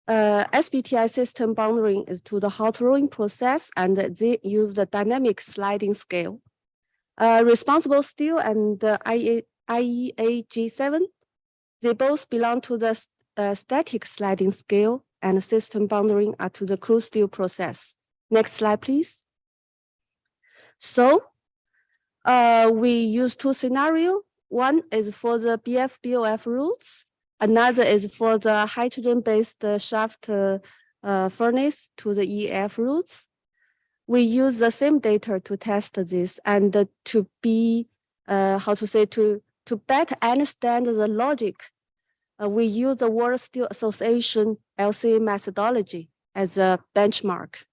SBTI system boundary is to the hot rolling process, and they use the dynamic sliding scale. Responsible steel and the IEA G7, they both belong to the static sliding scale, and system boundary are to the crude steel process. Next slide, please. So we use two scenarios. One is for the BF-BOF routes. Another is for the hydrogen-based shaft furnace to the EAF routes. We use the same data to test this and to be, to better understand the logic. We use the World Steel Association LCA methodology as a benchmark.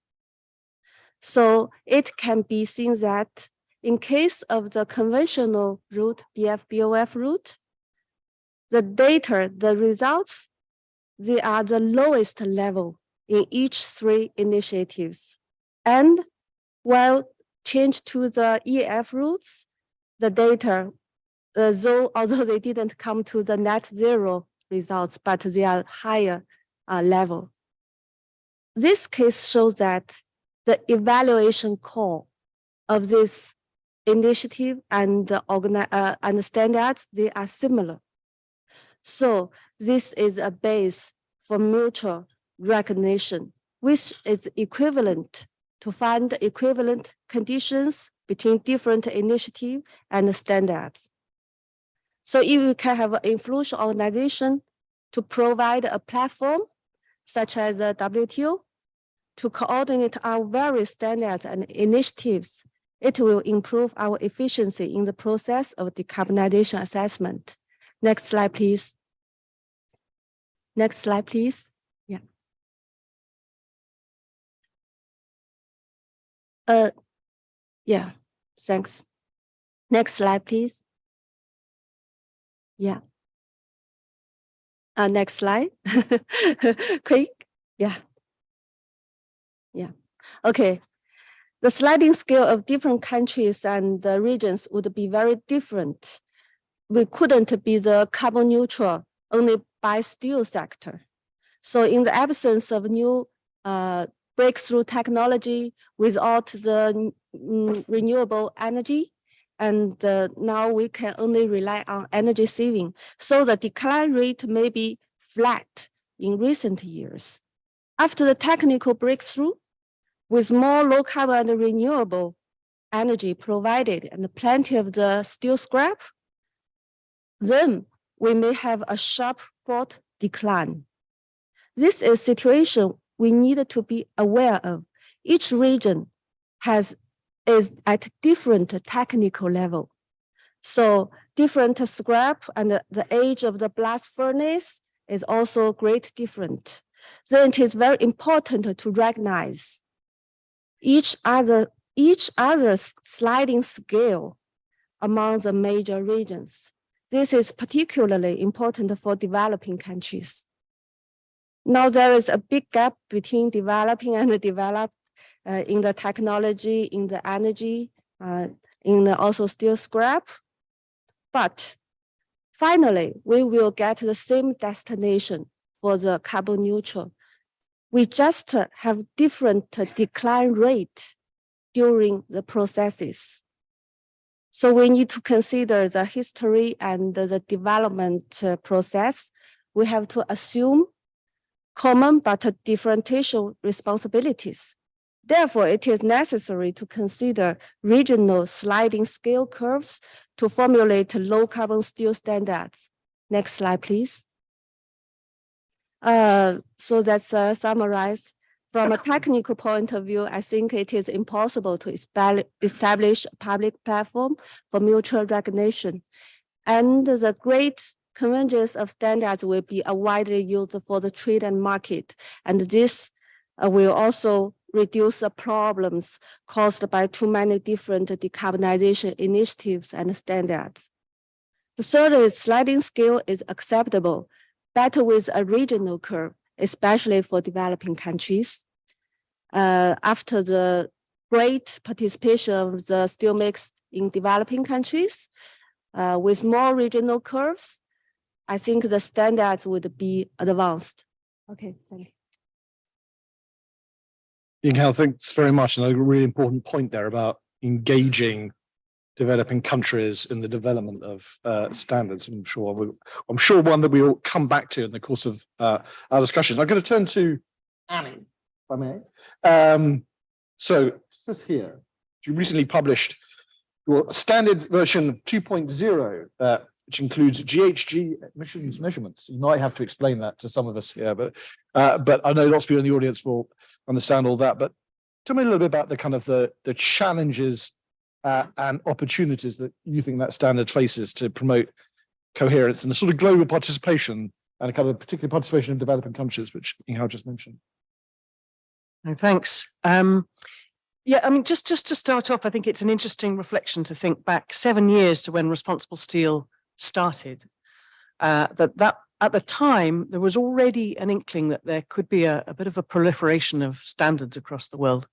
So it can be seen that in case of the conventional route, BF-BOF route, the data, the results, they are the lowest level in each three initiatives. And while changed to the EAF routes, the data, although they didn't come to the net zero results, but they are higher level. This case shows that the evaluation core of this initiative and the standards, they are similar. So this is a base for mutual recognition, which is equivalent to find equivalent conditions between different initiatives and standards. So if we can have an influential organization to provide a platform, such as the WTO, to coordinate our various standards and initiatives, it will improve our efficiency in the process of decarbonization assessment. Next slide, please. Next slide, please. Yeah. Yeah, thanks. Next slide, please. Yeah. Next slide. Quick. Yeah. Yeah. Okay. The sliding scale of different countries and the regions would be very different. We couldn't be the carbon neutral only by steel sector. So in the absence of new breakthrough technology without the renewable energy, and now we can only rely on energy saving. So the decline rate may be flat in recent years. After the technical breakthrough, with more low carbon and renewable energy provided and plenty of the steel scrap, then we may have a sharp spot decline. This is a situation we need to be aware of. Each region is at different technical level. So different scrap and the age of the blast furnace is also great different. then it is very important to recognize each other's sliding scale among the major regions. This is particularly important for developing countries. Now there is a big gap between developing and developed in the technology, in the energy, in the also steel scrap. But finally, we will get the same destination for the carbon neutral. We just have different decline rate during the processes. So we need to consider the history and the development process. We have to assume common but differential responsibilities. Therefore, it is necessary to consider regional sliding scale curves to formulate low carbon steel standards. Next slide, please. So that's summarized. From a technical point of view, I think it is impossible to establish a public platform for mutual recognition. And the great convergence of standards will be widely used for the trade and market. And this will also reduce the problems caused by too many different decarbonization initiatives and standards. The third is sliding scale is acceptable, better with a regional curve, especially for developing countries. After the great participation of the steelmakers in developing countries, with more regional curves, I think the standards would be advanced. Okay, thank you.
Ying-Hao, thanks very much. And a really important point there about engaging developing countries in the development of standards. I'm sure one that we will come back to in the course of our discussion. I'm going to turn to Annie, if I may. So this here, you recently published your standard version 2.0, which includes GHG emissions measurements. You might have to explain that to some of us here, but I know lots of people in the audience will understand all that. But tell me a little bit about the kind of the challenges and opportunities that you think that standard faces to promote coherence and the sort of global participation and a kind of particular participation in developing countries, which Ying-Hao just mentioned.
No, thanks. Yeah, I mean, just to start off, I think it's an interesting reflection to think back 7 years to when Responsible Steel started. That at the time, there was already an inkling that there could be a bit of a proliferation of standards across the world.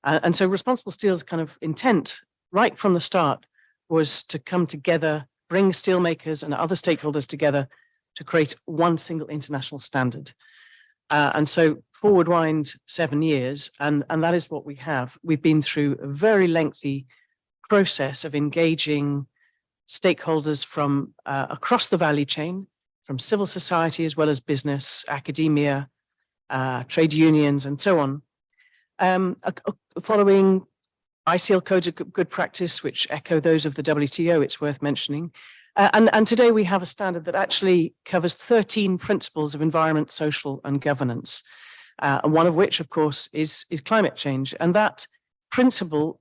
And so Responsible Steel's kind of intent right from the start was to come together, bring steelmakers and other stakeholders together to create one single international standard. And so forward wind 7 years, and that is what we have. We've been through a very lengthy process of engaging stakeholders from across the value chain, from civil society as well as business, academia, trade unions, and so on. Following ICL codes of good practice, which echo those of the WTO, it's worth mentioning. And today we have a standard that actually covers 13 principles of environment, social, and governance, and one of which, of course, is climate change. And that principle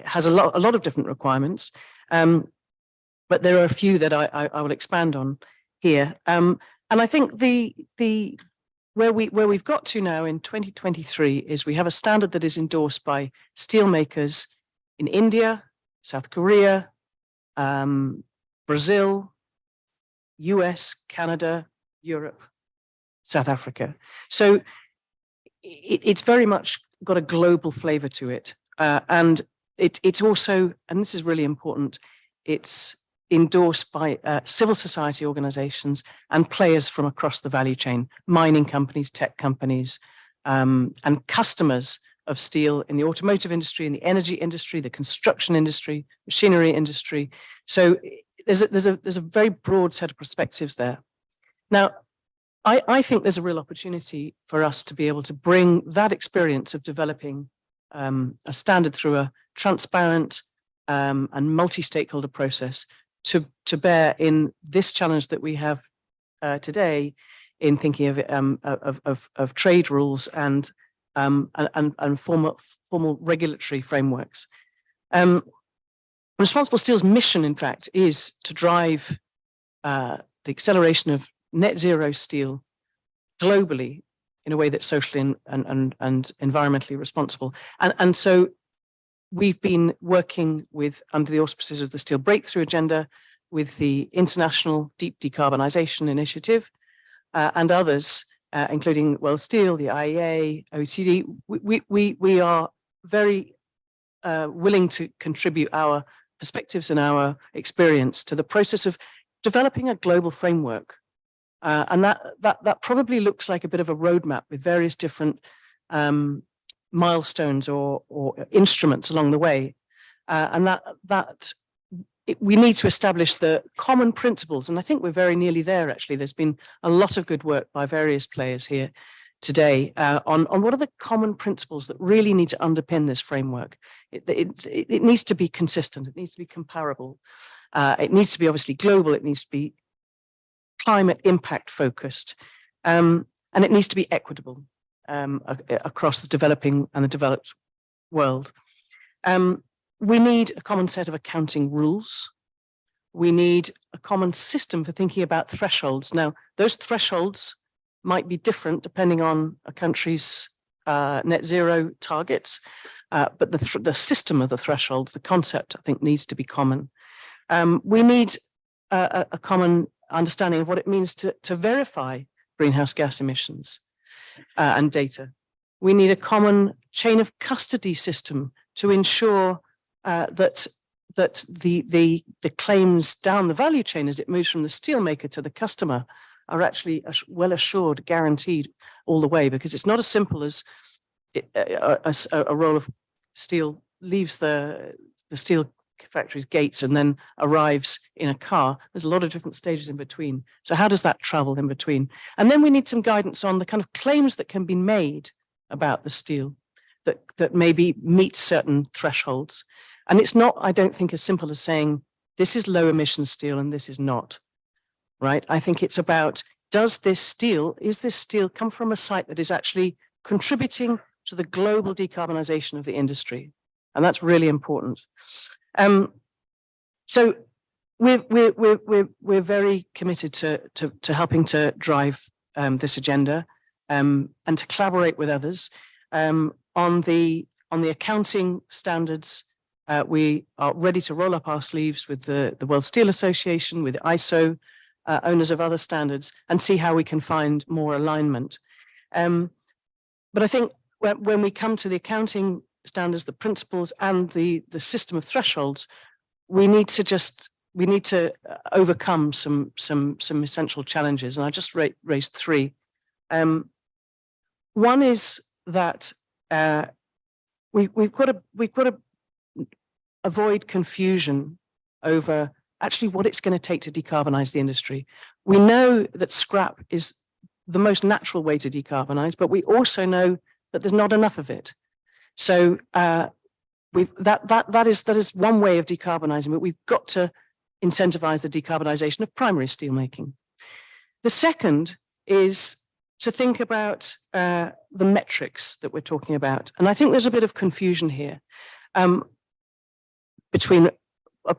has a lot of different requirements, but there are a few that I will expand on here. And I think where we've got to now in 2023 is we have a standard that is endorsed by steelmakers in India, South Korea, Brazil, US, Canada, Europe, South Africa. So it's very much got a global flavor to it. And it's also, and this is really important, it's endorsed by civil society organizations and players from across the value chain, mining companies, tech companies, and customers of steel in the automotive industry, in the energy industry, the construction industry, machinery industry. So there's a very broad set of perspectives there. Now, I think there's a real opportunity for us to be able to bring that experience of developing a standard through a transparent and multi-stakeholder process to bear in this challenge that we have today in thinking of trade rules and formal regulatory frameworks. Responsible Steel's mission, in fact, is to drive the acceleration of net zero steel globally in a way that's socially and environmentally responsible. And so we've been working with, under the auspices of the Steel Breakthrough Agenda, with the International Deep Decarbonization Initiative and others, including World Steel, the IEA, OECD. We are very willing to contribute our perspectives and our experience to the process of developing a global framework. And that probably looks like a bit of a roadmap with various different milestones or instruments along the way. And we need to establish the common principles. And I think we're very nearly there, actually. There's been a lot of good work by various players here today on what are the common principles that really need to underpin this framework. It needs to be consistent. It needs to be comparable. It needs to be obviously global. It needs to be climate impact focused. And it needs to be equitable across the developing and the developed world. We need a common set of accounting rules. We need a common system for thinking about thresholds. Now, those thresholds might be different depending on a country's net zero targets, but the system of the thresholds, the concept, I think, needs to be common. We need a common understanding of what it means to verify greenhouse gas emissions and data. We need a common chain of custody system to ensure that the claims down the value chain as it moves from the steelmaker to the customer are actually well assured, guaranteed all the way, because it's not as simple as a roll of steel leaves the steel factory's gates and then arrives in a car. There's a lot of different stages in between. So how does that travel in between? And then we need some guidance on the kind of claims that can be made about the steel that maybe meet certain thresholds. And it's not, I don't think, as simple as saying, this is low emission steel and this is not, right? I think it's about, is this steel come from a site that is actually contributing to the global decarbonization of the industry? And that's really important. So we're very committed to helping to drive this agenda and to collaborate with others. On the accounting standards, we are ready to roll up our sleeves with the World Steel Association, with ISO, owners of other standards, and see how we can find more alignment. But I think when we come to the accounting standards, the principles, and the system of thresholds, we need to overcome some essential challenges, and I just raised three. One is that we've got to avoid confusion over actually what it's going to take to decarbonize the industry. We know that scrap is the most natural way to decarbonize, but we also know that there's not enough of it. So that is one way of decarbonizing, but we've got to incentivize the decarbonization of primary steelmaking. The second is to think about the metrics that we're talking about. And I think there's a bit of confusion here between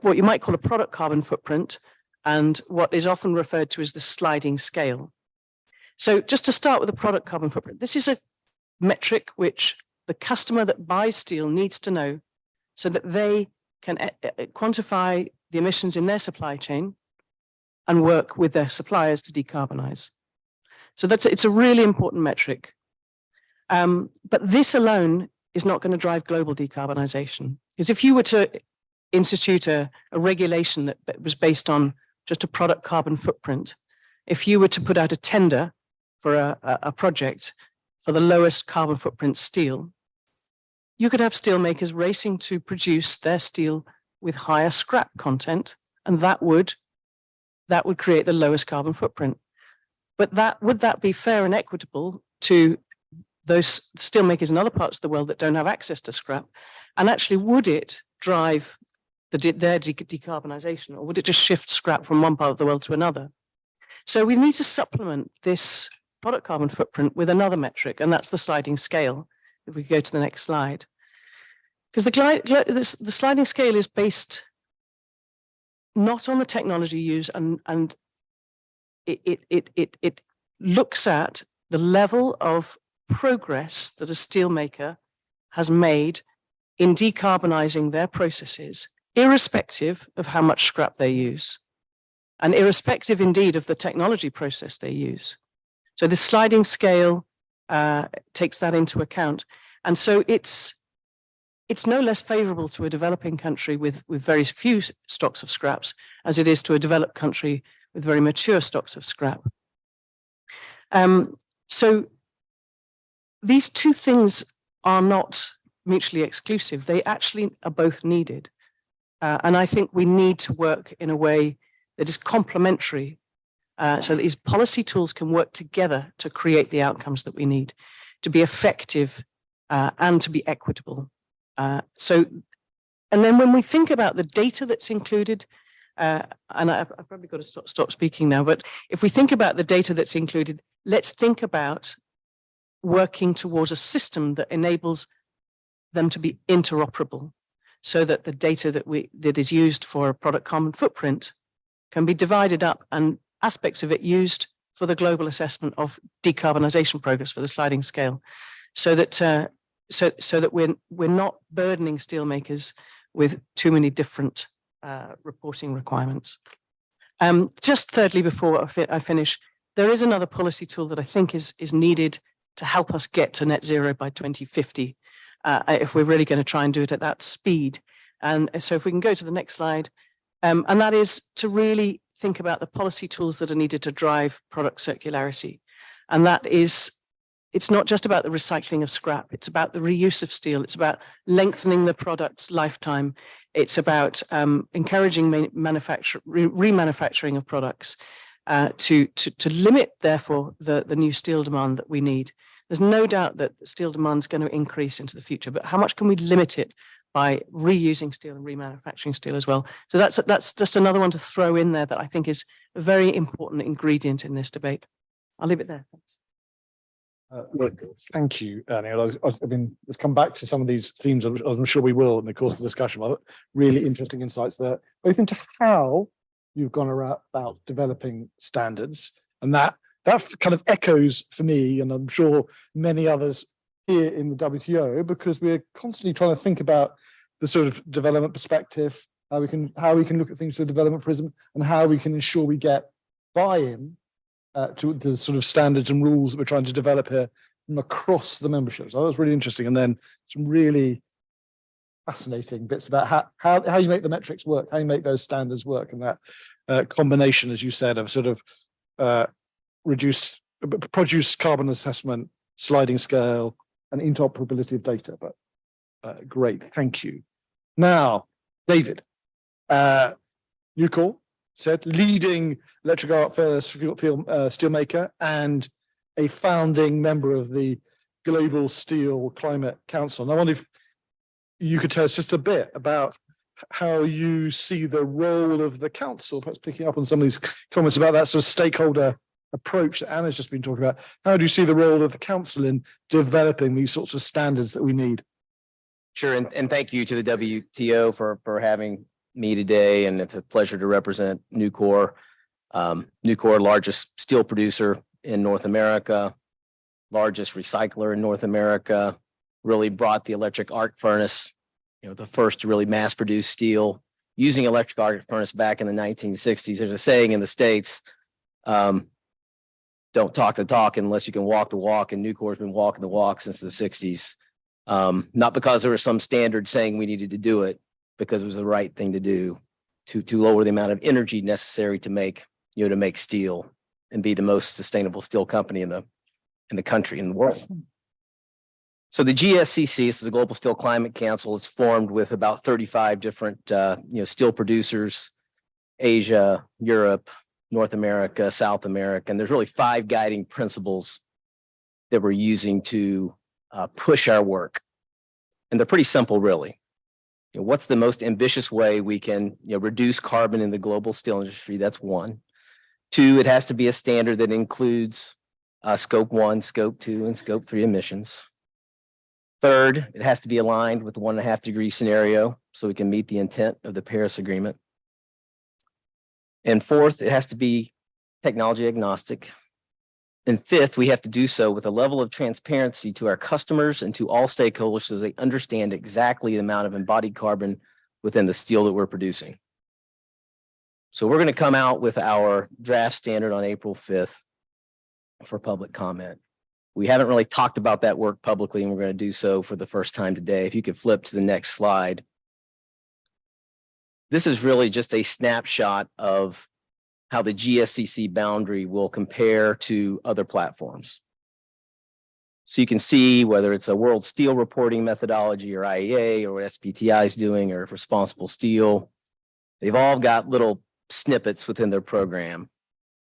what you might call a product carbon footprint and what is often referred to as the sliding scale. So just to start with the product carbon footprint, this is a metric which the customer that buys steel needs to know so that they can quantify the emissions in their supply chain and work with their suppliers to decarbonize. So it's a really important metric. But this alone is not going to drive global decarbonization. Because if you were to institute a regulation that was based on just a product carbon footprint, if you were to put out a tender for a project for the lowest carbon footprint steel, you could have steelmakers racing to produce their steel with higher scrap content, and that would create the lowest carbon footprint. But would that be fair and equitable to those steelmakers in other parts of the world that don't have access to scrap? And actually, would it drive their decarbonization, or would it just shift scrap from one part of the world to another? So we need to supplement this product carbon footprint with another metric, and that's the sliding scale. If we go to the next slide. Because the sliding scale is based not on the technology used, and it looks at the level of progress that a steelmaker has made in decarbonizing their processes, irrespective of how much scrap they use, and irrespective indeed of the technology process they use. So the sliding scale takes that into account. And so it's no less favorable to a developing country with very few stocks of scraps as it is to a developed country with very mature stocks of scrap. So these two things are not mutually exclusive. They actually are both needed. And I think we need to work in a way that is complementary so that these policy tools can work together to create the outcomes that we need to be effective and to be equitable. And then when we think about the data that's included, and I've probably got to stop speaking now, but if we think about the data that's included, let's think about working towards a system that enables them to be interoperable so that the data that is used for a product carbon footprint can be divided up and aspects of it used for the global assessment of decarbonization progress for the sliding scale, so that so that we're not burdening steelmakers with too many different reporting requirements. Just thirdly, before I finish, there is another policy tool that I think is needed to help us get to net zero by 2050, if we're really going to try and do it at that speed. And so if we can go to the next slide, and that is to really think about the policy tools that are needed to drive product circularity. And that is, it's not just about the recycling of scrap, it's about the reuse of steel, it's about lengthening the product's lifetime, it's about encouraging remanufacturing of products to limit, therefore, the new steel demand that we need. There's no doubt that steel demand is going to increase into the future, but how much can we limit it by reusing steel and remanufacturing steel as well? So that's just another one to throw in there that I think is a very important ingredient in this debate. I'll leave it there. Thanks.
Look, thank you, Neil. I mean, let's come back to some of these themes. I'm sure we will in the course of the discussion. Really interesting insights there, both into how you've gone about developing standards, and that kind of echoes for me, and I'm sure many others here in the WTO, because we're constantly trying to think about the sort of development perspective, how we can look at things through a development prism, and how we can ensure we get buy-in to the sort of standards and rules that we're trying to develop here from across the membership. So that was really interesting, and then some really fascinating bits about how you make the metrics work, how you make those standards work, and that combination, as you said, of sort of produce carbon assessment, sliding scale, and interoperability of data. But great, thank you. Now, David, Nucor said, leading electric arc furnace steelmaker and a founding member of the Global Steel Climate Council. And I wonder if you could tell us just a bit about how you see the role of the council, perhaps picking up on some of these comments about that sort of stakeholder approach that Anna's just been talking about. How do you see the role of the council in developing these sorts of standards that we need?
Sure, and thank you to the WTO for having me today, and it's a pleasure to represent Nucor. Nucor, largest steel producer in North America, largest recycler in North America, really brought the electric arc furnace, the first to really mass produce steel using electric arc furnace back in the 1960s. There's a saying in the States, don't talk the talk unless you can walk the walk, and Nucor's been walking the walk since the 60s. Not because there was some standard saying we needed to do it, because it was the right thing to do to lower the amount of energy necessary to make steel and be the most sustainable steel company in the country, in the world. So the GSCC, this is the Global Steel Climate Council. It's formed with about 35 different steel producers, Asia, Europe, North America, South America, and there's really 5 guiding principles that we're using to push our work, and they're pretty simple, really. What's the most ambitious way we can reduce carbon in the global steel industry? That's 1. 2, it has to be a standard that includes scope 1, scope 2, and scope 3 emissions. 3rd, it has to be aligned with the 1.5-degree scenario so we can meet the intent of the Paris Agreement. And 4th, it has to be technology agnostic. And fifth, we have to do so with a level of transparency to our customers and to all stakeholders so they understand exactly the amount of embodied carbon within the steel that we're producing. So we're going to come out with our draft standard on April 5th for public comment. We haven't really talked about that work publicly, and we're going to do so for the first time today. If you could flip to the next slide. This is really just a snapshot of how the GSCC boundary will compare to other platforms. So you can see whether it's a World Steel Reporting Methodology or IEA or what SBTI is doing or Responsible Steel. They've all got little snippets within their program,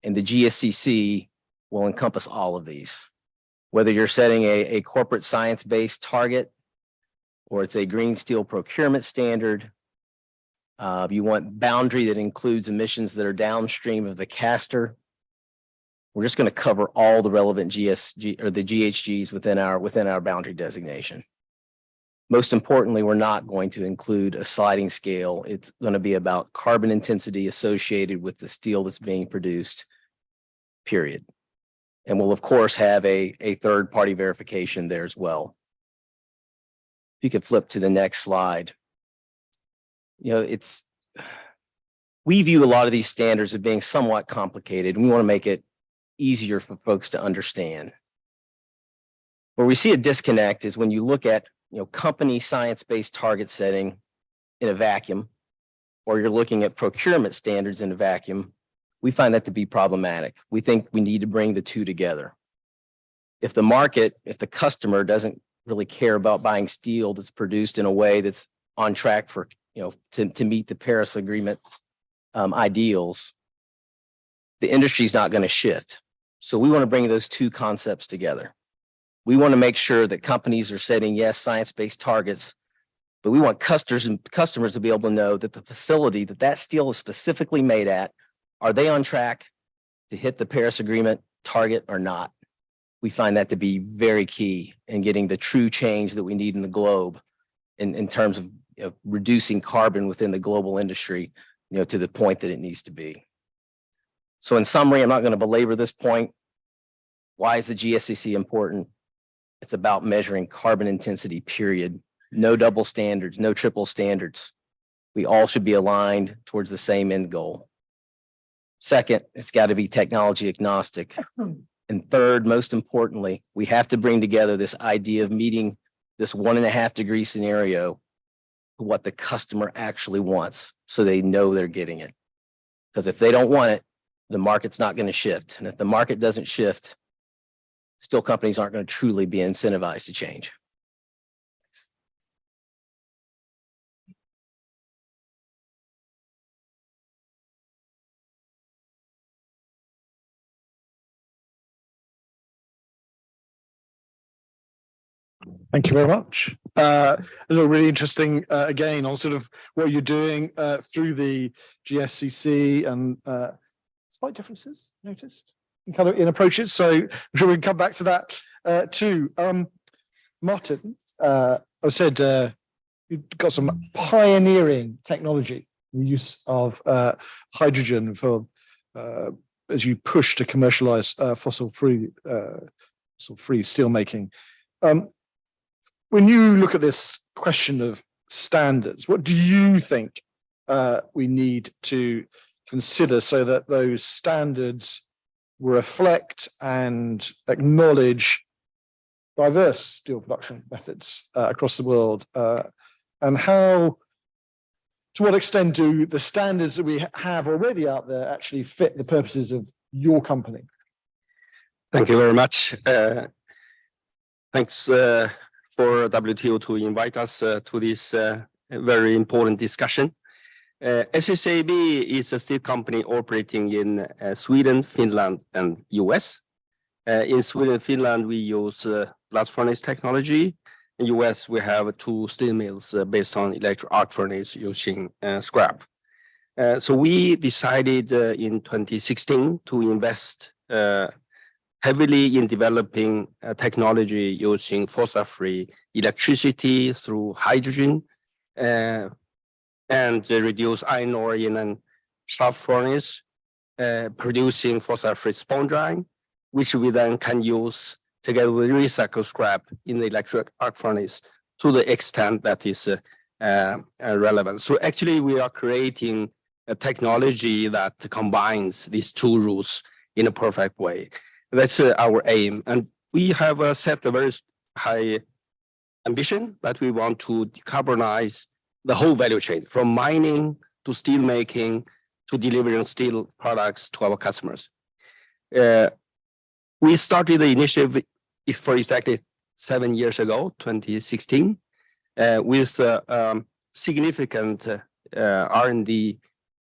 and the GSCC will encompass all of these. Whether you're setting a corporate science-based target or it's a green steel procurement standard, you want boundary that includes emissions that are downstream of the caster. We're just going to cover all the relevant GSG or the GHGs within our boundary designation. Most importantly, we're not going to include a sliding scale. It's going to be about carbon intensity associated with the steel that's being produced, period. And we'll of course have a third-party verification there as well. If you could flip to the next slide. You know, we view a lot of these standards as being somewhat complicated, and we want to make it easier for folks to understand. Where we see a disconnect is when you look at, you know, company science-based target setting in a vacuum, or you're looking at procurement standards in a vacuum. We find that to be problematic. We think we need to bring the two together. If the customer doesn't really care about buying steel that's produced in a way that's on track for, you know, to meet the Paris Agreement ideals, the industry is not going to shift. So we want to bring those two concepts together. We want to make sure that companies are setting, yes, science-based targets, but we want customers to be able to know that the facility that steel is specifically made at, are they on track to hit the Paris Agreement target or not? We find that to be very key in getting the true change that we need in the globe in terms of reducing carbon within the global industry, you know, to the point that it needs to be. So in summary, I'm not going to belabor this point. Why is the GSCC important? It's about measuring carbon intensity, period. No double standards, no triple standards. We all should be aligned towards the same end goal. Second, it's got to be technology agnostic. And third, most importantly, we have to bring together this idea of meeting this 1.5 degree scenario, what the customer actually wants, so they know they're getting it. Because if they don't want it, the market's not going to shift. And if the market doesn't shift, steel companies aren't going to truly be incentivized to change.
Thank you very much. A little really interesting, again, on sort of what you're doing through the GSCC and slight differences noticed in kind of in approaches. So I'm sure we can come back to that too. Martin, I said you've got some pioneering technology, the use of hydrogen for as you push to commercialize fossil-free steelmaking. When you look at this question of standards, what do you think we need to consider so that those standards reflect and acknowledge diverse steel production methods across the world? And how, to what extent do the standards that we have already out there actually fit the purposes of your company?
Thank you very much. Thanks for WTO to invite us to this very important discussion. SSAB is a steel company operating in Sweden, Finland, and US. In Sweden and Finland, we use blast furnace technology. In US, we have 2 steel mills based on electric arc furnace using scrap. So we decided in 2016 to invest heavily in developing technology using fossil-free electricity through hydrogen and reduce iron ore in a shaft furnace, producing fossil-free spun drying.
which we then can use together with recycled scrap in the electric arc furnace to the extent that is relevant. So actually we are creating a technology that combines these two rules in a perfect way. That's our aim. And we have set a very high ambition that we want to decarbonize the whole value chain, from mining to steel making to delivering steel products to our customers. We started the initiative for exactly 7 years ago, 2016, with significant R&D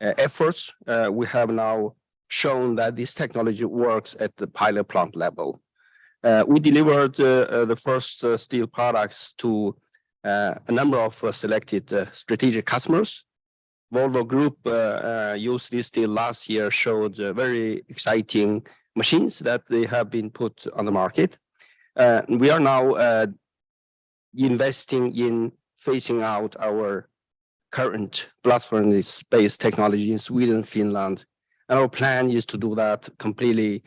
efforts. We have now shown that this technology works at the pilot plant level. We delivered the first steel products to a number of selected strategic customers. Volvo Group used this steel last year, showed very exciting machines that they have been put on the market. We are now investing in phasing out our current blast furnace-based technology in Sweden, Finland, and our plan is to do that completely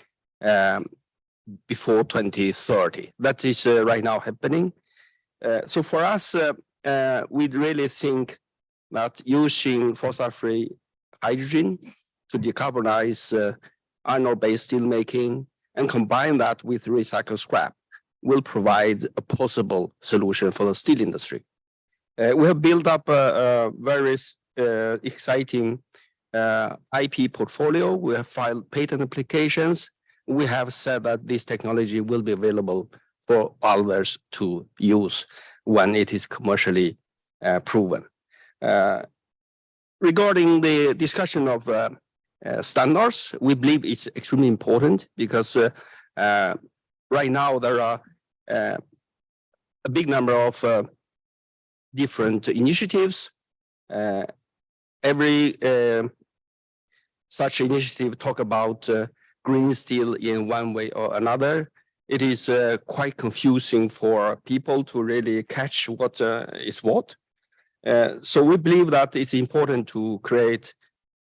before 2030. That is right now happening. So for us, we really think that using fossil-free hydrogen to decarbonize iron ore-based steel making and combine that with recycled scrap will provide a possible solution for the steel industry. We have built up a very exciting IP portfolio. We have filed patent applications. We have said that this technology will be available for others to use when it is commercially proven. Regarding the discussion of standards, we believe it's extremely important because right now there are a big number of different initiatives. Every such initiative talk about green steel in one way or another. It is quite confusing for people to really catch what is what. So we believe that it's important to create,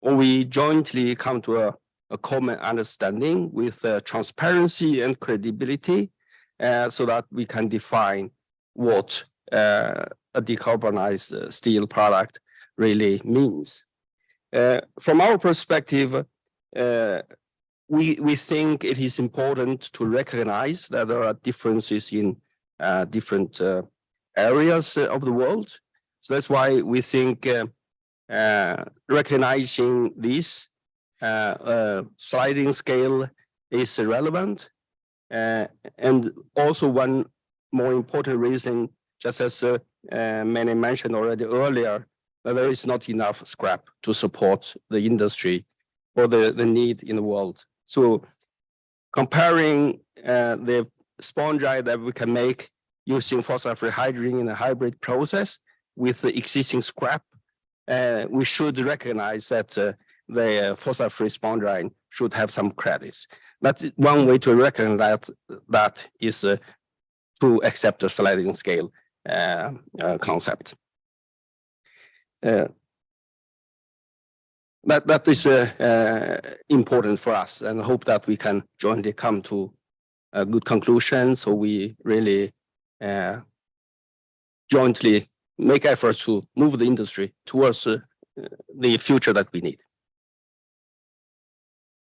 or we jointly come to a common understanding with transparency and credibility, so that we can define what a decarbonized steel product really means. From our perspective, we think it is important to recognize that there are differences in different areas of the world. So that's why we think recognizing this sliding scale is relevant. And also one more important reason, just as many mentioned already earlier, that there is not enough scrap to support the industry or the need in the world. So comparing the sponge iron that we can make using fossil-free hydrogen in a hybrid process with the existing scrap, we should recognize that the fossil-free sponge iron should have some credits. That's one way to recognize that is to accept the sliding scale concept. That is important for us, and I hope that we can jointly come to a good conclusion. So we really jointly make efforts to move the industry towards the future that we need.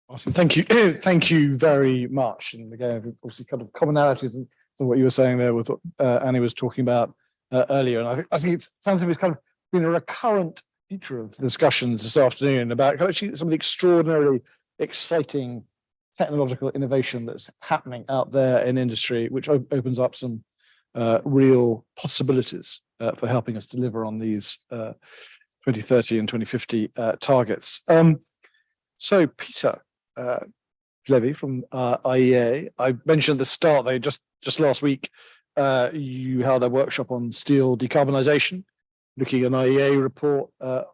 Awesome. Thank you. Thank you very much. And again, obviously kind of commonalities in what you were saying there with what Annie was talking about earlier. And I think it's something that's kind of been a recurrent feature of discussions this afternoon about actually some of the extraordinarily exciting technological innovation that's happening out there in industry, which opens up some real possibilities for helping us deliver on these 2030 and 2050 targets. So Peter Levy from IEA, I mentioned at the start, they just last week, you held a workshop on steel decarbonization, looking at an IEA report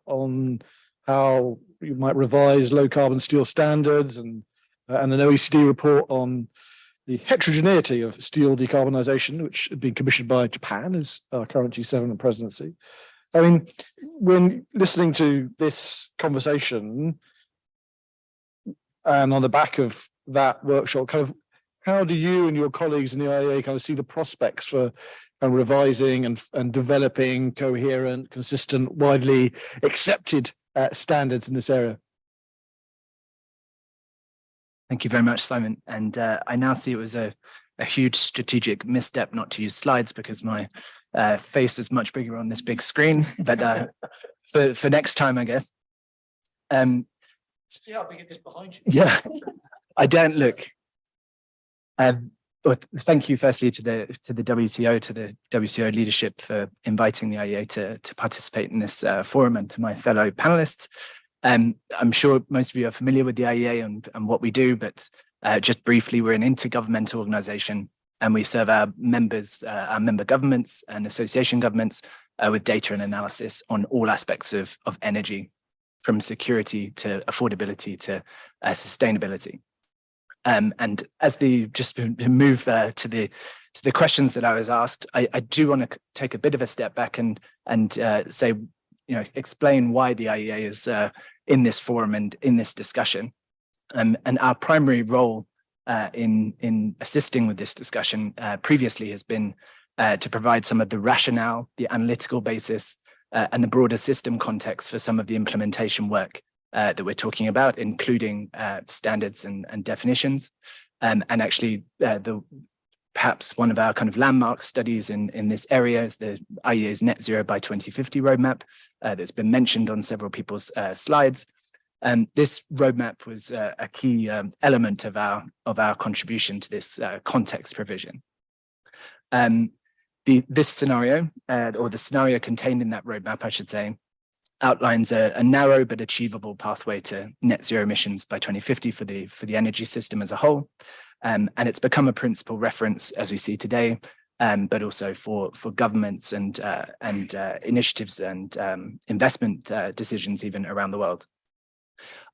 on how you might revise low carbon steel standards, and an OECD report on the heterogeneity of steel decarbonization, which had been commissioned by Japan as our current G7 presidency. I mean, when listening to this conversation, and on the back of that workshop, kind of how do you and your colleagues in the IEA kind of see the prospects for kind of revising and developing coherent, consistent, widely accepted standards in this area?
Thank you very much, Simon. And I now see it was a huge strategic misstep not to use slides because my face is much bigger on this big screen. But for next time, I guess.
See how big it is behind you.
Yeah, I don't look. Well, thank you firstly to the WTO, to the WTO leadership for inviting the IEA to participate in this forum, and to my fellow panelists. I'm sure most of you are familiar with the IEA and what we do, but just briefly, we're an intergovernmental organization, and we serve our members, our member governments and association governments with data and analysis on all aspects of energy, from security to affordability to sustainability. And as just to move to the questions that I was asked, I do want to take a bit of a step back and say, explain why the IEA is in this forum and in this discussion. And our primary role in assisting with this discussion previously has been to provide some of the rationale, the analytical basis, and the broader system context for some of the implementation work that we're talking about, including standards and definitions. And actually, perhaps one of our kind of landmark studies in this area is the IEA's Net Zero by 2050 roadmap that's been mentioned on several people's slides. This roadmap was a key element of our contribution to this context provision. This scenario, or the scenario contained in that roadmap, I should say, outlines a narrow but achievable pathway to net zero emissions by 2050 for the energy system as a whole. And it's become a principal reference, as we see today, but also for governments and initiatives and investment decisions even around the world.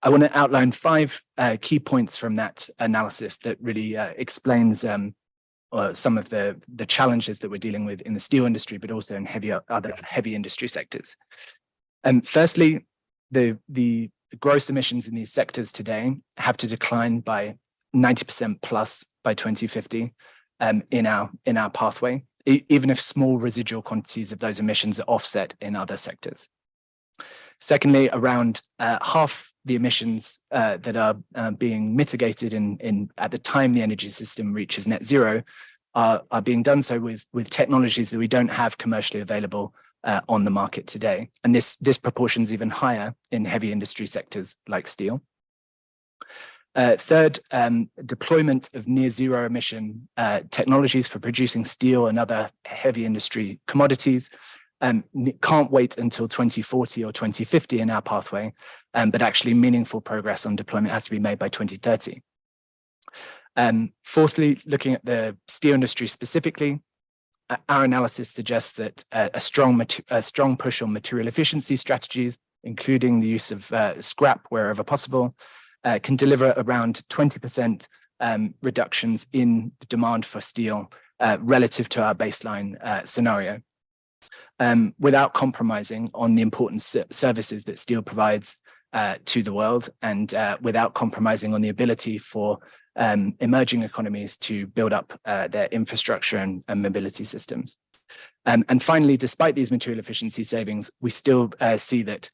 I want to outline 5 key points from that analysis that really explains some of the challenges that we're dealing with in the steel industry, but also in other heavy industry sectors. Firstly, the gross emissions in these sectors today have to decline by 90% plus by 2050 in our pathway, even if small residual quantities of those emissions are offset in other sectors. Secondly, around half the emissions that are being mitigated at the time the energy system reaches net zero are being done so with technologies that we don't have commercially available on the market today. And this proportion is even higher in heavy industry sectors like steel. Third, deployment of near zero emission technologies for producing steel and other heavy industry commodities can't wait until 2040 or 2050 in our pathway, but actually meaningful progress on deployment has to be made by 2030. Fourthly, looking at the steel industry specifically, our analysis suggests that a strong push on material efficiency strategies, including the use of scrap wherever possible, can deliver around 20% reductions in demand for steel relative to our baseline scenario, without compromising on the important services that steel provides to the world, and without compromising on the ability for emerging economies to build up their infrastructure and mobility systems. And finally, despite these material efficiency savings, we still see that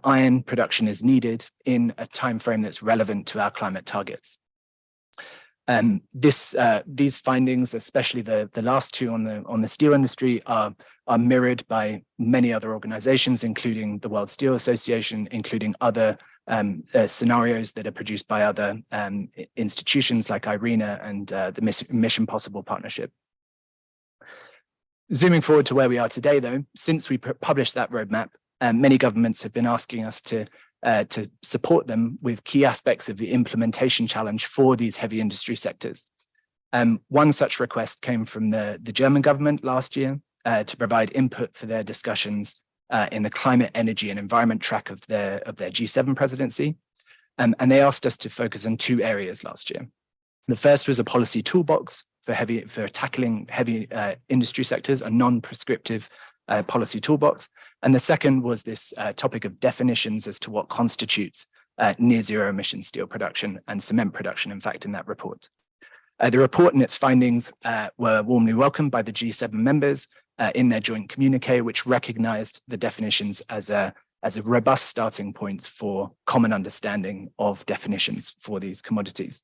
iron production is needed in a timeframe that's relevant to our climate targets. These findings, especially the last two on the steel industry, are mirrored by many other organizations, including the World Steel Association, including other scenarios that are produced by other institutions like IRENA and the Mission Possible Partnership. Zooming forward to where we are today, though, since we published that roadmap, many governments have been asking us to support them with key aspects of the implementation challenge for these heavy industry sectors. One such request came from the German government last year to provide input for their discussions in the climate, energy, and environment track of their G7 presidency. And they asked us to focus on 2 areas last year. The first was a policy toolbox for tackling heavy industry sectors, a non-prescriptive policy toolbox. And the second was this topic of definitions as to what constitutes near zero emission steel production and cement production, in fact, in that report. The report and its findings were warmly welcomed by the G7 members in their joint communique, which recognized the definitions as a robust starting point for common understanding of definitions for these commodities.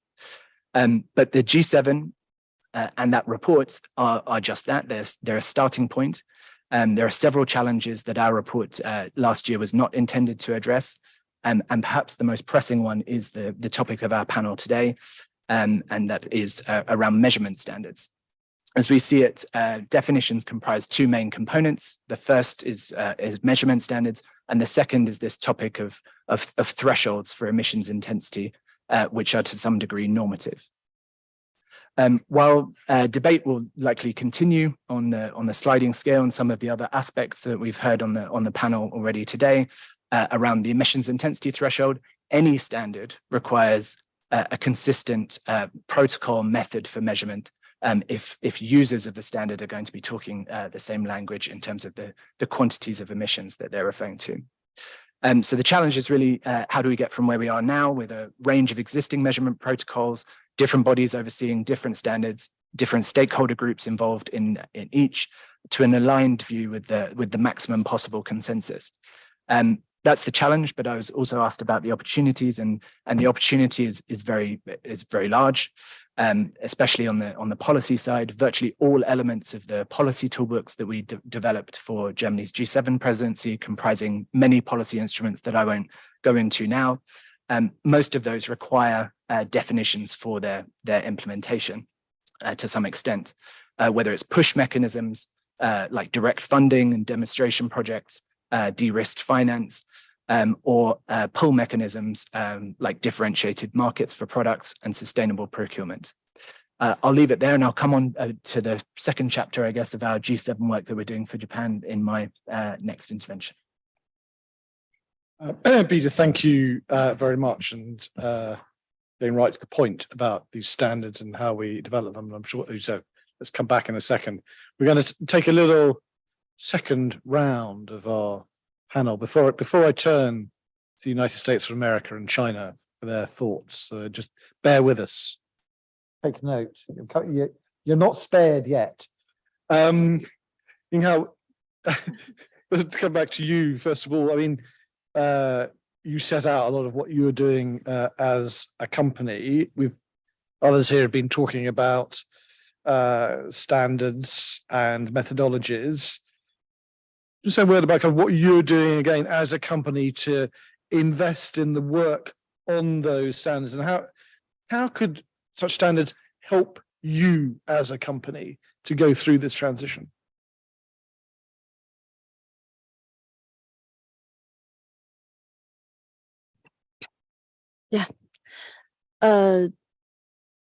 But the G7 and that report are just that. They're a starting point. There are several challenges that our report last year was not intended to address. And perhaps the most pressing one is the topic of our panel today, and that is around measurement standards. As we see it, definitions comprise two main components. The first is measurement standards, and the second is this topic of thresholds for emissions intensity, which are to some degree normative. While debate will likely continue on the sliding scale and some of the other aspects that we've heard on the panel already today around the emissions intensity threshold, any standard requires a consistent protocol method for measurement if users of the standard are going to be talking the same language in terms of the quantities of emissions that they're referring to. So the challenge is really how do we get from where we are now with a range of existing measurement protocols, different bodies overseeing different standards, different stakeholder groups involved in each, to an aligned view with the maximum possible consensus. That's the challenge, but I was also asked about the opportunities, and the opportunity is very large, especially on the policy side. Virtually all elements of the policy toolbox that we developed for Germany's G7 presidency, comprising many policy instruments that I won't go into now, most of those require definitions for their implementation to some extent, whether it's push mechanisms like direct funding and demonstration projects, de-risked finance, or pull mechanisms like differentiated markets for products and sustainable procurement. I'll leave it there and I'll come on to the second chapter, I guess, of our G7 work that we're doing for Japan in my next intervention.
Peter, thank you very much, and getting right to the point about these standards and how we develop them. I'm sure, so let's come back in a second. We're going to take a little second round of our panel before I turn to the United States of America and China for their thoughts. Just bear with us. Take note. You're not spared yet. Ying Hao, let's come back to you first of all. I mean, you set out a lot of what you were doing as a company. Others here have been talking about standards and methodologies. Just say a word about kind of what you're doing again as a company to invest in the work on those standards, and how could such standards help you as a company to go through this transition?
Yeah.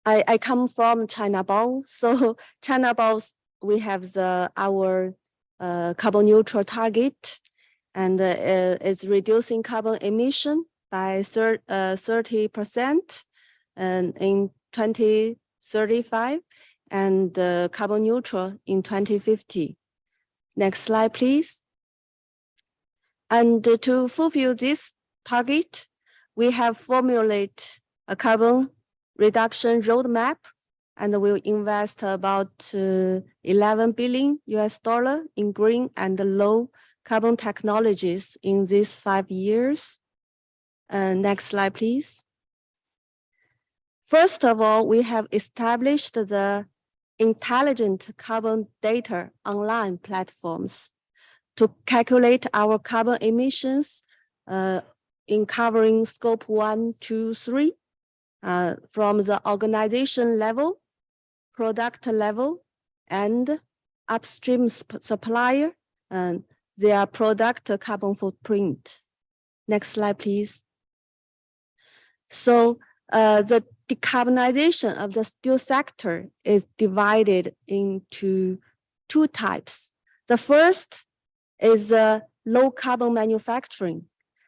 I come from China Ball. So China Ball, we have our carbon neutral target, and it's reducing carbon emission by 30% and in 2035, and carbon neutral in 2050. Next slide, please. And to fulfill this target, we have formulated a carbon reduction roadmap, and we'll invest about $11 billion in green and low carbon technologies in these 5 years. Next slide, please. First of all, we have established the intelligent carbon data online platforms to calculate our carbon emissions in covering scope 1, 2, 3 from the organization level, product level, and upstream supplier and their product carbon footprint. Next slide, please. So the decarbonization of the steel sector is divided into 2 types. The first is low carbon manufacturing.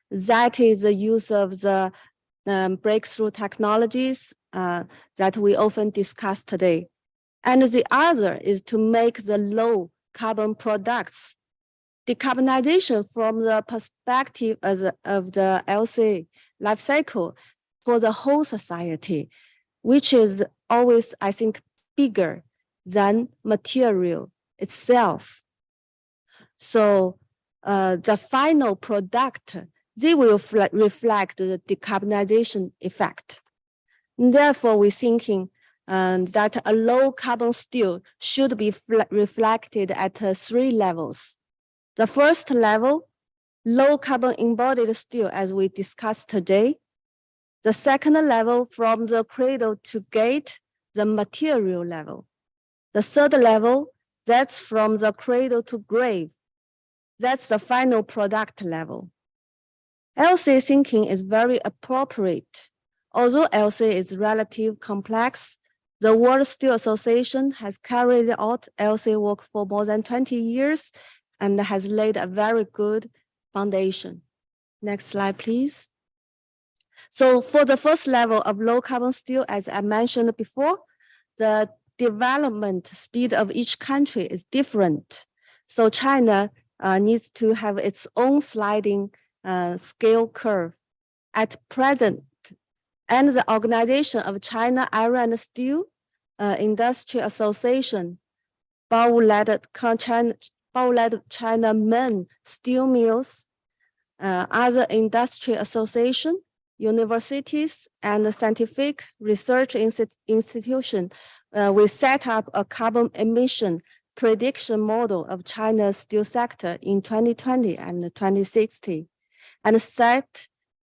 That is the use of the breakthrough technologies that we often discuss today. And the other is to make the low carbon products. Decarbonization from the perspective of the LCA life cycle for the whole society, which is always, I think, bigger than material itself. So the final product, they will reflect the decarbonization effect. Therefore, we're thinking that a low carbon steel should be reflected at 3 levels. The first level, low carbon embodied steel, as we discussed today. The second level, from the cradle to gate, the material level. The third level, that's from the cradle to grave. That's the final product level. LC thinking is very appropriate. Although LC is relatively complex, the World Steel Association has carried out LC work for more than 20 years and has laid a very good foundation. Next slide, please. So for the first level of low carbon steel, as I mentioned before, the development speed of each country is different. So China needs to have its own sliding scale curve. At present, and the Organization of China Iron and Steel Industry Association, Bao-led China Men Steel Mills, other industry association, universities, and scientific research institution, we set up a carbon emission prediction model of China's steel sector in 2020 and 2060, and start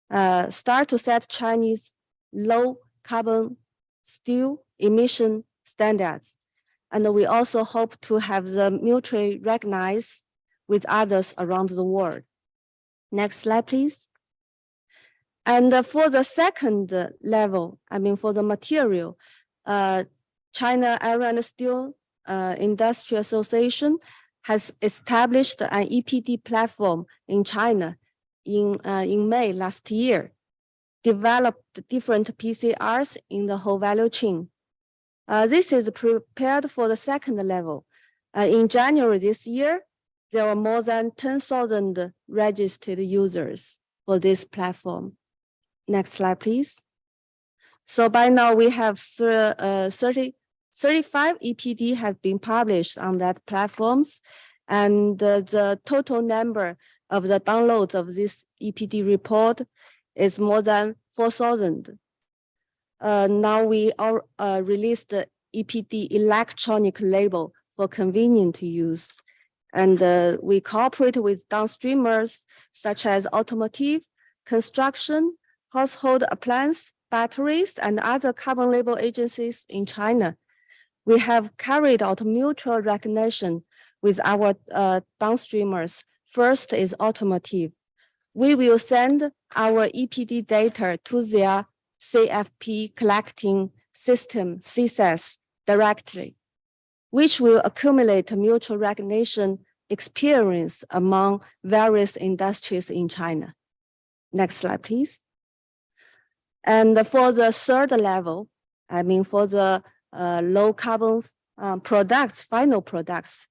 to set Chinese low carbon steel emission standards. And we also hope to have them mutually recognized with others around the world. Next slide, please. And for the second level, I mean, for the material, China Iron and Steel Industry Association has established an EPD platform in China in May last year, developed different PCRs in the whole value chain. This is prepared for the second level. In January this year, there were more than 10,000 registered users for this platform. Next slide, please. So by now we have 35 EPD have been published on that platforms, and the total number of the downloads of this EPD report is more than 4,000. Now we all released the EPD electronic label for convenient use. And we cooperate with downstreamers such as automotive, construction, household appliance, batteries, and other carbon label agencies in China. We have carried out mutual recognition with our downstreamers. First is automotive. We will send our EPD data to their CFP collecting system, CSAS, directly, which will accumulate mutual recognition experience among various industries in China. Next slide, please. And for the third level, I mean, for the low carbon products, final products,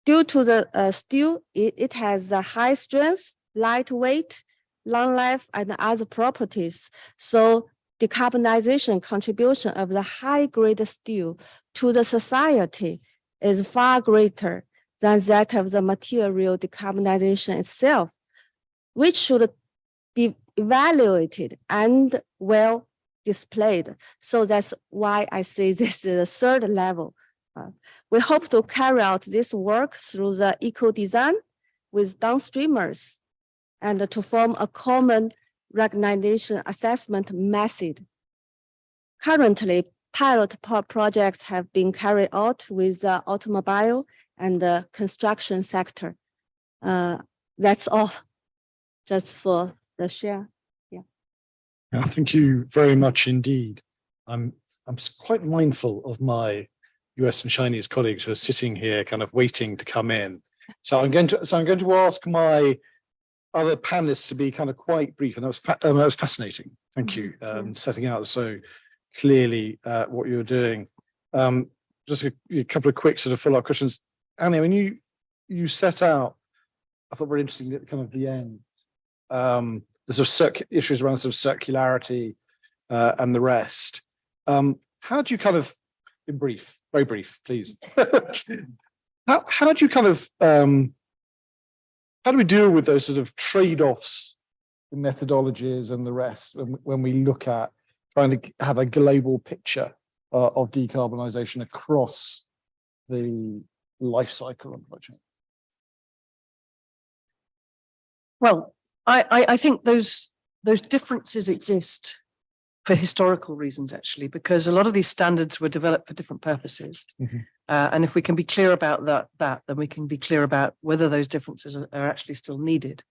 due to the steel, it has a high strength, lightweight, long life, and other properties. So decarbonization contribution of the high-grade steel to the society is far greater than that of the material decarbonization itself, which should be evaluated and well displayed. So that's why I say this is the third level. We hope to carry out this work through the eco-design with downstreamers and to form a common recognition assessment method. Currently, pilot projects have been carried out with the automobile and the construction sector. That's all, just for the share. Yeah.
Thank you very much indeed. I'm quite mindful of my US and Chinese colleagues who are sitting here kind of waiting to come in. So I'm going to ask my other panelists to be kind of quite brief, and that was fascinating. Thank you, setting out so clearly what you're doing. Just a couple of quick sort of follow-up questions. Annie, when you set out, I thought very interesting at kind of the end, the sort of issues around sort of circularity and the rest. how do you kind of, in brief, very brief, please. How do you kind of, how do we deal with those sort of trade-offs in methodologies and the rest when we look at trying to have a global picture of decarbonisation across the life cycle of the project?
Well, I think those differences exist for historical reasons, actually, because a lot of these standards were developed for different purposes. And if we can be clear about that, then we can be clear about whether those differences are actually still needed.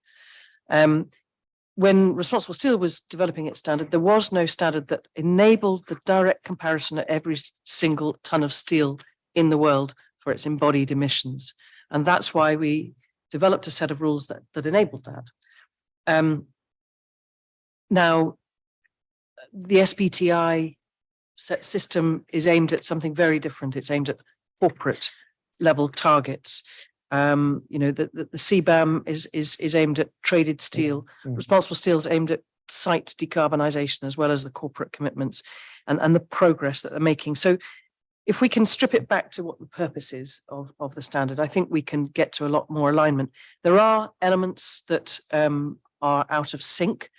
When Responsible Steel was developing its standard, there was no standard that enabled the direct comparison of every single ton of steel in the world for its embodied emissions. And that's why we developed a set of rules that enabled that. Now, the SBTI system is aimed at something very different. It's aimed at corporate level targets. The CBAM is aimed at traded steel. Responsible Steel is aimed at site decarbonisation as well as the corporate commitments and the progress that they're making. So if we can strip it back to what the purpose is of the standard, I think we can get to a lot more alignment. There are elements that are out of sync.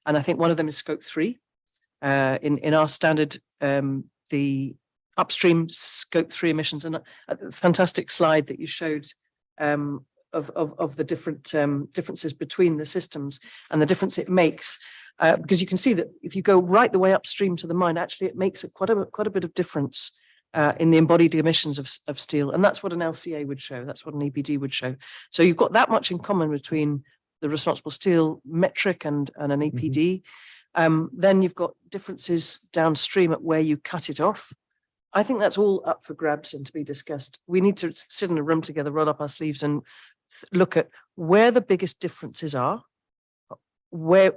And I think one of them is scope 3. In our standard, the upstream scope 3 emissions, and a fantastic slide that you showed of the different differences between the systems and the difference it makes. Because you can see that if you go right the way upstream to the mine, actually it makes quite a bit of difference in the embodied emissions of steel. And that's what an LCA would show. That's what an EPD would show. So you've got that much in common between the Responsible Steel metric and an EPD. Then you've got differences downstream at where you cut it off. I think that's all up for grabs and to be discussed. We need to sit in a room together, roll up our sleeves and look at where the biggest differences are, which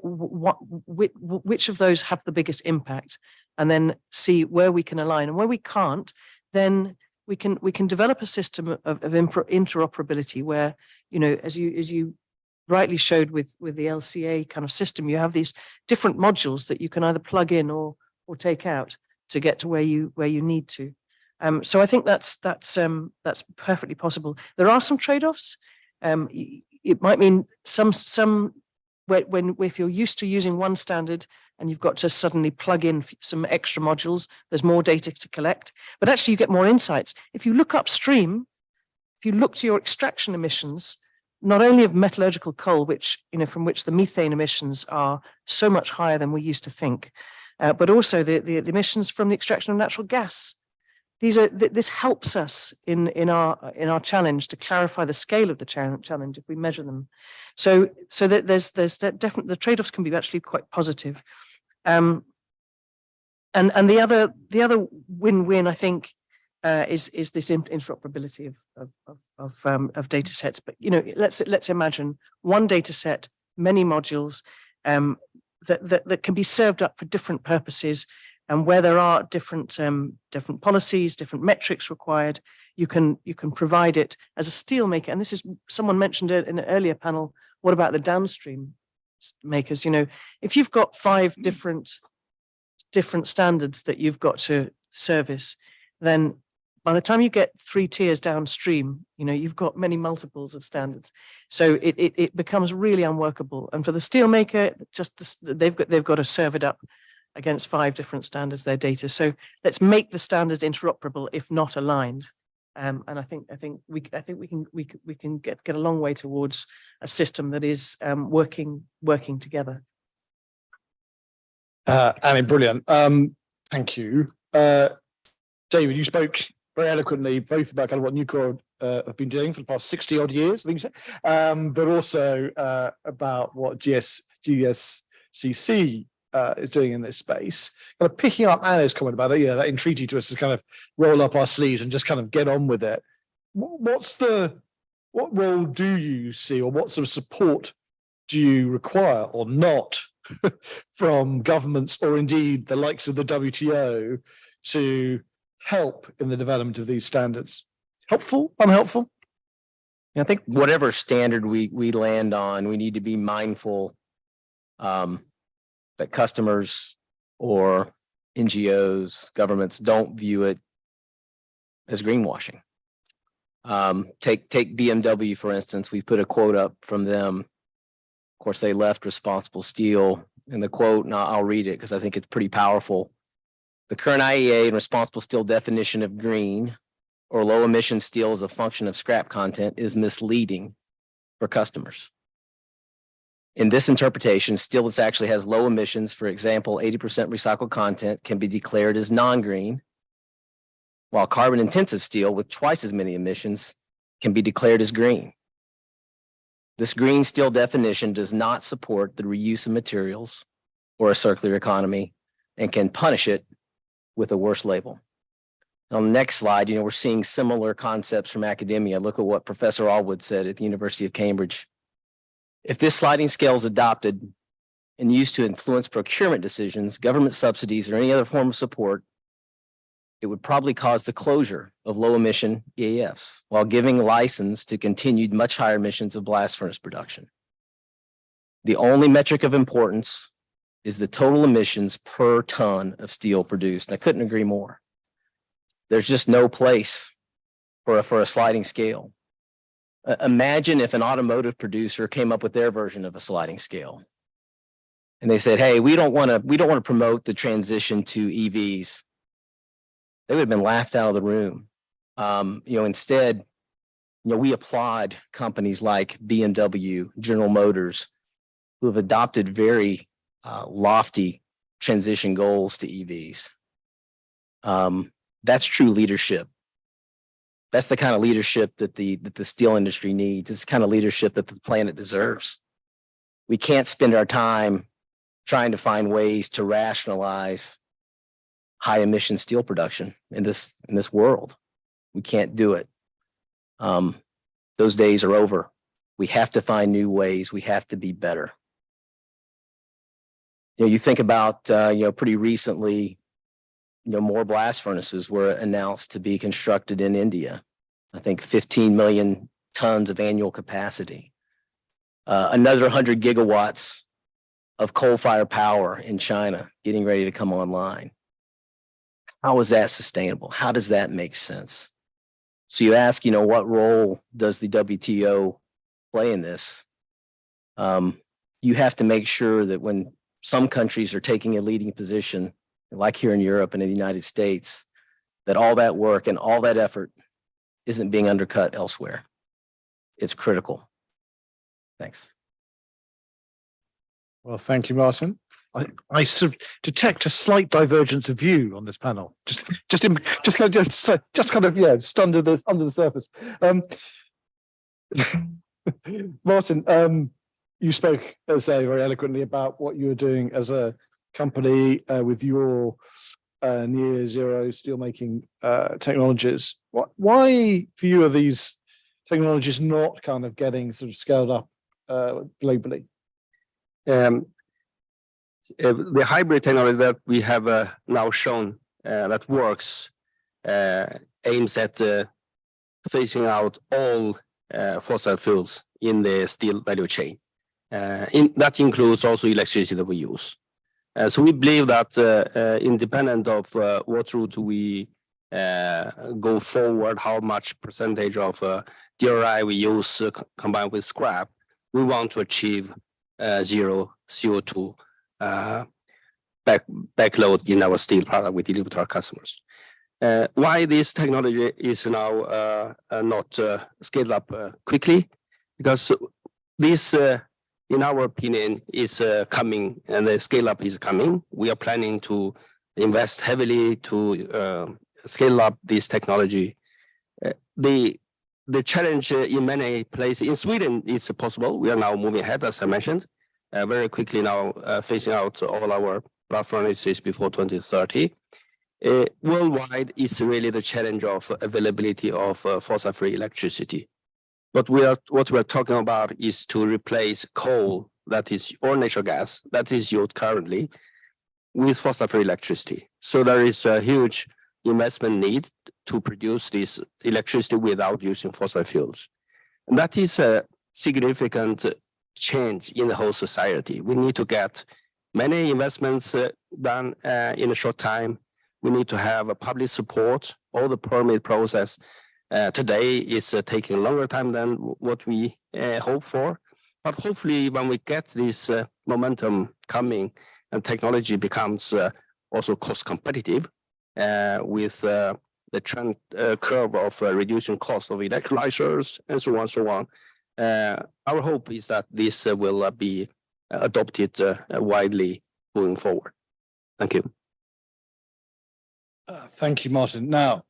of those have the biggest impact, and then see where we can align. And where we can't, then we can develop a system of interoperability where, as you rightly showed with the LCA kind of system, you have these different modules that you can either plug in or take out to get to where you need to. So I think that's perfectly possible. There are some trade-offs. It might mean if you're used to using one standard and you've got to suddenly plug in some extra modules, there's more data to collect, but actually you get more insights. If you look upstream, if you look to your extraction emissions, not only of metallurgical coal, from which the methane emissions are so much higher than we used to think, but also the emissions from the extraction of natural gas. This helps us in our challenge to clarify the scale of the challenge if we measure them. So that there's that definitely the trade-offs can be actually quite positive. And the other win-win, I think, is this interoperability of data sets. But let's imagine one data set, many modules that can be served up for different purposes, and where there are different policies, different metrics required, you can provide it as a steelmaker. And this is, someone mentioned it in an earlier panel. What about the downstream makers? If you've got 5 different standards that you've got to service, then by the time you get 3 tiers downstream, you've got many multiples of standards. So it becomes really unworkable. And for the steelmaker, they've got to serve it up against 5 different standards, their data. So let's make the standards interoperable, if not aligned. And I think we can get a long way towards a system that is working together.
Annie, brilliant. Thank you. David, you spoke very eloquently both about kind of what Nucor have been doing for the past 60 odd years, I think you said, but also about what GSCC is doing in this space. Kind of picking up Anna's comment about it, that entreaty to us to kind of roll up our sleeves and just kind of get on with it. What role do you see, or what sort of support do you require or not from governments, or indeed the likes of the WTO, to help in the development of these standards? Helpful, unhelpful?
I think whatever standard we land on, we need to be mindful that customers or NGOs, governments don't view it as greenwashing. Take BMW, for instance. We put a quote up from them. Of course, they left responsible steel in the quote, and I'll read it because I think it's pretty powerful. The current IEA and responsible steel definition of green or low emission steel as a function of scrap content is misleading for customers. In this interpretation, steel that actually has low emissions, for example, 80% recycled content, can be declared as non-green, while carbon intensive steel with twice as many emissions can be declared as green. This green steel definition does not support the reuse of materials or a circular economy and can punish it with a worse label. On the next slide, we're seeing similar concepts from academia. Look at what Professor Allwood said at the University of Cambridge. If this sliding scale is adopted and used to influence procurement decisions, government subsidies, or any other form of support, it would probably cause the closure of low emission EAFs while giving license to continued much higher emissions of blast furnace production. The only metric of importance is the total emissions per ton of steel produced. And I couldn't agree more. There's just no place for a sliding scale. Imagine if an automotive producer came up with their version of a sliding scale. And they said, hey, we don't want to promote the transition to EVs. They would have been laughed out of the room. Instead, we applaud companies like BMW, General Motors, who have adopted very lofty transition goals to EVs. That's true leadership. That's the kind of leadership that the steel industry needs. It's the kind of leadership that the planet deserves. We can't spend our time trying to find ways to rationalize high emission steel production in this world. We can't do it. Those days are over. We have to find new ways. We have to be better. You think about, pretty recently, more blast furnaces were announced to be constructed in India. I think 15 million tons of annual capacity. Another 100 gigawatts of coal-fired power in China getting ready to come online. How is that sustainable? How does that make sense? So you ask, what role does the WTO play in this? You have to make sure that when some countries are taking a leading position, like here in Europe and in the United States, that all that work and all that effort isn't being undercut elsewhere. It's critical. Thanks.
Well, thank you, Martin. I sort of detect a slight divergence of view on this panel. Just kind of under the surface. Martin, you spoke, as I say, very eloquently about what you were doing as a company with your near zero steelmaking technologies. Why for you are these technologies not kind of getting sort of scaled up globally?
The hybrid technology that we have now shown that works aims at phasing out all fossil fuels in the steel value chain. That includes also electricity that we use. So we believe that independent of what route we go forward, how much percentage of DRI we use combined with scrap, we want to achieve zero CO2 backload in our steel product we deliver to our customers. Why this technology is now not scaled up quickly? Because this, in our opinion, is coming and the scale up is coming. We are planning to invest heavily to scale up this technology. The challenge in many places, in Sweden, it's possible. We are now moving ahead, as I mentioned, very quickly now phasing out all our blast furnaces before 2030. Worldwide is really the challenge of availability of fossil-free electricity. But what we are talking about is to replace coal, that is, or natural gas, that is used currently, with fossil-free electricity. So there is a huge investment need to produce this electricity without using fossil fuels. And that is a significant change in the whole society. We need to get many investments done in a short time. We need to have a public support. All the permit process today is taking longer time than what we hope for. But hopefully, when we get this momentum coming and technology becomes also cost competitive with the trend curve of reducing cost of electrolyzers and so on. Our hope is that this will be adopted widely going forward. Thank you.
Thank you, Martin. Now,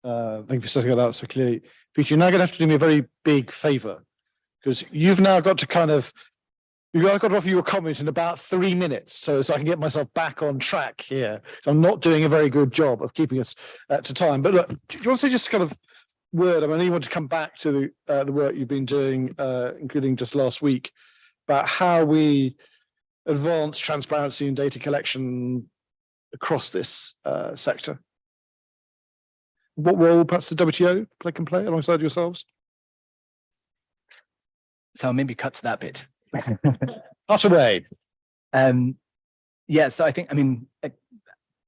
thank you for setting that out so clearly. Peter, you're now going to have to do me a very big favor, because you've now got to you've got to offer your comment in about 3 minutes, so I can get myself back on track here. So I'm not doing a very good job of keeping us to time. But look, do you want to say just kind of word? I mean, I know you want to come back to the work you've been doing, including just last week, about how we advance transparency and data collection across this sector. What role perhaps the WTO can play alongside yourselves?
So I'll maybe cut to that bit.
Cut away.
Yeah, so I mean,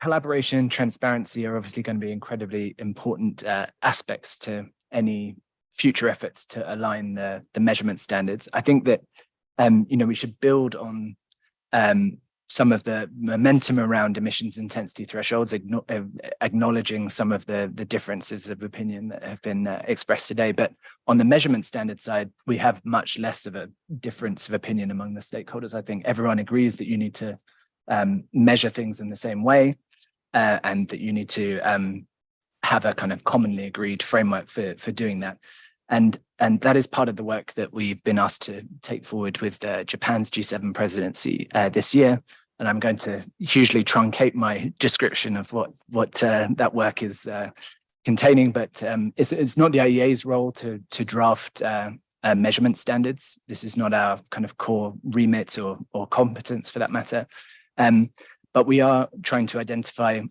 collaboration, transparency are obviously going to be incredibly important aspects to any future efforts to align the measurement standards. I think that we should build on some of the momentum around emissions intensity thresholds, acknowledging some of the differences of opinion that have been expressed today. But on the measurement standard side, we have much less of a difference of opinion among the stakeholders. I think everyone agrees that you need to measure things in the same way, and that you need to have a kind of commonly agreed framework for doing that. And that is part of the work that we've been asked to take forward with Japan's G7 presidency this year. And I'm going to hugely truncate my description of what that work is containing, but it's not the IEA's role to draft measurement standards. This is not our kind of core remit or competence for that matter. But we are trying to identify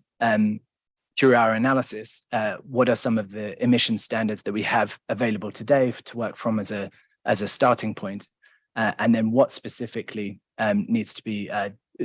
through our analysis, what are some of the emission standards that we have available today to work from as a starting point, and then what specifically needs to be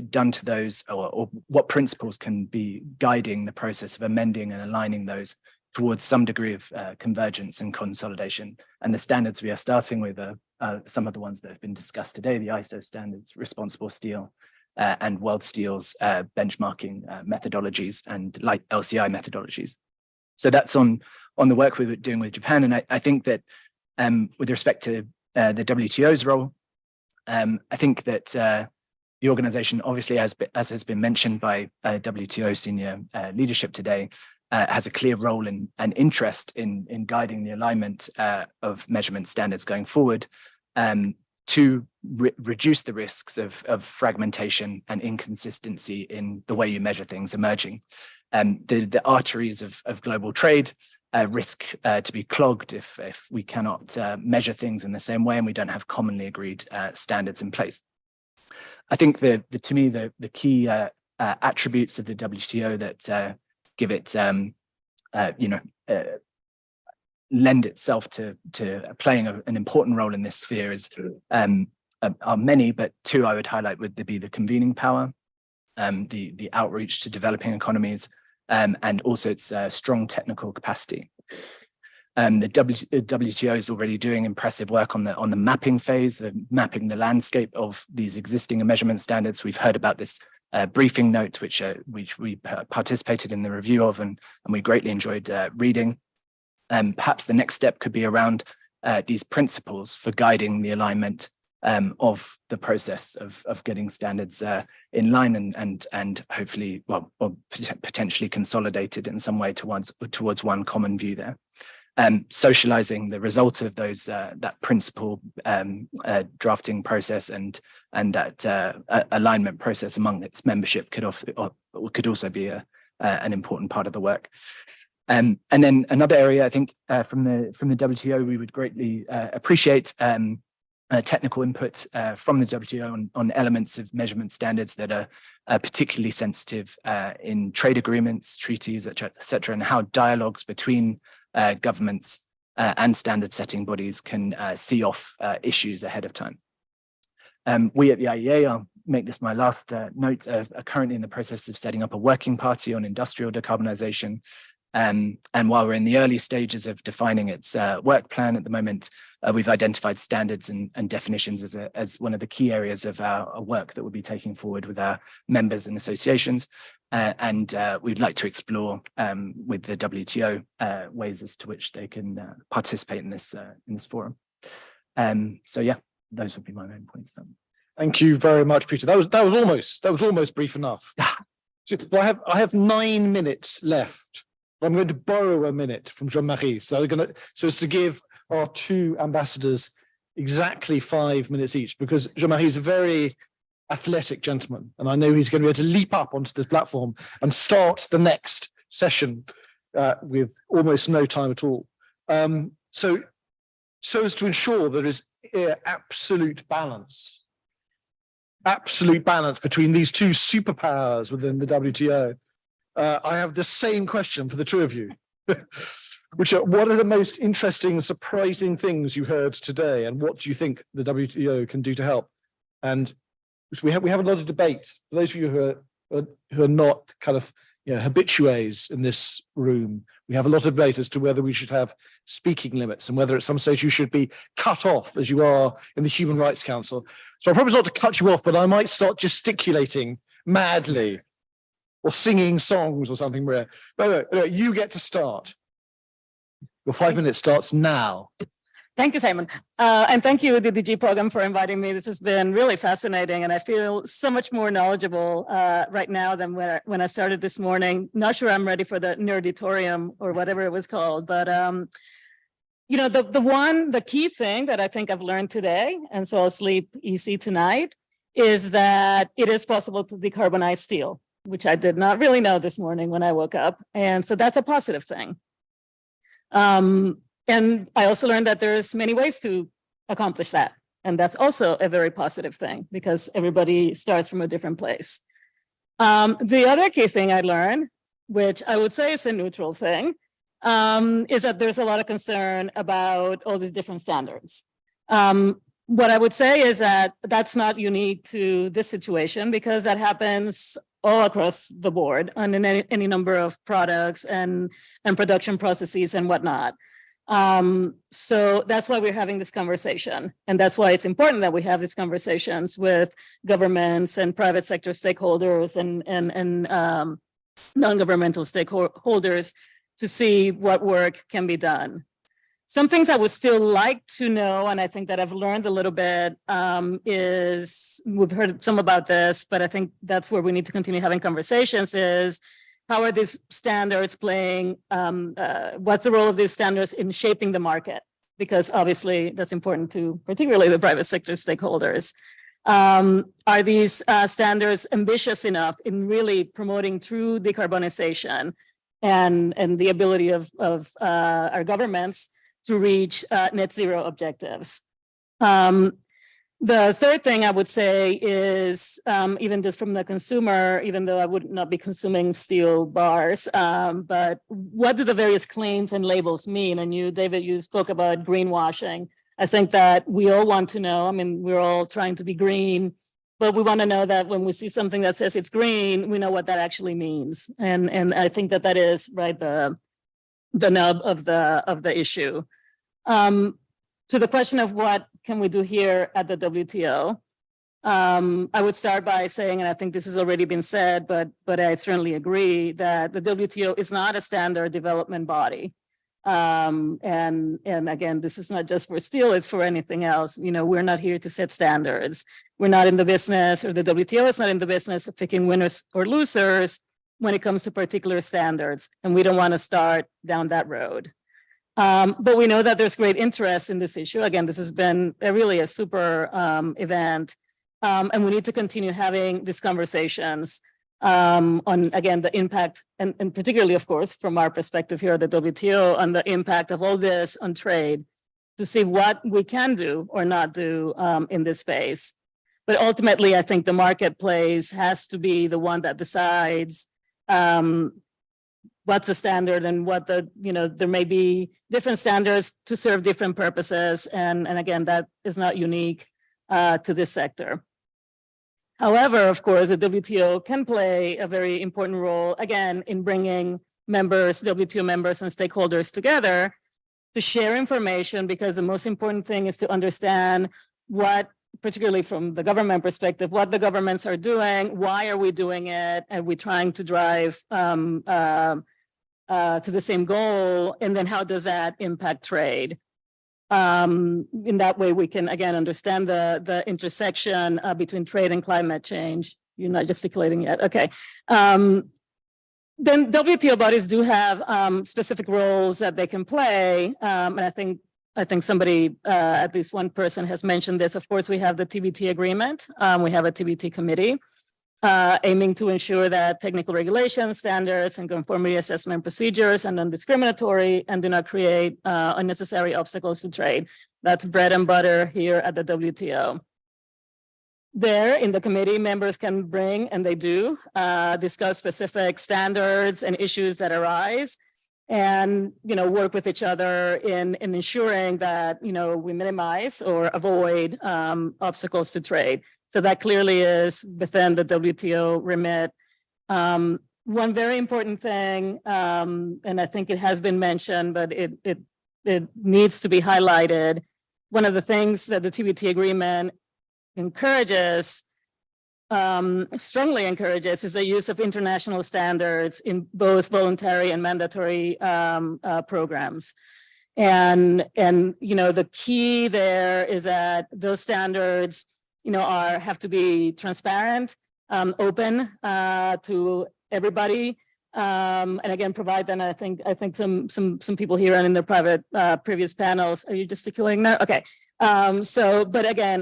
done to those, or what principles can be guiding the process of amending and aligning those towards some degree of convergence and consolidation. And the standards we are starting with are some of the ones that have been discussed today: the ISO standards, responsible steel, and World Steel's benchmarking methodologies and like LCI methodologies. So that's on the work we were doing with Japan. And I think that with respect to the WTO's role, I think that the organization, obviously, as has been mentioned by WTO senior leadership today, has a clear role and interest in guiding the alignment of measurement standards going forward, to reduce the risks of fragmentation and inconsistency in the way you measure things emerging. The arteries of global trade risk to be clogged if we cannot measure things in the same way and we don't have commonly agreed standards in place. I think to me the key attributes of the WTO that give it lend itself to playing an important role in this sphere are many, but two I would highlight would be the convening power, the outreach to developing economies, and also its strong technical capacity. The WTO is already doing impressive work on the mapping phase, mapping the landscape of these existing measurement standards. We've heard about this briefing note, which we participated in the review of, and we greatly enjoyed reading. Perhaps the next step could be around these principles for guiding the alignment of the process of getting standards in line and hopefully, or potentially consolidated in some way towards one common view there. Socializing the result of those that principle drafting process and that alignment process among its membership could also be an important part of the work. And then another area I think from the WTO we would greatly appreciate technical input from the WTO on elements of measurement standards that are particularly sensitive in trade agreements, treaties, et cetera, and how dialogues between governments and standard setting bodies can see off issues ahead of time. We at the IEA are make this my last note, are currently in the process of setting up a working party on industrial decarbonization. And while we're in the early stages of defining its work plan at the moment, we've identified standards and definitions as one of the key areas of our work that we'll be taking forward with our members and associations. And we'd like to explore with the WTO ways as to which they can participate in this forum. So yeah, those would be my main points.
Thank you very much, Peter. That was almost brief enough. So I have 9 minutes left. I'm going to borrow a minute from Jean-Marie. So as to give our 2 ambassadors exactly 5 minutes each, because Jean-Marie is a very athletic gentleman, and I know he's going to be able to leap up onto this platform and start the next session with almost no time at all. So as to ensure there is absolute balance between these 2 superpowers within the WTO. I have the same question for the 2 of you, which are, what are the most interesting, surprising things you heard today, and what do you think the WTO can do to help? And we have a lot of debate. For those of you who are not kind of habitués in this room, we have a lot of debate as to whether we should have speaking limits and whether at some stage you should be cut off as you are in the Human Rights Council. So I promise not to cut you off, but I might start gesticulating madly or singing songs or something rare. No, you get to start. Your 5 minutes starts now.
Thank you, Simon. And thank you, the DG program, for inviting me. This has been really fascinating, and I feel so much more knowledgeable right now than when I started this morning. Not sure I'm ready for the nerditorium or whatever it was called, but the key thing that I think I've learned today, and so I'll sleep easy tonight, is that it is possible to decarbonize steel, which I did not really know this morning when I woke up. And so that's a positive thing. And I also learned that there's many ways to accomplish that. And that's also a very positive thing because everybody starts from a different place. The other key thing I learned, which I would say is a neutral thing, is that there's a lot of concern about all these different standards. What I would say is that that's not unique to this situation because that happens all across the board on any number of products and production processes and whatnot. So that's why we're having this conversation. And that's why it's important that we have these conversations with governments and private sector stakeholders and non-governmental stakeholders to see what work can be done. Some things I would still like to know, and I think that I've learned a little bit, is we've heard some about this, but I think that's where we need to continue having conversations is how are these standards playing, what's the role of these standards in shaping the market? Because obviously that's important to particularly the private sector stakeholders. Are these standards ambitious enough in really promoting true decarbonization and the ability of our governments to reach net zero objectives? The third thing I would say is, even just from the consumer, even though I would not be consuming steel bars, but what do the various claims and labels mean? And you, David, you spoke about greenwashing. I think that we all want to know, I mean, we're all trying to be green, but we want to know that when we see something that says it's green, we know what that actually means. And I think that is right, the nub of the issue. To the question of what can we do here at the WTO, I would start by saying, and I think this has already been said, but I certainly agree that the WTO is not a standard development body. And again, this is not just for steel, it's for anything else. You know, we're not here to set standards. We're not in the business, or the WTO is not in the business of picking winners or losers when it comes to particular standards. And we don't want to start down that road. But we know that there's great interest in this issue. Again, this has been really a super event. And we need to continue having these conversations on, again, the impact, and particularly, of course, from our perspective here at the WTO, on the impact of all this on trade, to see what we can do or not do in this space. But ultimately, I think the marketplace has to be the one that decides what's the standard and what there may be different standards to serve different purposes. And again, that is not unique to this sector. However, of course, the WTO can play a very important role, again, in bringing members, WTO members and stakeholders together to share information, because the most important thing is to understand what, particularly from the government perspective, what the governments are doing, why are we doing it, and we're trying to drive to the same goal, and then how does that impact trade? In that way, we can, again, understand the intersection between trade and climate change. You're not gesticulating yet, okay. Then WTO bodies do have specific roles that they can play, and I think somebody, at least one person has mentioned this. Of course, we have the TBT agreement. We have a TBT committee aiming to ensure that technical regulations, standards, and conformity assessment procedures are non-discriminatory and do not create unnecessary obstacles to trade. That's bread and butter here at the WTO. There in the committee, members can bring, and they do, discuss specific standards and issues that arise, and work with each other in ensuring that we minimize or avoid obstacles to trade. So that clearly is within the WTO remit. One very important thing, and I think it has been mentioned, but it needs to be highlighted. One of the things that the TBT agreement encourages, strongly encourages, is the use of international standards in both voluntary and mandatory programs. And the key there is that those standards have to be transparent, open to everybody, and again provide them. I think some people here and in the private previous panels. Are you gesticulating now? Okay. But again,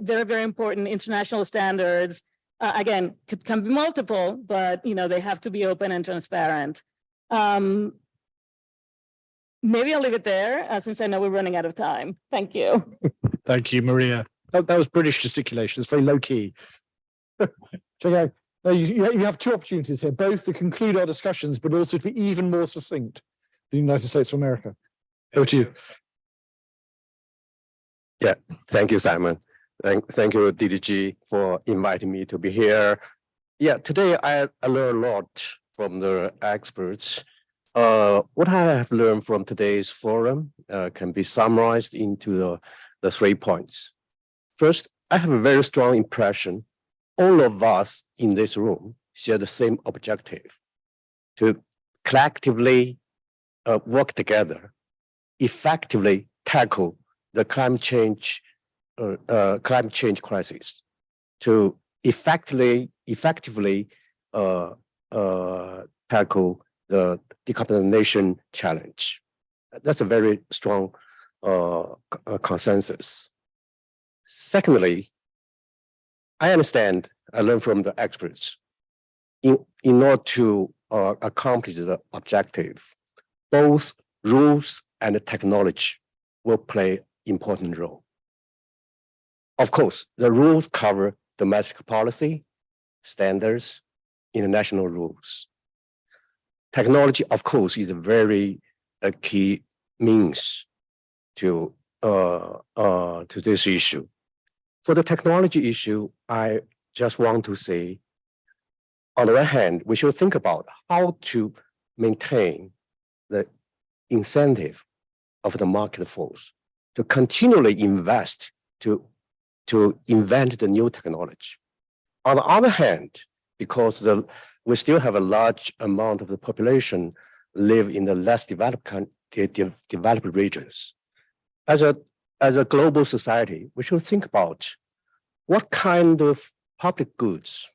very, very important international standards. Again, can be multiple, but they have to be open and transparent. Maybe I'll leave it there, since I know we're running out of time. Thank you.
Thank you, Maria. That was British gesticulation. It's very low key. Okay. You have two opportunities here, both to conclude our discussions, but also to be even more succinct. The United States of America. Over to you.
Yeah, thank you, Simon. Thank you, DDG, for inviting me to be here. Yeah, today I learned a lot from the experts. What I have learned from today's forum can be summarized into the 3 points. First, I have a very strong impression all of us in this room share the same objective: to collectively work together, effectively tackle the climate change crisis, to effectively tackle the decarbonization challenge. That's a very strong consensus. Secondly, I understand, I learned from the experts, in order to accomplish the objective, both rules and technology will play important role. Of course, the rules cover domestic policy, standards, international rules. Technology, of course, is a very key means to this issue. For the technology issue, I just want to say, on the one hand, we should think about how to maintain the incentive of the market force to continually invest to invent the new technology. On the other hand, because we still have a large amount of the population live in the less developed regions. As a global society, we should think about what kind of public goods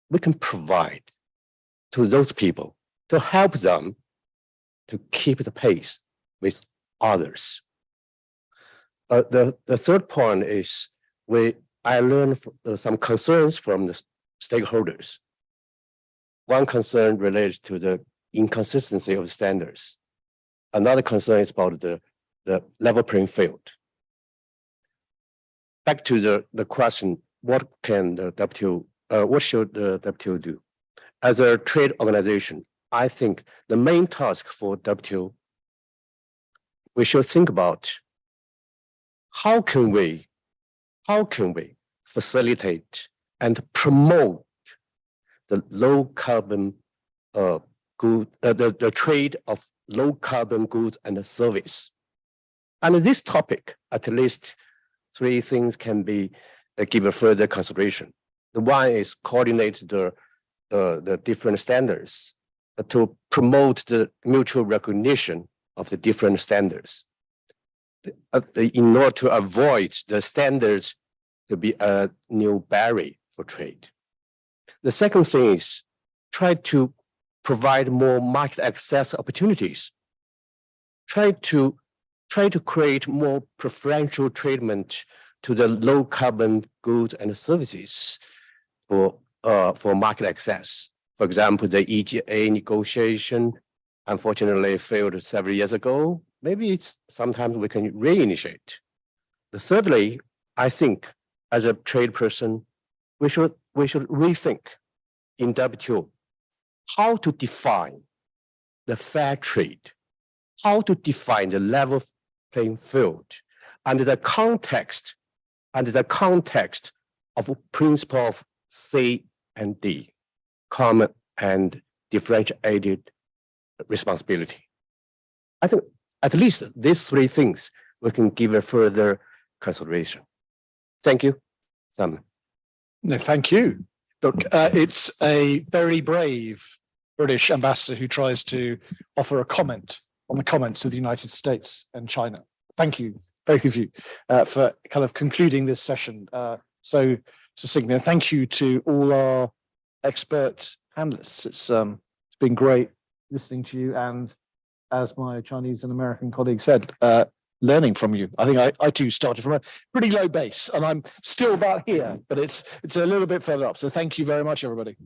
we can provide to those people to help them to keep the pace with others. The third point is I learned some concerns from the stakeholders. One concern relates to the inconsistency of the standards. Another concern is about the level playing field. Back to the question, what should the WTO do? As a trade organization, I think the main task for WTO, we should think about how can we facilitate
and promote the low carbon the trade of low carbon goods and service. And this topic, at least 3 things can be given further consideration. The one is coordinate the different standards to promote the mutual recognition of the different standards in order to avoid the standards to be a new barrier for trade. The second thing is try to provide more market access opportunities. Try to create more preferential treatment to the low carbon goods and services for market access. For example, the EGA negotiation unfortunately failed several years ago. Maybe it's sometimes we can reinitiate. Thirdly, I think as a trade person, we should rethink in WTO how to define the fair trade, how to define the level playing field under the context of principle of C and D, common and differentiated responsibility. I think at least these 3 things we can give a further consideration. Thank you, Simon.
No, thank you. Look, it's a very brave British ambassador who tries to offer a comment on the comments of the United States and China. Thank you, both of you, for kind of concluding this session so succinctly. And thank you to all our expert panelists. It's been great listening to you, and as my Chinese and American colleague said, learning from you. I think I too started from a pretty low base, and I'm still about here, but it's a little bit further up. So thank you very much, everybody.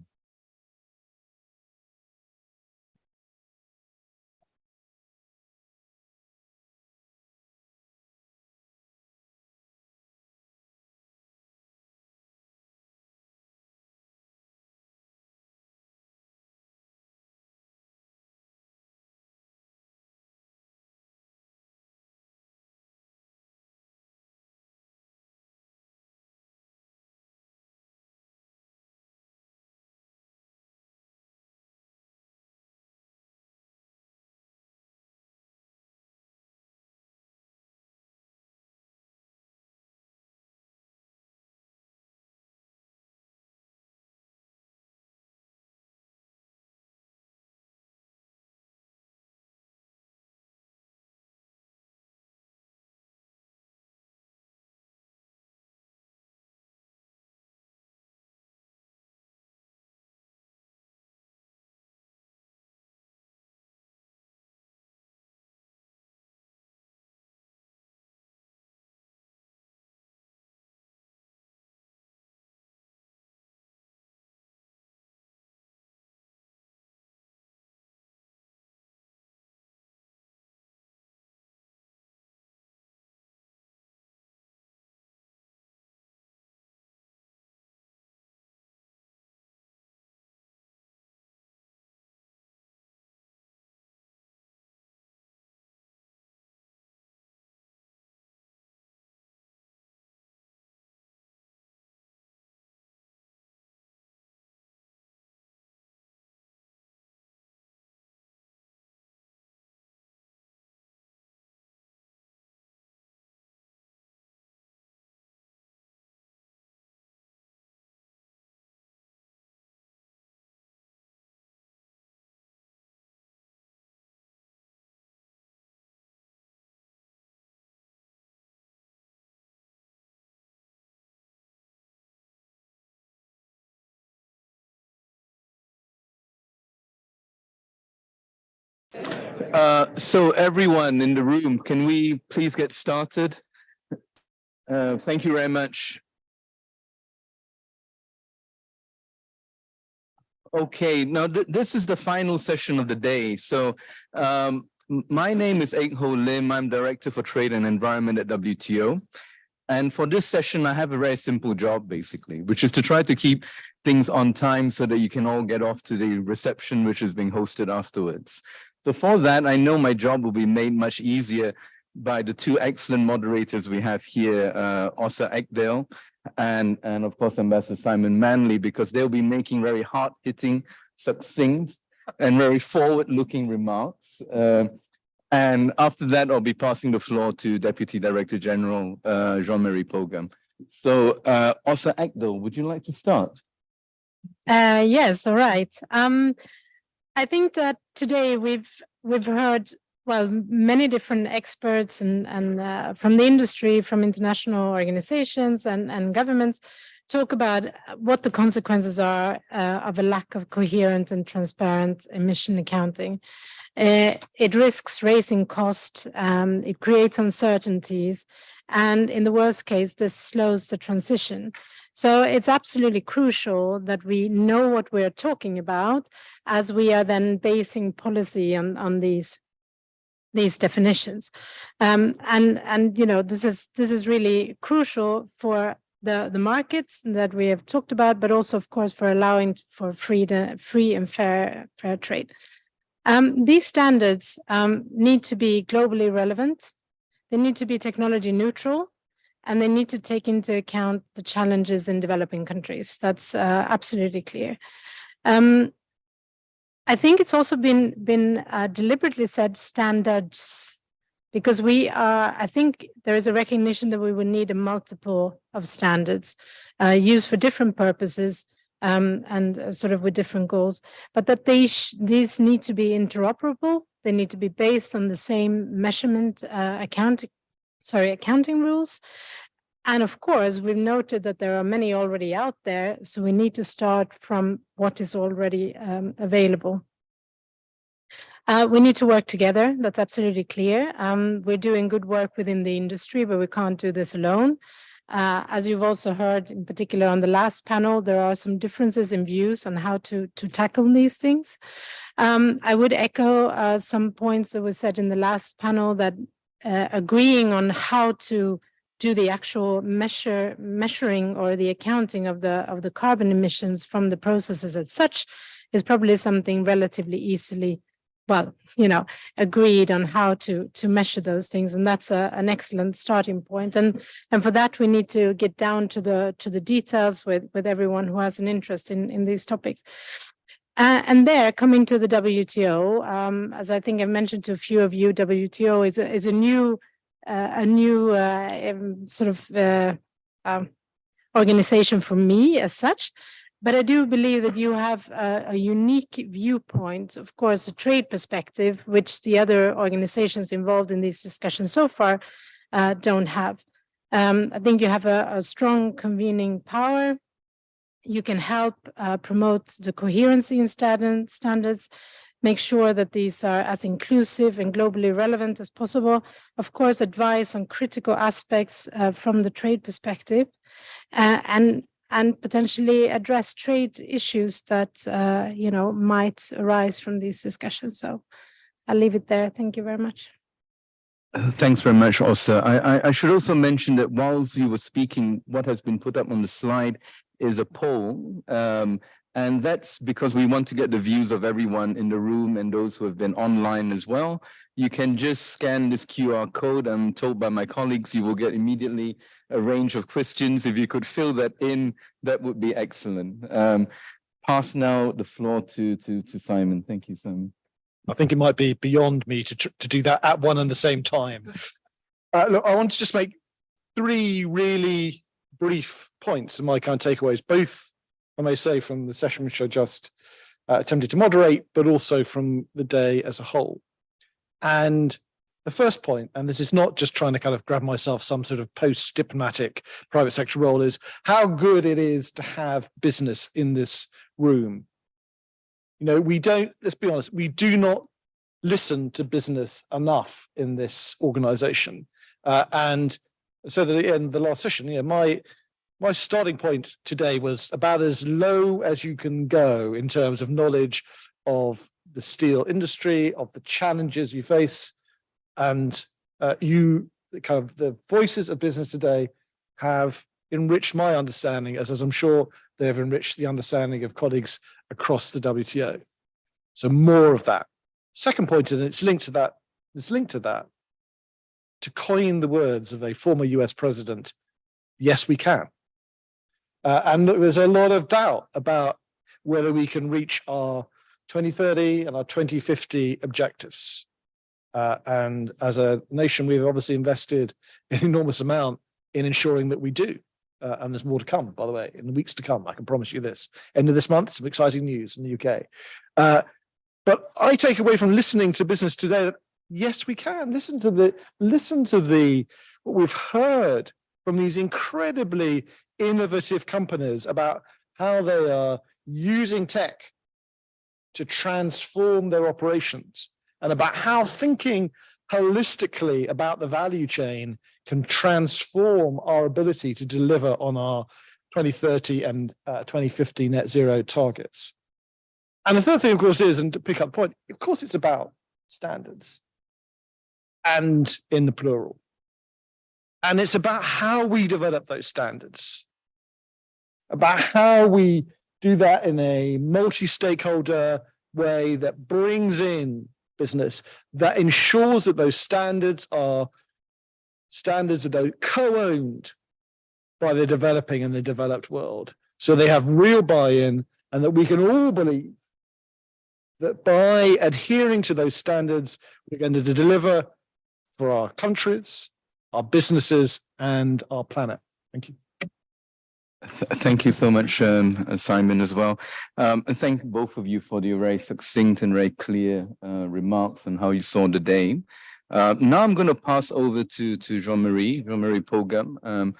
So everyone in the room, can we please get started? Thank you very much. Okay, now this is the final session of the day. So my name is Ho Lim. I'm Director for Trade and Environment at WTO. And for this session, I have a very simple job, basically, which is to try to keep things on time so that you can all get off to the reception, which is being hosted afterwards. So for that, I know my job will be made much easier by the 2 excellent moderators we have here, Åsa Ekdahl and of course Ambassador Simon Manley, because they'll be making very hard-hitting, succinct, and very forward-looking remarks. And after that, I'll be passing the floor to Deputy Director General Jean-Marie Pogam. So, Osa Akdol, would you like to start?
Yes, all right. I think that today we've heard, well, many different experts and from the industry, from international organizations and governments talk about what the consequences are of a lack of coherent and transparent emission accounting. It risks raising cost, it creates uncertainties, and in the worst case, this slows the transition. So it's absolutely crucial that we know what we're talking about as we are then basing policy on these definitions. And you know, this is really crucial for the markets that we have talked about, but also, of course, for allowing for free and fair trade. These standards need to be globally relevant. They need to be technology neutral, and they need to take into account the challenges in developing countries. That's absolutely clear. I think it's also been deliberately said standards, because I think there is a recognition that we will need a multiple of standards used for different purposes and sort of with different goals, but that these need to be interoperable. They need to be based on the same measurement accounting rules. And of course, we've noted that there are many already out there, so we need to start from what is already available. We need to work together, that's absolutely clear. We're doing good work within the industry, but we can't do this alone. As you've also heard, in particular on the last panel, there are some differences in views on how to tackle these things. I would echo some points that were said in the last panel, that agreeing on how to do the actual measuring or the accounting of the carbon emissions from the processes as such is probably something relatively easily, well, you know, agreed on how to measure those things, and that's an excellent starting point. And for that, we need to get down to the details with everyone who has an interest in these topics. And there, coming to the WTO, as I think I've mentioned to a few of you, WTO is a new sort of organization for me as such. But I do believe that you have a unique viewpoint, of course, a trade perspective, which the other organizations involved in these discussions so far don't have. I think you have a strong convening power. You can help promote the coherency in standards, make sure that these are as inclusive and globally relevant as possible. Of course, advise on critical aspects from the trade perspective, and potentially address trade issues that you know, might arise from these discussions. So I'll leave it there. Thank you very much.
Thanks very much, Osa. I should also mention that whilst you were speaking, what has been put up on the slide is a poll. And that's because we want to get the views of everyone in the room and those who have been online as well. You can just scan this QR code. I'm told by my colleagues you will get immediately a range of questions. If you could fill that in, that would be excellent. Pass now the floor to Simon. Thank you, Simon.
I think it might be beyond me to do that at one and the same time. Look, I want to just make three really brief points and my kind of takeaways, both, I may say, from the session which I just attempted to moderate, but also from the day as a whole. And the first point, and this is not just trying to kind of grab myself some sort of post-diplomatic private sector role, is how good it is to have business in this room. You know, let's be honest, we do not listen to business enough in this organization. And so that in the last session, you know, my starting point today was about as low as you can go in terms of knowledge of the steel industry, of the challenges you face, and the voices of business today have enriched my understanding, as I'm sure they have enriched the understanding of colleagues across the WTO. So more of that. Second point, and it's linked to that, to coin the words of a former US president, yes, we can. And look, there's a lot of doubt about whether we can reach our 2030 and our 2050 objectives. And as a nation, we've obviously invested an enormous amount in ensuring that we do. And there's more to come, by the way, in the weeks to come. I can promise you this. End of this month, some exciting news in the UK. But I take away from listening to business today that yes, we can listen to what we've heard from these incredibly innovative companies about how they are using tech to transform their operations, and about how thinking holistically about the value chain can transform our ability to deliver on our 2030 and 2050 net zero targets. And the third thing, of course, is, and to pick up the point, of course, it's about standards, and in the plural. And it's about how we develop those standards, about how we do that in a multi-stakeholder way that brings in business, that ensures that those standards are standards that are co-owned by the developing and the developed world. So they have real buy-in, and that we can all believe that by adhering to those standards, we're going to deliver for our countries, our businesses, and our planet. Thank you.
Thank you so much, Simon, as well. And thank both of you for your very succinct and very clear remarks on how you saw the day. Now I'm going to pass over to Jean-Marie Pogam.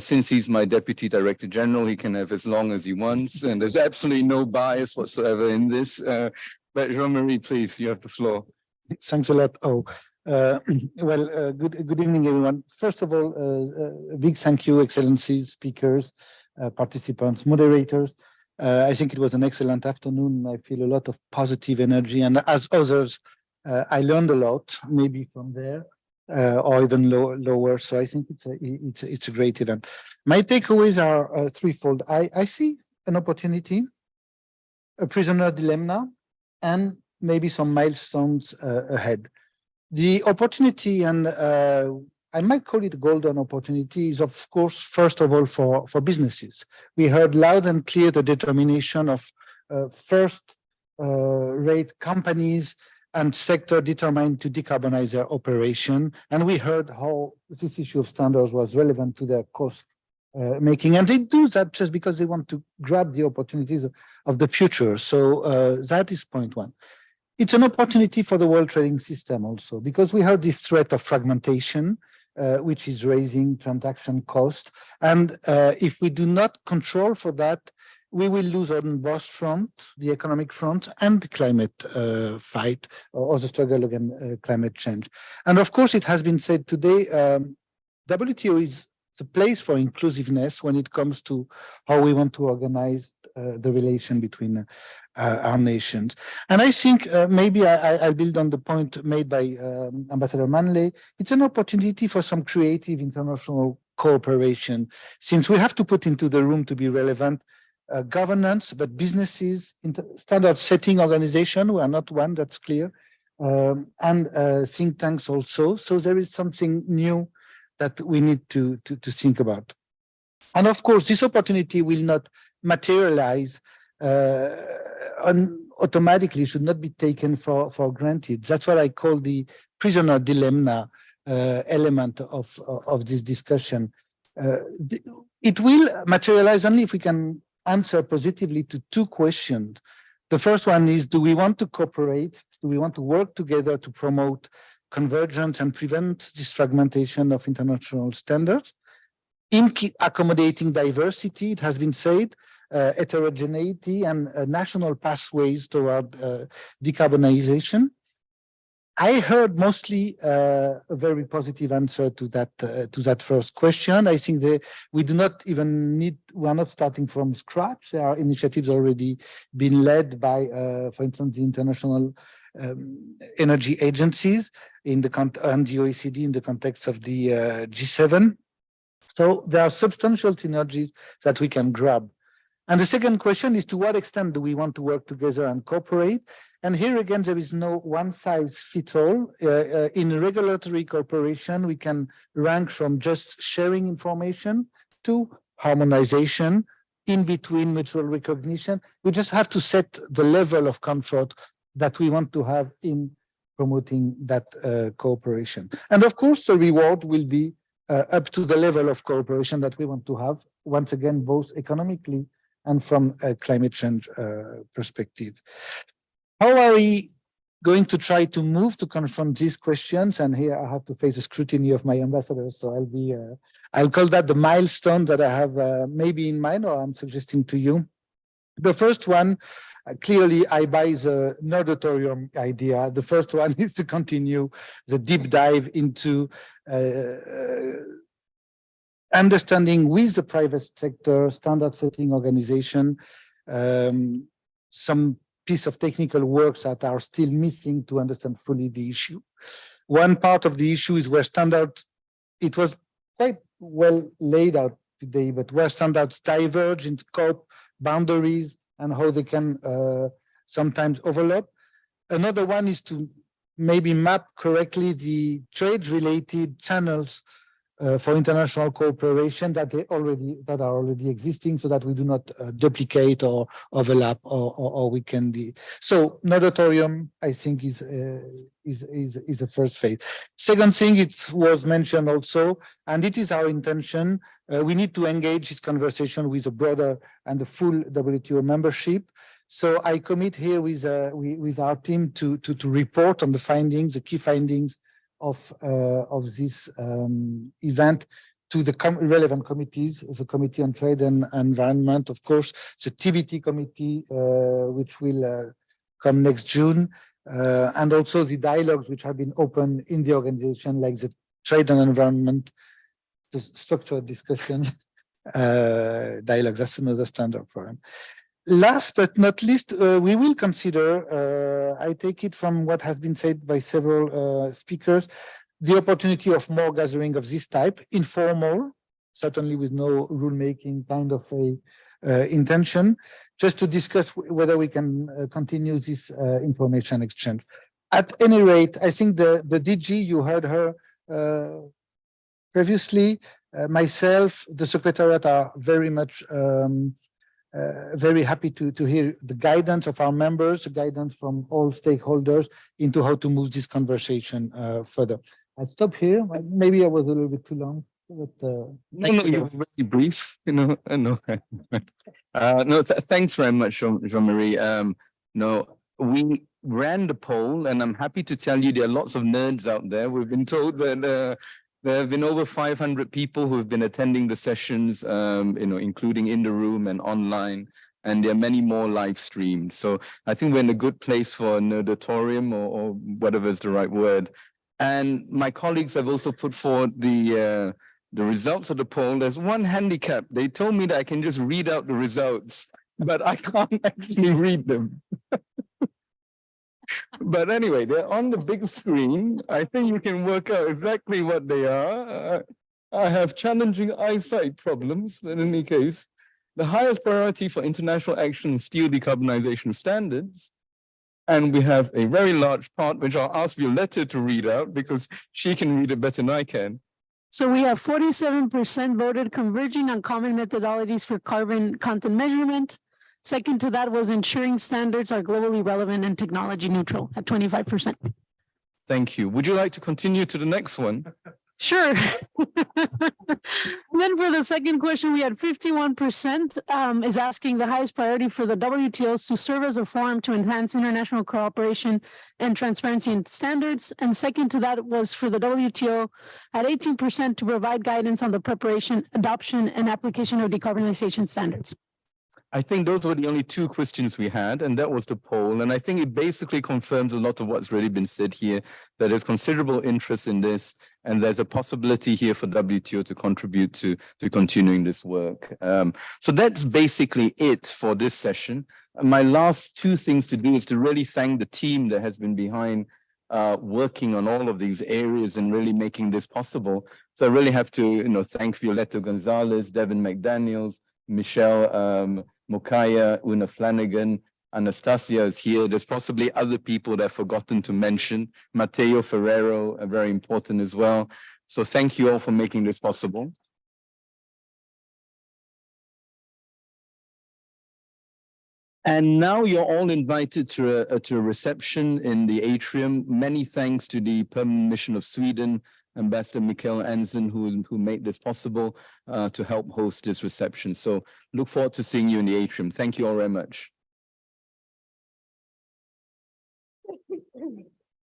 Since he's my Deputy Director General, he can have as long as he wants, and there's absolutely no bias whatsoever in this. But Jean-Marie, please, you have the floor.
Thanks a lot. Good evening, everyone. First of all, a big thank you, Excellencies, speakers, participants, moderators. I think it was an excellent afternoon. I feel a lot of positive energy, and as others, I learned a lot, maybe from there, or even lower. So I think it's a great event. My takeaways are threefold. I see an opportunity, a prisoner dilemma, and maybe some milestones ahead. The opportunity, and I might call it a golden opportunity, is of course, first of all, for businesses. We heard loud and clear the determination of first-rate companies and sector determined to decarbonize their operation. And we heard how this issue of standards was relevant to their cost making. And they do that just because they want to grab the opportunities of the future. So that is point one. It's an opportunity for the world trading system also, because we heard this threat of fragmentation, which is raising transaction cost. And if we do not control for that, we will lose on both fronts, the economic front and the climate fight, or the struggle against climate change. And of course, it has been said today, WTO is the place for inclusiveness when it comes to how we want to organize the relation between our nations. And I think maybe I'll build on the point made by Ambassador Manley. It's an opportunity for some creative international cooperation, since we have to put into the room to be relevant governance, but businesses, standard setting organization, we are not one, that's clear, and think tanks also. So there is something new that we need to think about. And of course, this opportunity will not materialize automatically, should not be taken for granted. That's what I call the prisoner dilemma element of this discussion. It will materialize only if we can answer positively to two questions. The first one is, do we want to cooperate? Do we want to work together to promote convergence and prevent this fragmentation of international standards? In accommodating diversity, it has been said, heterogeneity and national pathways toward decarbonization. I heard mostly a very positive answer to that first question. I think we do not even need, we are not starting from scratch. There are initiatives already been led by, for instance, the international energy agencies and the OECD in the context of the G7. So there are substantial synergies that we can grab. And the second question is, to what extent do we want to work together and cooperate? And here again, there is no one size fits all. In regulatory cooperation, we can rank from just sharing information to harmonization, in between mutual recognition. We just have to set the level of comfort that we want to have in promoting that cooperation. And of course, the reward will be up to the level of cooperation that we want to have, once again, both economically and from a climate change perspective. How are we going to try to move to confront these questions? And here I have to face the scrutiny of my ambassadors. So I'll call that the milestone that I have maybe in mind, or I'm suggesting to you. The first one, clearly I buy the nerdatorium idea. The first one is to continue the deep dive into understanding with the private sector, standard setting organization, some piece of technical works that are still missing to understand fully the issue. One part of the issue is where it was quite well laid out today, but where standards diverge in scope, boundaries, and how they can sometimes overlap. Another one is to maybe map correctly the trade-related channels for international cooperation that are already existing, so that we do not duplicate or overlap or weaken the. So nerdatorium, I think, is the first phase. Second thing, it was mentioned also, and it is our intention. We need to engage this conversation with a broader and the full WTO membership. So I commit here with our team to report on the findings, the key findings of this event to the relevant committees, the Committee on Trade and Environment, of course, the TBT committee, which will come next June, and also the dialogues which have been open in the organization, like the Trade and Environment, the structured discussion dialogues. That's another standard forum. Last but not least, we will consider, I take it from what has been said by several speakers, the opportunity of more gathering of this type, informal, certainly with no rulemaking kind of a intention, just to discuss whether we can continue this information exchange. At any rate, I think the DG, you heard her previously, myself, the Secretariat are very much very happy to hear the guidance of our members, the guidance from all stakeholders into how to move this conversation further. I'll stop here. Maybe I was a little bit too long. But,
no, you're very brief. No. Thanks very much, Jean-Marie. No, we ran the poll, and I'm happy to tell you there are lots of nerds out there. We've been told that there have been over 500 people who have been attending the sessions, including in the room and online, and there are many more live streamed. So I think we're in a good place for an auditorium or whatever is the right word. And my colleagues have also put forward the results of the poll. There's one handicap. They told me that I can just read out the results, but I can't actually read them. But anyway, they're on the big screen. I think you can work out exactly what they are. I have challenging eyesight problems, but in any case, the highest priority for international action is steel decarbonization standards. And we have a very large part, which I'll ask Violetta to read out because she can read it better than I can.
So we have 47% voted converging on common methodologies for carbon content measurement. Second to that was ensuring standards are globally relevant and technology neutral at 25%.
Thank you. Would you like to continue to the next one?
Sure. Then for the second question, we had 51% is asking the highest priority for the WTOs to serve as a forum to enhance international cooperation and transparency in standards. And second to that was for the WTO at 18% to provide guidance on the preparation, adoption, and application of decarbonization standards.
I think those were the only two questions we had, and that was the poll. And I think it basically confirms a lot of what's really been said here, that there's considerable interest in this, and there's a possibility here for WTO to contribute to continuing this work. So that's basically it for this session. My last two things to do is to really thank the team that has been behind working on all of these areas and really making this possible. So I really have to thank Violetta Gonzalez, Devin McDaniels, Michelle Mokaya, Una Flanagan, Anastasia is here. There's possibly other people that I've forgotten to mention. Matteo Ferrero, very important as well. So thank you all for making this possible. And now you're all invited to a reception in the atrium. Many thanks to the Permanent Mission of Sweden, Ambassador Mikael Ansen, who made this possible to help host this reception. So look forward to seeing you in the atrium. Thank you all very much.